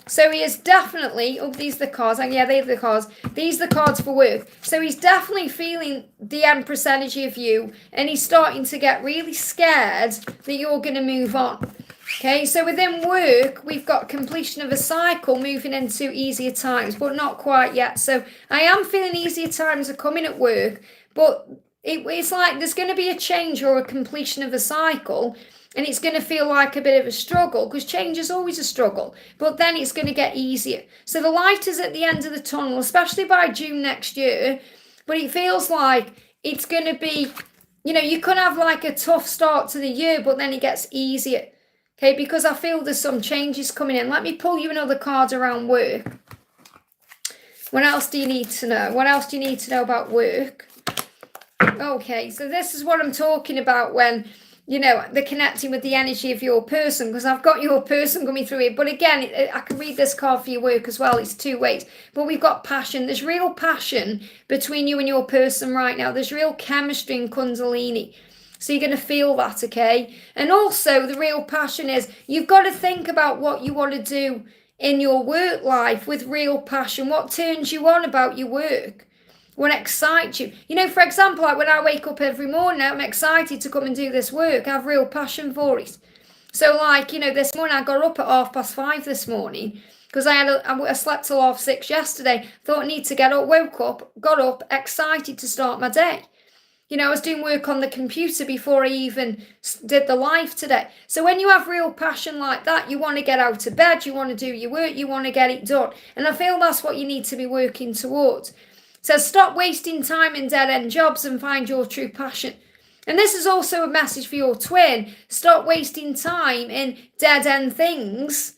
So he is definitely, these are the cards. Yeah, they're the cards. These are the cards for work. So he's definitely feeling the Empress energy of you. And he's starting to get really scared that you're going to move on. Okay, so within work, we've got completion of a cycle moving into easier times, but not quite yet. So I am feeling easier times are coming at work, but it's like there's going to be a change or a completion of a cycle, and it's going to feel like a bit of a struggle, because change is always a struggle, but then it's going to get easier. So the light is at the end of the tunnel, especially by June next year, but it feels like it's going to be, you could have like a tough start to the year, but then it gets easier. Okay, because I feel there's some changes coming in. Let me pull you another card around work. What else do you need to know? What else do you need to know about work? Okay, so this is what I'm talking about when, the connecting with the energy of your person, because I've got your person coming through here. But again, I can read this card for your work as well. It's two ways. But we've got passion. There's real passion between you and your person right now. There's real chemistry in Kundalini. So you're going to feel that, okay? And also the real passion is you've got to think about what you want to do in your work life with real passion. What turns you on about your work? What excites you? For example, like when I wake up every morning, I'm excited to come and do this work. I have real passion for it. So this morning I got up at 5:30 this morning because I slept till 6:30 yesterday. Thought I need to get up, woke up, got up, excited to start my day. I was doing work on the computer before I even did the live today. So when you have real passion like that, you want to get out of bed, you want to do your work, you want to get it done. And I feel that's what you need to be working towards. So stop wasting time in dead-end jobs and find your true passion. And this is also a message for your twin. Stop wasting time in dead-end things.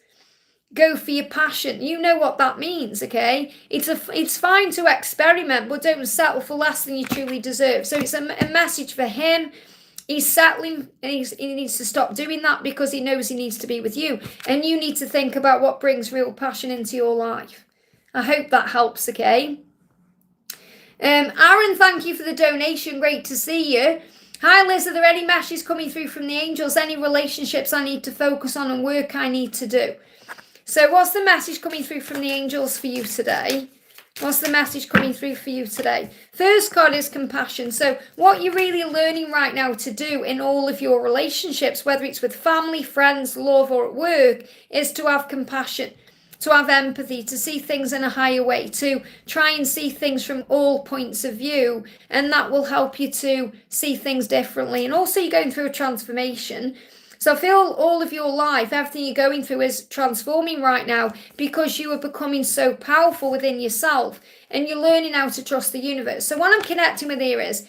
Go for your passion. You know what that means, okay? It's fine to experiment, but don't settle for less than you truly deserve. So it's a message for him. He's settling, and he needs to stop doing that because he knows he needs to be with you. And you need to think about what brings real passion into your life. I hope that helps, okay? Aaron, thank you for the donation. Great to see you. Hi, Liz. Are there any messages coming through from the angels? Any relationships I need to focus on and work I need to do? So what's the message coming through from the angels for you today? What's the message coming through for you today? First card is compassion. So what you're really learning right now to do in all of your relationships, whether it's with family, friends, love, or at work, is to have compassion, to have empathy, to see things in a higher way, to try and see things from all points of view. And that will help you to see things differently. And also you're going through a transformation. So I feel all of your life, everything you're going through is transforming right now because you are becoming so powerful within yourself and you're learning how to trust the universe. So what I'm connecting with here is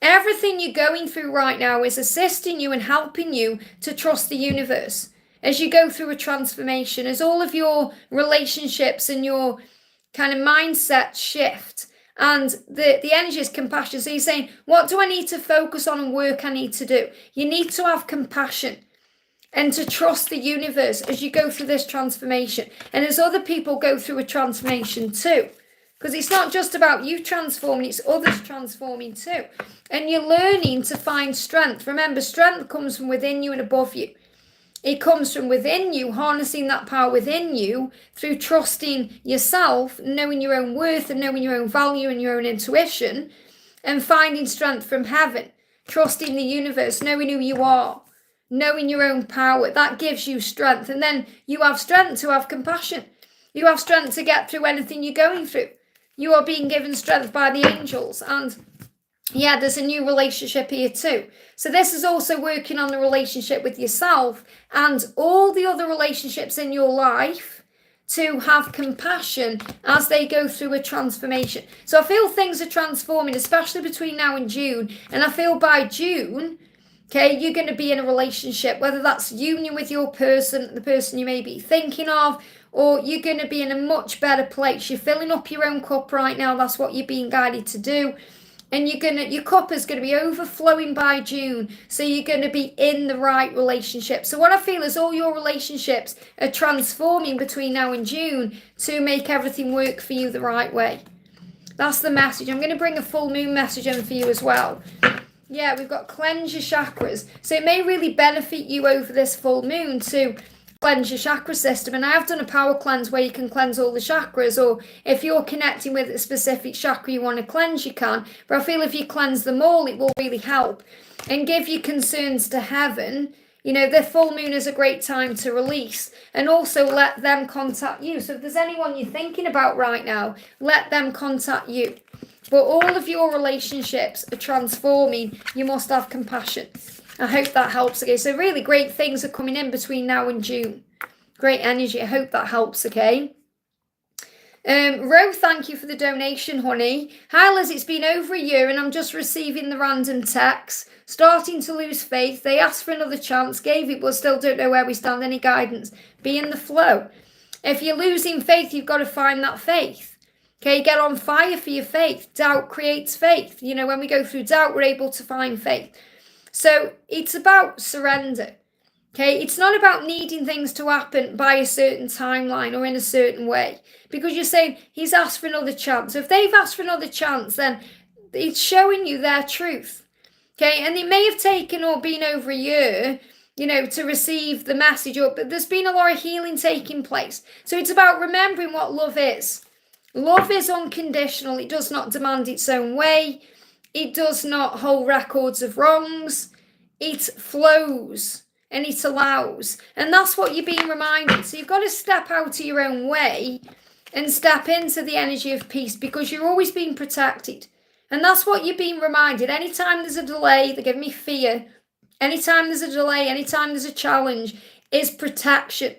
everything you're going through right now is assisting you and helping you to trust the universe as you go through a transformation, as all of your relationships and your kind of mindset shift. And the energy is compassion. So you're saying, what do I need to focus on and work I need to do? You need to have compassion and to trust the universe as you go through this transformation. And as other people go through a transformation too. Because it's not just about you transforming, it's others transforming too. And you're learning to find strength. Remember, strength comes from within you and above you. It comes from within you, harnessing that power within you through trusting yourself, knowing your own worth and knowing your own value and your own intuition, and finding strength from heaven, trusting the universe, knowing who you are, knowing your own power. That gives you strength. And then you have strength to have compassion. You have strength to get through anything you're going through. You are being given strength by the angels. And yeah, there's a new relationship here too. So this is also working on the relationship with yourself and all the other relationships in your life to have compassion as they go through a transformation. So I feel things are transforming, especially between now and June. And I feel by June, okay, you're going to be in a relationship, whether that's union with your person, the person you may be thinking of, or you're going to be in a much better place. You're filling up your own cup right now. That's what you're being guided to do. And your cup is going to be overflowing by June. So you're going to be in the right relationship. So what I feel is all your relationships are transforming between now and June to make everything work for you the right way. That's the message. I'm going to bring a full moon message in for you as well. Yeah, we've got cleanse your chakras. So it may really benefit you over this full moon to cleanse your chakra system. And I have done a power cleanse where you can cleanse all the chakras, or if you're connecting with a specific chakra you want to cleanse, you can. But I feel if you cleanse them all, it will really help and give your concerns to heaven. You know, the full moon is a great time to release and also let them contact you. So if there's anyone you're thinking about right now, let them contact you. But all of your relationships are transforming. You must have compassion. I hope that helps. Okay, so really great things are coming in between now and June. Great energy. I hope that helps, okay? Ro, thank you for the donation, honey. Hi, Liz, it's been over a year and I'm just receiving the random texts. Starting to lose faith. They asked for another chance, gave it, but still don't know where we stand. Any guidance? Be in the flow. If you're losing faith, you've got to find that faith. Okay, get on fire for your faith. Doubt creates faith. You know, when we go through doubt, we're able to find faith. So it's about surrender, okay? It's not about needing things to happen by a certain timeline or in a certain way, because you're saying he's asked for another chance. So if they've asked for another chance, then it's showing you their truth, okay? And it may have taken or been over a year, you know, to receive the message, but there's been a lot of healing taking place. So it's about remembering what love is. Love is unconditional. It does not demand its own way. It does not hold records of wrongs. It flows and it allows. And that's what you're being reminded. So you've got to step out of your own way and step into the energy of peace because you're always being protected. And that's what you're being reminded. Anytime there's a delay, they give me fear. Anytime there's a delay, anytime there's a challenge, is protection.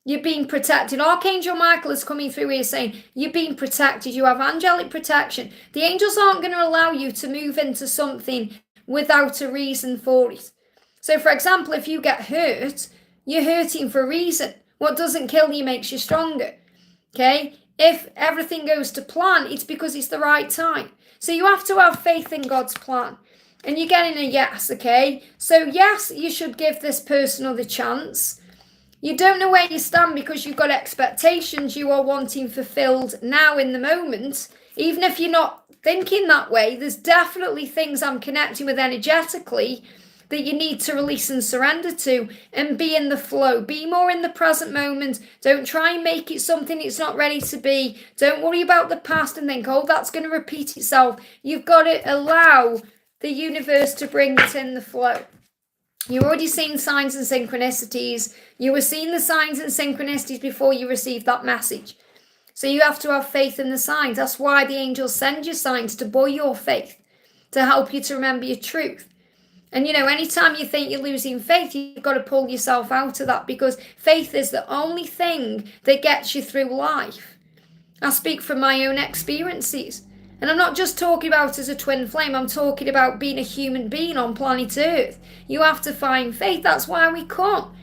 You're being protected. Archangel Michael is coming through here saying, you're being protected. You have angelic protection. The angels aren't going to allow you to move into something without a reason for it. So, for example, if you get hurt, you're hurting for a reason. What doesn't kill you makes you stronger. Okay? If everything goes to plan, it's because it's the right time. So you have to have faith in God's plan. And you're getting a yes, okay? So yes, you should give this person another chance. You don't know where you stand because you've got expectations you are wanting fulfilled now in the moment. Even if you're not thinking that way, there's definitely things I'm connecting with energetically that you need to release and surrender to and be in the flow. Be more in the present moment. Don't try and make it something it's not ready to be. Don't worry about the past and think, oh, that's going to repeat itself. You've got to allow the universe to bring it in the flow. You're already seeing signs and synchronicities. You were seeing the signs and synchronicities before you received that message. So you have to have faith in the signs. That's why the angels send you signs to buoy your faith, to help you to remember your truth. And anytime you think you're losing faith, you've got to pull yourself out of that, because faith is the only thing that gets you through life. I speak from my own experiences. And I'm not just talking about as a twin flame, I'm talking about being a human being on planet Earth. You have to find faith. That's why we come.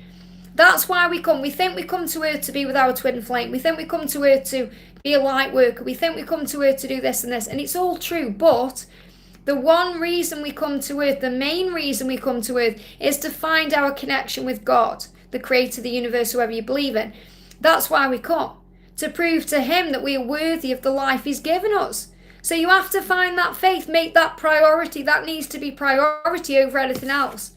That's why we come. We think we come to Earth to be with our twin flame. We think we come to Earth to be a light worker. We think we come to Earth to do this and this. And it's all true. But the one reason we come to Earth, the main reason we come to Earth, is to find our connection with God, the creator of the universe, whoever you believe in. That's why we come. To prove to him that we are worthy of the life he's given us. So you have to find that faith, make that priority. That needs to be priority over anything else.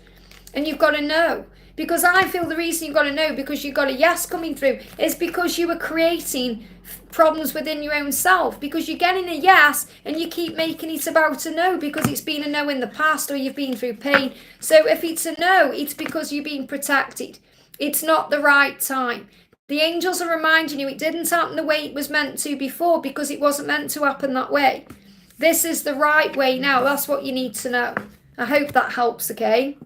And you've got to know. Because I feel the reason you've got to know, because you've got a yes coming through, is because you are creating problems within your own self. Because you're getting a yes and you keep making it about a no because it's been a no in the past or you've been through pain. So if it's a no, it's because you're being protected. It's not the right time. The angels are reminding you it didn't happen the way it was meant to before because it wasn't meant to happen that way. This is the right way now. That's what you need to know. I hope that helps, okay?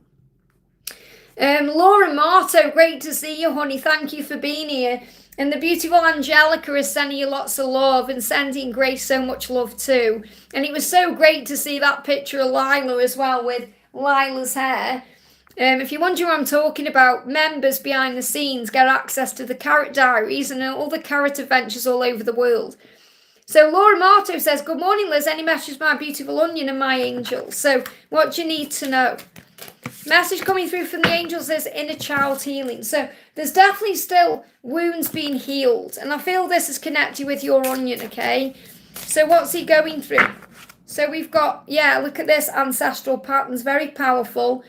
Laura Marto, great to see you, honey. Thank you for being here. And the beautiful Angelica is sending you lots of love and sending Grace so much love too. And it was so great to see that picture of Lila as well with Lila's hair. If you're wondering what I'm talking about, members behind the scenes get access to the Carrot Diaries and all the Carrot adventures all over the world. So Laura Marto says, good morning, Liz. Any message for my beautiful onion and my angels? So what do you need to know? Message coming through from the angels is inner child healing. So there's definitely still wounds being healed. And I feel this is connected with your onion, okay? So what's he going through? So we've got, look at this, ancestral patterns, very powerful.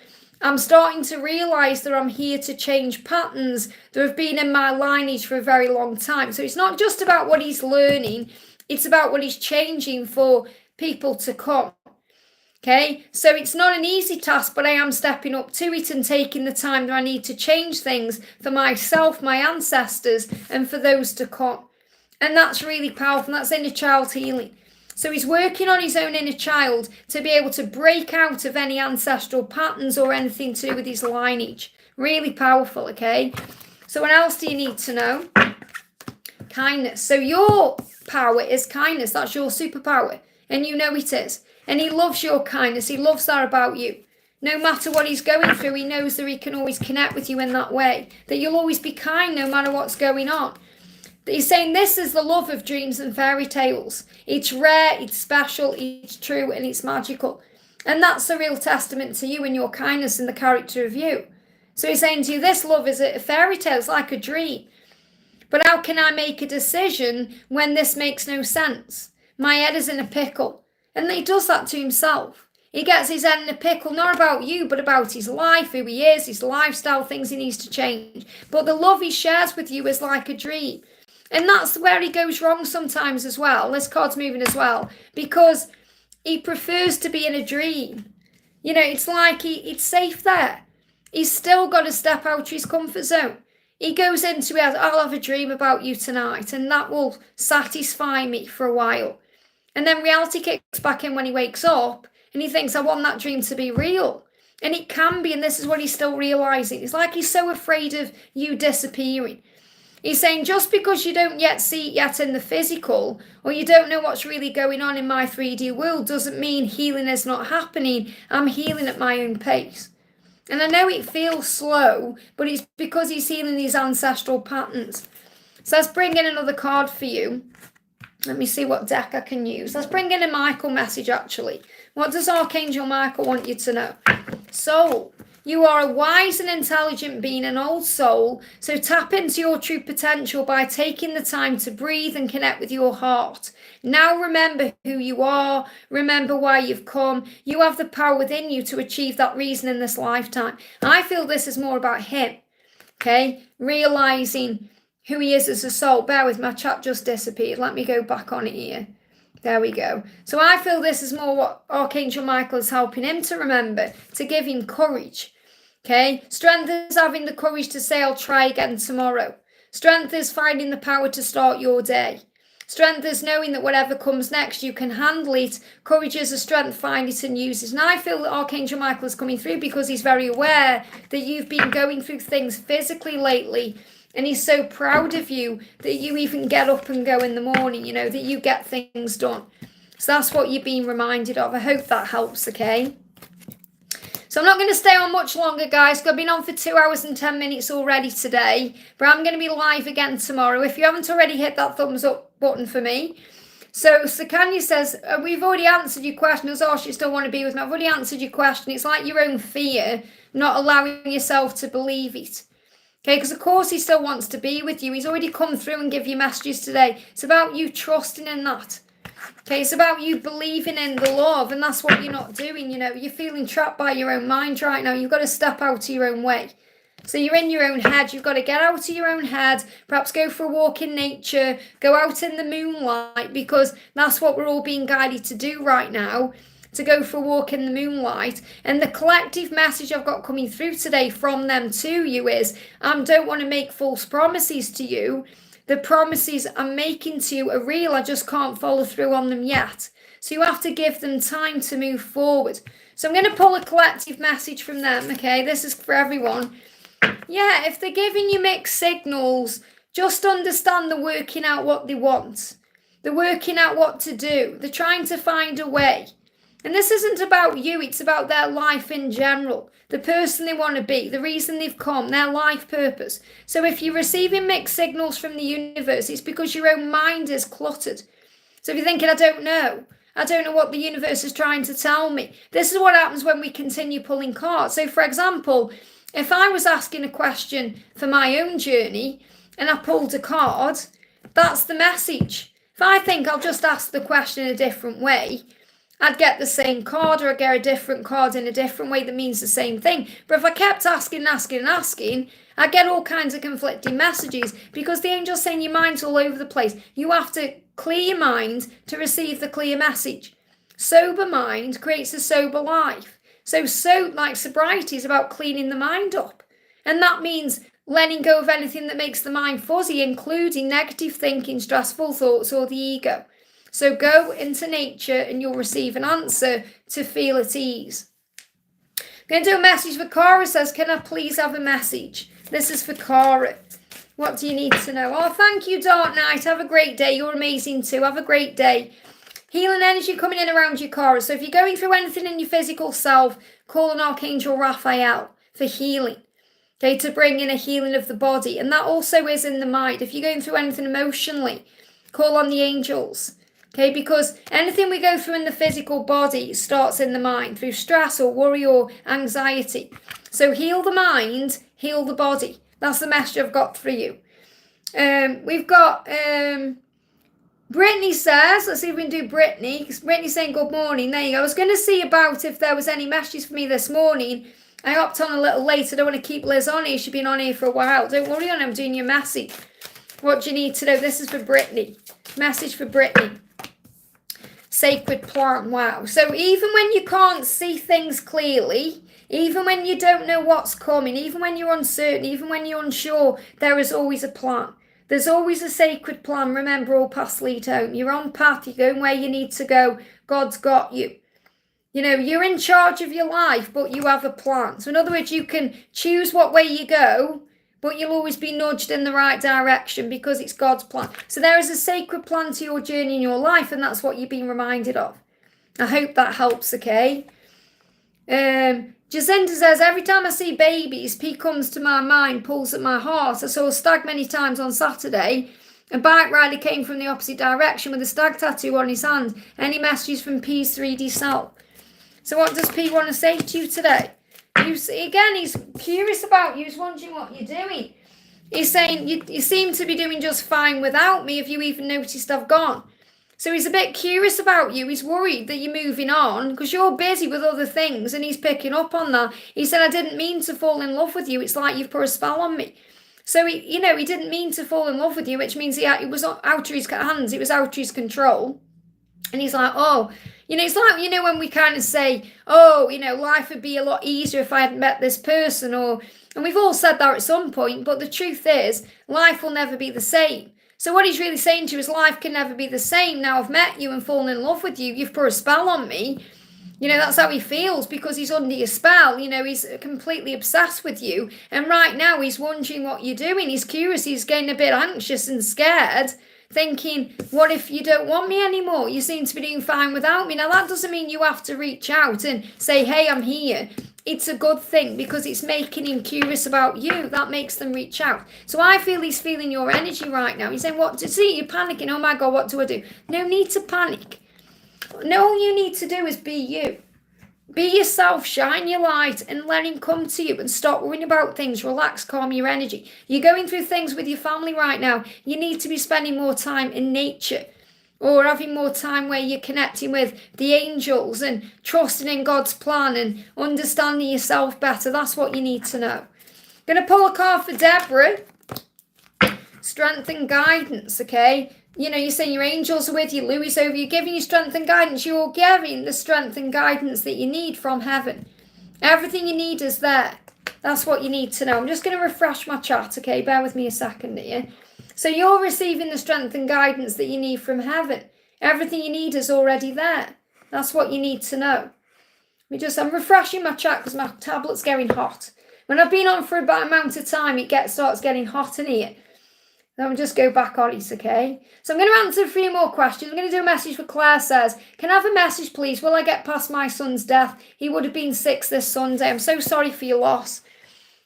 I'm starting to realise that I'm here to change patterns that have been in my lineage for a very long time. So it's not just about what he's learning, it's about what he's changing for people to come. Okay, so it's not an easy task, but I am stepping up to it and taking the time that I need to change things for myself, my ancestors, and for those to come. And that's really powerful. That's inner child healing. So he's working on his own inner child to be able to break out of any ancestral patterns or anything to do with his lineage. Really powerful, okay? So what else do you need to know? Kindness. So your power is kindness. That's your superpower. And you know it is. And he loves your kindness. He loves that about you. No matter what he's going through, he knows that he can always connect with you in that way. That you'll always be kind no matter what's going on. He's saying this is the love of dreams and fairy tales. It's rare, it's special, it's true, and it's magical. And that's a real testament to you and your kindness and the character of you. So he's saying to you, this love is a fairy tale, it's like a dream. But how can I make a decision when this makes no sense? My head is in a pickle. And he does that to himself. He gets his head in a pickle, not about you, but about his life, who he is, his lifestyle, things he needs to change. But the love he shares with you is like a dream. And that's where he goes wrong sometimes as well. This card's moving as well. Because he prefers to be in a dream. You know, it's like it's safe there. He's still got to step out of his comfort zone. He goes into it, I'll have a dream about you tonight. And that will satisfy me for a while. And then reality kicks back in when he wakes up and he thinks, I want that dream to be real. And it can be, and this is what he's still realizing. It's like he's so afraid of you disappearing. He's saying, just because you don't yet see it yet in the physical, or you don't know what's really going on in my 3D world, doesn't mean healing is not happening. I'm healing at my own pace. And I know it feels slow, but it's because he's healing these ancestral patterns. So let's bring in another card for you. Let me see what deck I can use. Let's bring in a Michael message, actually. What does Archangel Michael want you to know? Soul, you are a wise and intelligent being, an old soul. So tap into your true potential by taking the time to breathe and connect with your heart. Now remember who you are. Remember why you've come. You have the power within you to achieve that reason in this lifetime. I feel this is more about him. Okay? Realizing who he is as a soul. Bear with, my chat just disappeared. Let me go back on it here. There we go. So I feel this is more what Archangel Michael is helping him to remember, to give him courage. Okay? Strength is having the courage to say, I'll try again tomorrow. Strength is finding the power to start your day. Strength is knowing that whatever comes next, you can handle it. Courage is a strength, find it and use it. And I feel that Archangel Michael is coming through because he's very aware that you've been going through things physically lately. And he's so proud of you that you even get up and go in the morning, you know, that you get things done. So that's what you're being reminded of. I hope that helps, okay? So I'm not going to stay on much longer, guys. I've been on for 2 hours and 10 minutes already today. But I'm going to be live again tomorrow. If you haven't already hit that thumbs up button for me. So Sakanya says, we've already answered your question. Does Archie still want to be with me? I've already answered your question. It's like your own fear, not allowing yourself to believe it. Okay, because of course he still wants to be with you. He's already come through and give you messages today. It's about you trusting in that. Okay, it's about you believing in the love, and that's what you're not doing, you know. You're feeling trapped by your own mind right now. You've got to step out of your own way. So you're in your own head. You've got to get out of your own head, perhaps go for a walk in nature, go out in the moonlight, because that's what we're all being guided to do right now. To go for a walk in the moonlight. And the collective message I've got coming through today from them to you is, I don't want to make false promises to you. The promises I'm making to you are real. I just can't follow through on them yet. So you have to give them time to move forward. So I'm going to pull a collective message from them, okay? This is for everyone. Yeah, if they're giving you mixed signals, just understand they're working out what they want. They're working out what to do. They're trying to find a way. And this isn't about you, it's about their life in general, the person they want to be, the reason they've come, their life purpose. So if you're receiving mixed signals from the universe, it's because your own mind is cluttered. So if you're thinking, I don't know what the universe is trying to tell me. This is what happens when we continue pulling cards. So for example, if I was asking a question for my own journey and I pulled a card, that's the message. If I think I'll just ask the question in a different way, I'd get the same card, or I'd get a different card in a different way that means the same thing. But if I kept asking, I'd get all kinds of conflicting messages, because the angel's saying your mind's all over the place. You have to clear your mind to receive the clear message. Sober mind creates a sober life. So like sobriety is about cleaning the mind up. And that means letting go of anything that makes the mind fuzzy, including negative thinking, stressful thoughts, or the ego. So go into nature and you'll receive an answer to feel at ease. I'm going to do a message for Cara. Says, can I please have a message? This is for Cara. What do you need to know? Oh, thank you, Dark Knight. Have a great day. You're amazing too. Have a great day. Healing energy coming in around you, Cara. So if you're going through anything in your physical self, call on Archangel Raphael for healing. Okay, to bring in a healing of the body. And that also is in the mind. If you're going through anything emotionally, call on the angels. Okay, because anything we go through in the physical body starts in the mind through stress or worry or anxiety. So heal the mind, heal the body. That's the message I've got for you. We've got Brittany says, let's see if we can do Brittany. Brittany's saying good morning. There you go. I was going to see about if there was any messages for me this morning. I hopped on a little late. I don't want to keep Liz on here. She's been on here for a while. Don't worry on, I'm doing your message. What do you need to know? This is for Brittany. Message for Brittany. Sacred plant, wow. So even when you can't see things clearly, even when you don't know what's coming, even when you're uncertain, even when you're unsure, there is always a plan. There's always a sacred plan. Remember, all paths lead home. You're on path. You're going where you need to go. God's got you. You're in charge of your life, but you have a plan. So in other words, you can choose what way you go, but you'll always be nudged in the right direction because it's God's plan. So there is a sacred plan to your journey in your life, and that's what you've been reminded of. I hope that helps, okay? Jacinta says, every time I see babies, P comes to my mind, pulls at my heart. I saw a stag many times on Saturday. A bike rider came from the opposite direction with a stag tattoo on his hand. Any messages from P's 3D self? So what does P want to say to you today? Again, he's curious about you. He's wondering what you're doing. He's saying, you seem to be doing just fine without me. Have you even noticed I've gone? So he's a bit curious about you. He's worried that you're moving on because you're busy with other things, and he's picking up on that. He said, I didn't mean to fall in love with you. It's like you've put a spell on me. So, he didn't mean to fall in love with you, which means it was out of his hands. It was out of his control. And he's like, it's like, when we kind of say, life would be a lot easier if I hadn't met this person, and we've all said that at some point, but the truth is, life will never be the same. So what he's really saying to you is life can never be the same. Now I've met you and fallen in love with you. You've put a spell on me. That's how he feels because he's under your spell. He's completely obsessed with you. And right now he's wondering what you're doing. He's curious. He's getting a bit anxious and scared, thinking, what if you don't want me anymore? You seem to be doing fine without me. Now that doesn't mean you have to reach out and say, hey, I'm here. It's a good thing because it's making him curious about you. That makes them reach out. So I feel he's feeling your energy right now. He's saying, you're panicking. Oh my God, what do I do? No need to panic. No, all you need to do is be you. Be yourself, shine your light, and let him come to you and stop worrying about things. Relax, calm your energy. You're going through things with your family right now. You need to be spending more time in nature or having more time where you're connecting with the angels and trusting in God's plan and understanding yourself better. That's what you need to know. Going to pull a card for Deborah. Strength and guidance, okay? You're saying your angels are with you, Louis over you, giving you strength and guidance. You're getting the strength and guidance that you need from heaven. Everything you need is there. That's what you need to know. I'm just going to refresh my chat, okay? Bear with me a second here. So you're receiving the strength and guidance that you need from heaven. Everything you need is already there. That's what you need to know. I'm refreshing my chat because my tablet's getting hot. When I've been on for about amount of time, starts getting hot in here. I'll just go back on it, okay? So I'm going to answer a few more questions. I'm going to do a message for Claire says, can I have a message, please? Will I get past my son's death? He would have been 6 this Sunday. I'm so sorry for your loss.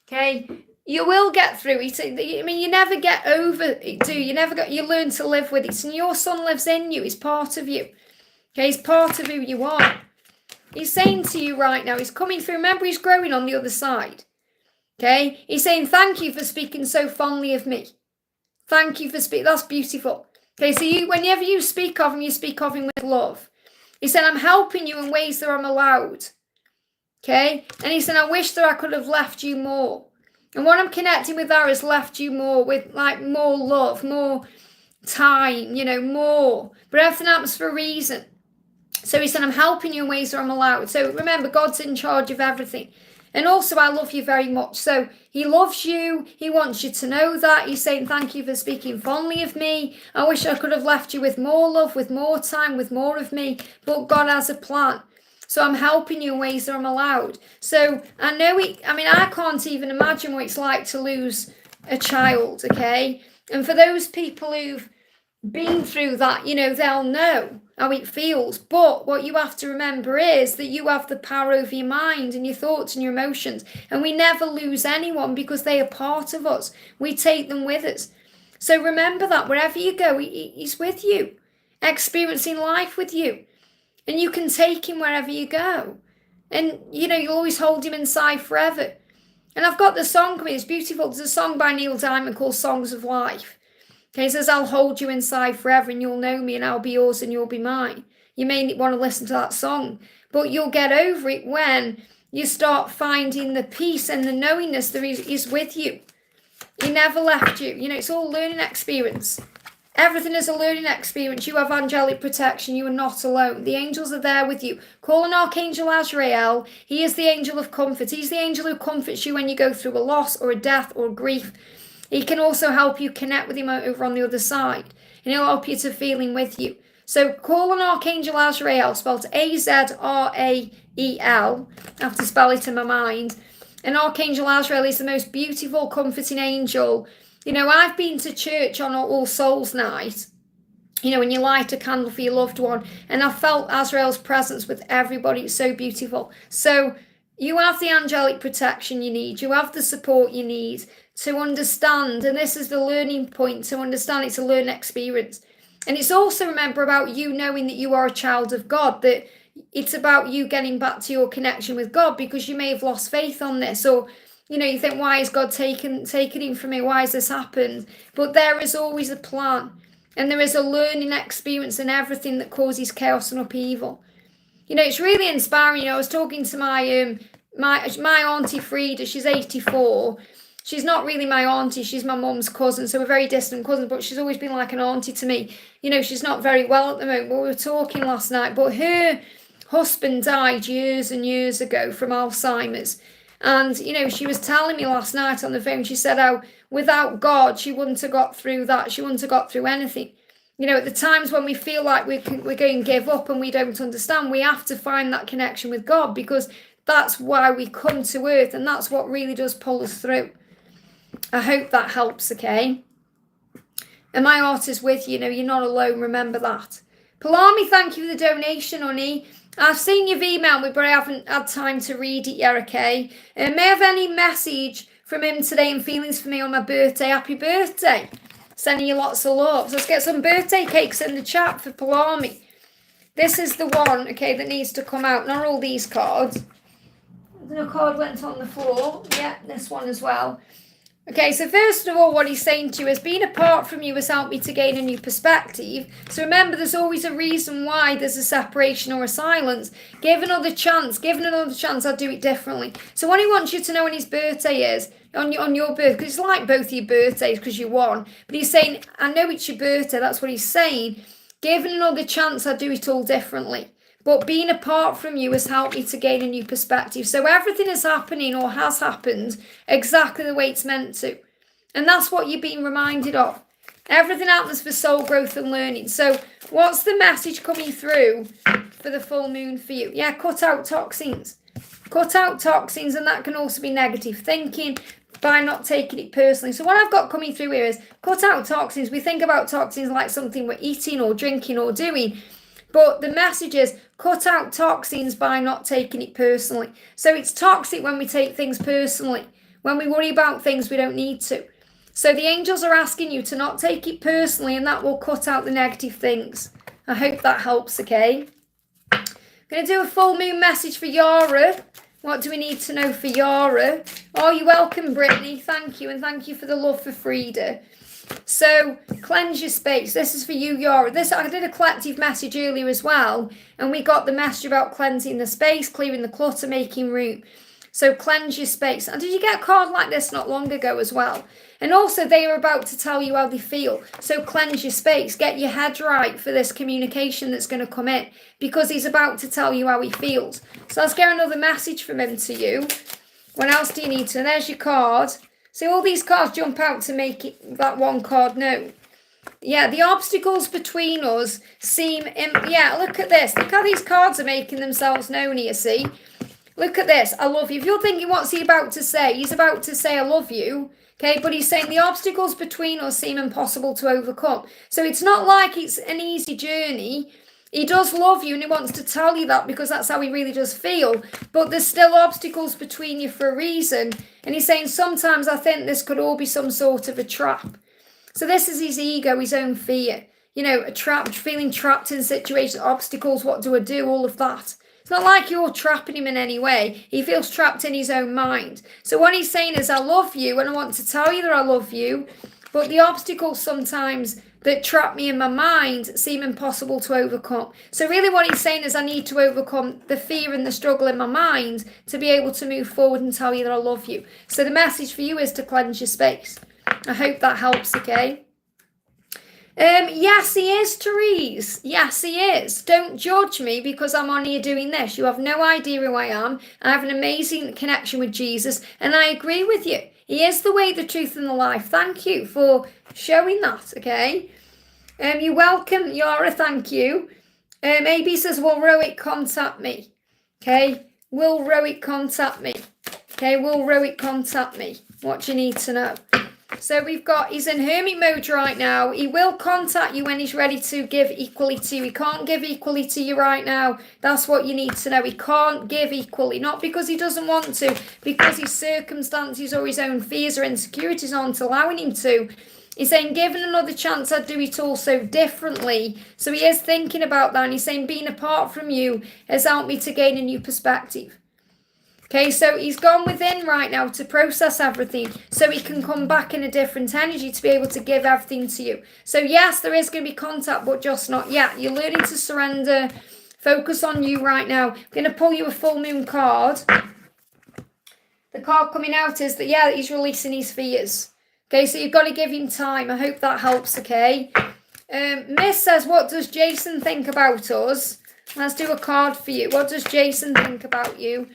Okay? You will get through it. You never get over it, do you? You learn to live with it. And your son lives in you. He's part of you. Okay? He's part of who you are. He's saying to you right now, he's coming through. Remember, he's growing on the other side. Okay? He's saying, thank you for speaking so fondly of me. Thank you for speaking. That's beautiful. Okay, so whenever you speak of him, you speak of him with love. He said, I'm helping you in ways that I'm allowed. Okay? And he said, I wish that I could have left you more. And what I'm connecting with there is left you more with more love, more time, more. But everything happens for a reason. So he said, I'm helping you in ways that I'm allowed. So remember, God's in charge of everything. And also, I love you very much. So he loves you. He wants you to know that. He's saying, thank you for speaking fondly of me. I wish I could have left you with more love, with more time, with more of me. But God has a plan. So I'm helping you in ways that I'm allowed. So I know I can't even imagine what it's like to lose a child, okay? And for those people who've been through that, they'll know how it feels. But what you have to remember is that you have the power over your mind and your thoughts and your emotions. And we never lose anyone because they are part of us. We take them with us. So remember that wherever you go, he's with you, experiencing life with you. And you can take him wherever you go. And, you'll always hold him inside forever. And I've got the song coming. It's beautiful. There's a song by Neil Diamond called Songs of Life. Okay, he says, I'll hold you inside forever and you'll know me and I'll be yours and you'll be mine. You may want to listen to that song, but you'll get over it when you start finding the peace and the knowingness that he's with you. He never left you. It's all learning experience. Everything is a learning experience. You have angelic protection. You are not alone. The angels are there with you. Call an Archangel Azrael. He is the angel of comfort. He's the angel who comforts you when you go through a loss or a death or a grief. He can also help you connect with him over on the other side, and he'll help you to feel him with you. So call on Archangel Azrael, spelled Azrael. I have to spell it in my mind. And Archangel Azrael is the most beautiful, comforting angel. You know, I've been to church on All Souls Night, you know, when you light a candle for your loved one, and I felt Azrael's presence with everybody. It's so beautiful. So you have the angelic protection you need. You have the support you need to understand, and this is the learning point, to understand it's a learning experience. And it's also, remember, about you knowing that you are a child of God, that it's about you getting back to your connection with God, because you may have lost faith on this, or, you know, you think, why is God taking him from me? Why has this happened? But there is always a plan, and there is a learning experience in everything that causes chaos and upheaval. You know, it's really inspiring. You know, I was talking to my auntie Frida. She's 84. She's not really my auntie, she's my mum's cousin, so we're very distant cousins, but she's always been like an auntie to me. You know, she's not very well at the moment, but we were talking last night, but her husband died years and years ago from Alzheimer's. And, you know, she was telling me last night on the phone, she said how without God, she wouldn't have got through that. She wouldn't have got through anything. You know, at the times when we feel like we're going to give up and we don't understand, we have to find that connection with God, because that's why we come to earth, and that's what really does pull us through. I hope that helps, okay? And my heart is with you. You know, you're not alone. Remember that. Palami, thank you for the donation, honey. I've seen you've emailed me, but I haven't had time to read it yet, okay? May I have any message from him today and feelings for me on my birthday? Happy birthday. Sending you lots of love. So let's get some birthday cakes in the chat for Palami. This is the one, okay, that needs to come out. Not all these cards. The card went on the floor. Yeah, this one as well. Okay, so first of all, what he's saying to you is, being apart from you has helped me to gain a new perspective. So remember, there's always a reason why there's a separation or a silence. Give another chance, I'll do it differently. So what he wants you to know when his birthday is, on your birthday, because it's like both your birthdays because you won, but he's saying, I know it's your birthday, that's what he's saying. Given another chance, I'd do it all differently. But being apart from you has helped me to gain a new perspective. So everything is happening or has happened exactly the way it's meant to. And that's what you're being reminded of. Everything happens for soul growth and learning. So what's the message coming through for the full moon for you? Yeah, cut out toxins. Cut out toxins, and that can also be negative thinking by not taking it personally. So what I've got coming through here is cut out toxins. We think about toxins like something we're eating or drinking or doing. But the message is cut out toxins by not taking it personally. So it's toxic when we take things personally, when we worry about things we don't need to. So the angels are asking you to not take it personally, and that will cut out the negative things. I hope that helps, okay? I'm going to do a full moon message for Yara. What do we need to know for Yara? Oh, you're welcome, Brittany. Thank you, and thank you for the love for Frida. So cleanse your space. This is for you, Yara. I did a collective message earlier as well, and we got the message about cleansing the space, clearing the clutter, making room. So cleanse your space. And did you get a card like this not long ago as well? And also they are about to tell you how they feel. So cleanse your space. Get your head right for this communication that's going to come in, because he's about to tell you how he feels. So let's get another message from him to you. What else do you need to? And there's your card. So all these cards jump out to make it, that one card known. Yeah, the obstacles between us seem... yeah, look at this. Look how these cards are making themselves known here, see? Look at this. I love you. If you're thinking, what's he about to say? He's about to say, I love you. Okay, but he's saying the obstacles between us seem impossible to overcome. So it's not like it's an easy journey. He does love you, and he wants to tell you that because that's how he really does feel. But there's still obstacles between you for a reason. And he's saying, sometimes I think this could all be some sort of a trap. So this is his ego, his own fear. You know, a trap, feeling trapped in situations, obstacles, what do I do, all of that. It's not like you're trapping him in any way. He feels trapped in his own mind. So what he's saying is, I love you, and I want to tell you that I love you. But the obstacles sometimes that trap me in my mind seem impossible to overcome. So really what he's saying is, I need to overcome the fear and the struggle in my mind to be able to move forward and tell you that I love you. So the message for you is to cleanse your space. I hope that helps, okay? Yes, he is, Therese. Yes, he is. Don't judge me because I'm on here doing this. You have no idea who I am. I have an amazing connection with Jesus, and I agree with you. He is the way, the truth, and the life. Thank you for showing that, okay? You're welcome, Yara, thank you. AB says, will Rohit contact me? Okay, will Rohit contact me? Okay, will Rohit contact me? What do you need to know? So we've got, he's in hermit mode right now. He will contact you when he's ready to give equally to you. He can't give equally to you right now. That's what you need to know. He can't give equally. Not because he doesn't want to, because his circumstances or his own fears or insecurities aren't allowing him to. He's saying, given another chance, I'd do it all so differently. So he is thinking about that. And he's saying, being apart from you has helped me to gain a new perspective. Okay, so he's gone within right now to process everything so he can come back in a different energy to be able to give everything to you. So yes, there is going to be contact, but just not yet. You're learning to surrender. Focus on you right now. I'm going to pull you a full moon card. The card coming out is that, yeah, he's releasing his fears. Okay, so you've got to give him time. I hope that helps, okay? Miss says, what does Jason think about us? Let's do a card for you. What does Jason think about you?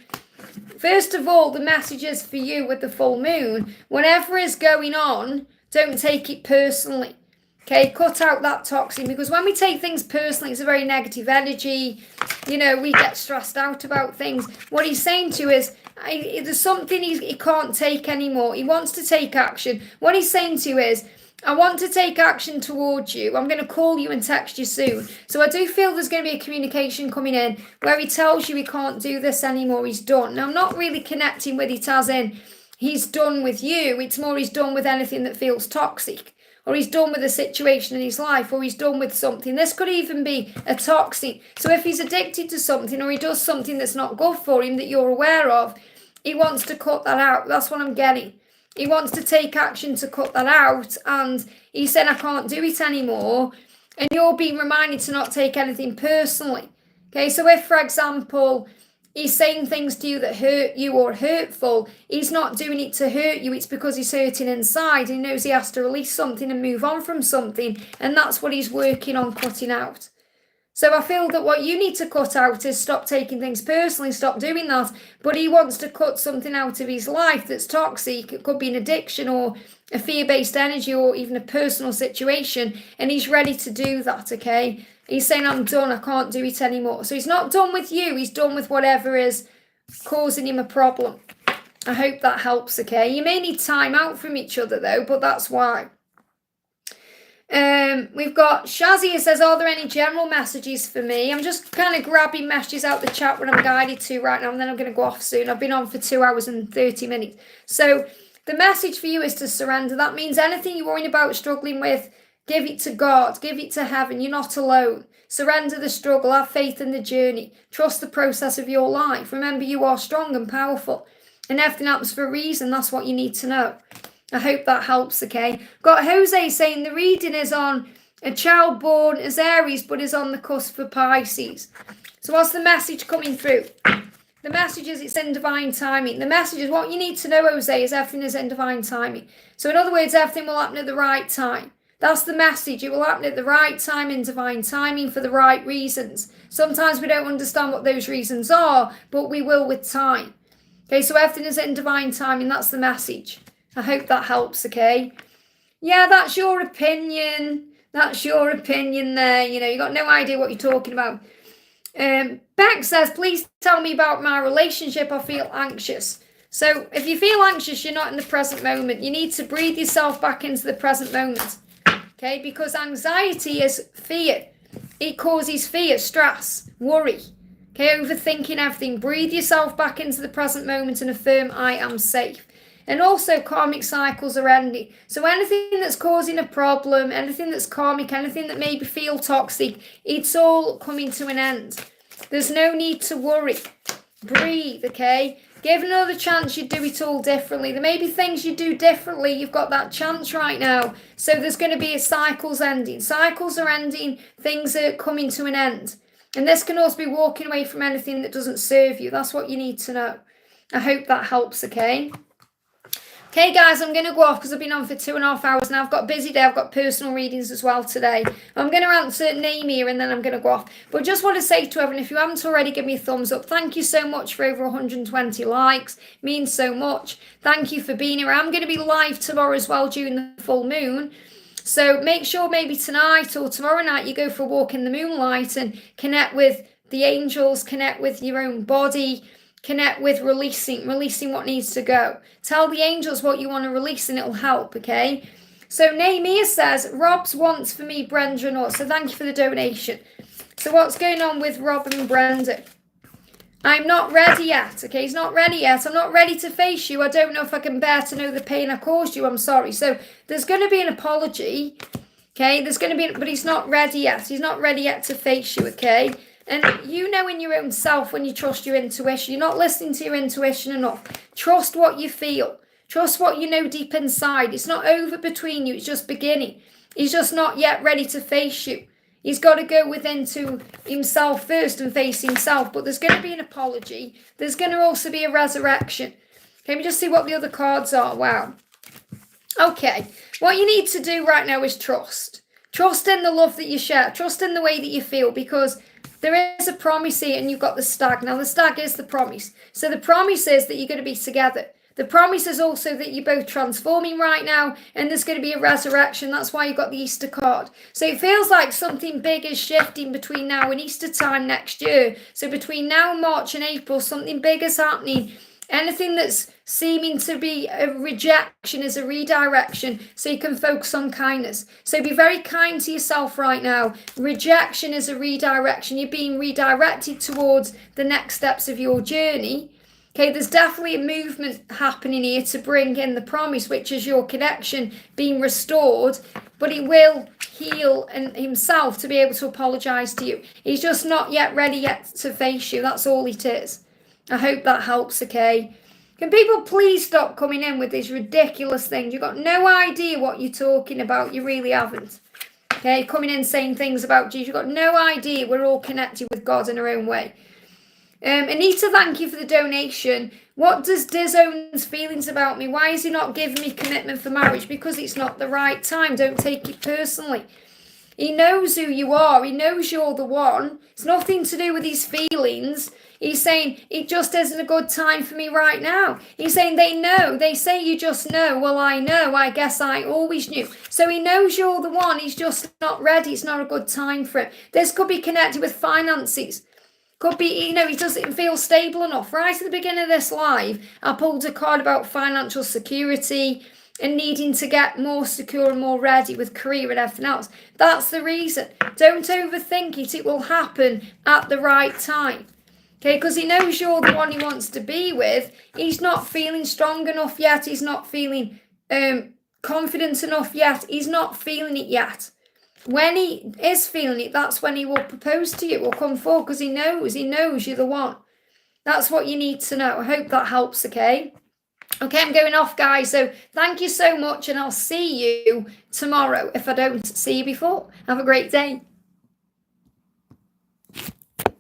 First of all, the message is for you with the full moon. Whatever is going on, don't take it personally. Okay, cut out that toxin, because when we take things personally, it's a very negative energy. You know, we get stressed out about things. What he's saying to you is, there's something he can't take anymore. He wants to take action. What he's saying to you is, I want to take action towards you. I'm going to call you and text you soon. So I do feel there's going to be a communication coming in where he tells you he can't do this anymore. He's done. Now, I'm not really connecting with it as in he's done with you. It's more he's done with anything that feels toxic, or he's done with a situation in his life, or he's done with something. This could even be a toxic. So if he's addicted to something, or he does something that's not good for him that you're aware of, he wants to cut that out. That's what I'm getting. He wants to take action to cut that out, and he said, I can't do it anymore. And you're being reminded to not take anything personally. Okay, so if, for example, he's saying things to you that hurt you or hurtful, he's not doing it to hurt you. It's because he's hurting inside. He knows he has to release something and move on from something, and that's what he's working on cutting out. So I feel that what you need to cut out is stop taking things personally, stop doing that. But he wants to cut something out of his life that's toxic. It could be an addiction or a fear-based energy or even a personal situation. And he's ready to do that, okay? He's saying, I'm done, I can't do it anymore. So he's not done with you, he's done with whatever is causing him a problem. I hope that helps, okay? You may need time out from each other though, but that's why. We've got Shazzy, who says, are there any general messages for me? I'm just kind of grabbing messages out the chat when I'm guided to right now, and then I'm going to go off soon. I've been on for 2 hours and 30 minutes. So the message for you is to surrender. That means anything you're worrying about, struggling with, give it to God, give it to heaven. You're not alone. Surrender the struggle, have faith in the journey, trust the process of your life. Remember, you are strong and powerful, and everything happens for a reason. That's what you need to know. I hope that helps, okay? Got Jose saying the reading is on a child born as Aries, but is on the cusp for Pisces. So what's the message coming through? The message is it's in divine timing. The message is what you need to know, Jose, is everything is in divine timing. So in other words, everything will happen at the right time. That's the message. It will happen at the right time in divine timing for the right reasons. Sometimes we don't understand what those reasons are, but we will with time. Okay, so everything is in divine timing. That's the message. I hope that helps, okay? Yeah, that's your opinion. That's your opinion there. You know, you got no idea what you're talking about. Beck says, please tell me about my relationship. I feel anxious. So if you feel anxious, you're not in the present moment. You need to breathe yourself back into the present moment, okay? Because anxiety is fear. It causes fear, stress, worry, okay? Overthinking everything. Breathe yourself back into the present moment and affirm, I am safe. And also karmic cycles are ending. So anything that's causing a problem, anything that's karmic, anything that maybe feel toxic, it's all coming to an end. There's no need to worry. Breathe, okay? Give another chance, you do it all differently. There may be things you do differently. You've got that chance right now. So there's going to be a cycles ending. Cycles are ending. Things are coming to an end. And this can also be walking away from anything that doesn't serve you. That's what you need to know. I hope that helps, okay? Okay, guys, I'm going to go off because I've been on for 2.5 hours now. I've got a busy day. I've got personal readings as well today. I'm going to answer name here and then I'm going to go off. But just want to say to everyone, if you haven't already, give me a thumbs up. Thank you so much for over 120 likes. It means so much. Thank you for being here. I'm going to be live tomorrow as well during the full moon. So make sure maybe tonight or tomorrow night you go for a walk in the moonlight and connect with the angels, connect with your own body, connect with releasing what needs to go. Tell the angels what you want to release and it'll help, okay? So Naomi says, Rob's wants for me, Brenda and all. So thank you for the donation. So what's going on with Rob and Brenda? I'm not ready yet, okay? He's not ready yet. I'm not ready to face you. I don't know if I can bear to know the pain I caused you. I'm sorry. So there's going to be an apology, okay? There's going to be, but he's not ready yet. He's not ready yet to face you, okay? And you know in your own self when you trust your intuition. You're not listening to your intuition enough. Trust what you feel. Trust what you know deep inside. It's not over between you. It's just beginning. He's just not yet ready to face you. He's got to go within to himself first and face himself. But there's going to be an apology. There's going to also be a resurrection. Let me just see what the other cards are. Wow. Okay. What you need to do right now is trust. Trust in the love that you share. Trust in the way that you feel, because there is a promise here and you've got the stag. Now, the stag is the promise. So the promise is that you're going to be together. The promise is also that you're both transforming right now and there's going to be a resurrection. That's why you've got the Easter card. So it feels like something big is shifting between now and Easter time next year. So between now, March and April, something big is happening. Anything that's seeming to be a rejection is a redirection, so you can focus on kindness. So be very kind to yourself right now. Rejection is a redirection. You're being redirected towards the next steps of your journey. Okay, there's definitely a movement happening here to bring in the promise, which is your connection being restored, but he will heal and himself to be able to apologize to you. He's just not yet ready yet to face you. That's all it is. I hope that helps, okay? Can people please stop coming in with these ridiculous things? You've got no idea what you're talking about. You really haven't. Okay, coming in saying things about Jesus. You've got no idea. We're all connected with God in our own way. Anita, thank you for the donation. What does Diz own's feelings about me? Why is he not giving me commitment for marriage? Because it's not the right time. Don't take it personally. He knows who you are. He knows you're the one. It's nothing to do with his feelings. He's saying, it just isn't a good time for me right now. He's saying they know. They say you just know. Well, I know. I guess I always knew. So he knows you're the one. He's just not ready. It's not a good time for him. This could be connected with finances. Could be, he doesn't feel stable enough. Right at the beginning of this live, I pulled a card about financial security and needing to get more secure and more ready with career and everything else. That's the reason. Don't overthink it. It will happen at the right time. Okay, because he knows you're the one he wants to be with. He's not feeling strong enough yet. He's not feeling confident enough yet. He's not feeling it yet. When he is feeling it, that's when he will propose to you or come forward, because he knows you're the one. That's what you need to know. I hope that helps, okay? Okay, I'm going off, guys. So thank you so much, and I'll see you tomorrow if I don't see you before. Have a great day.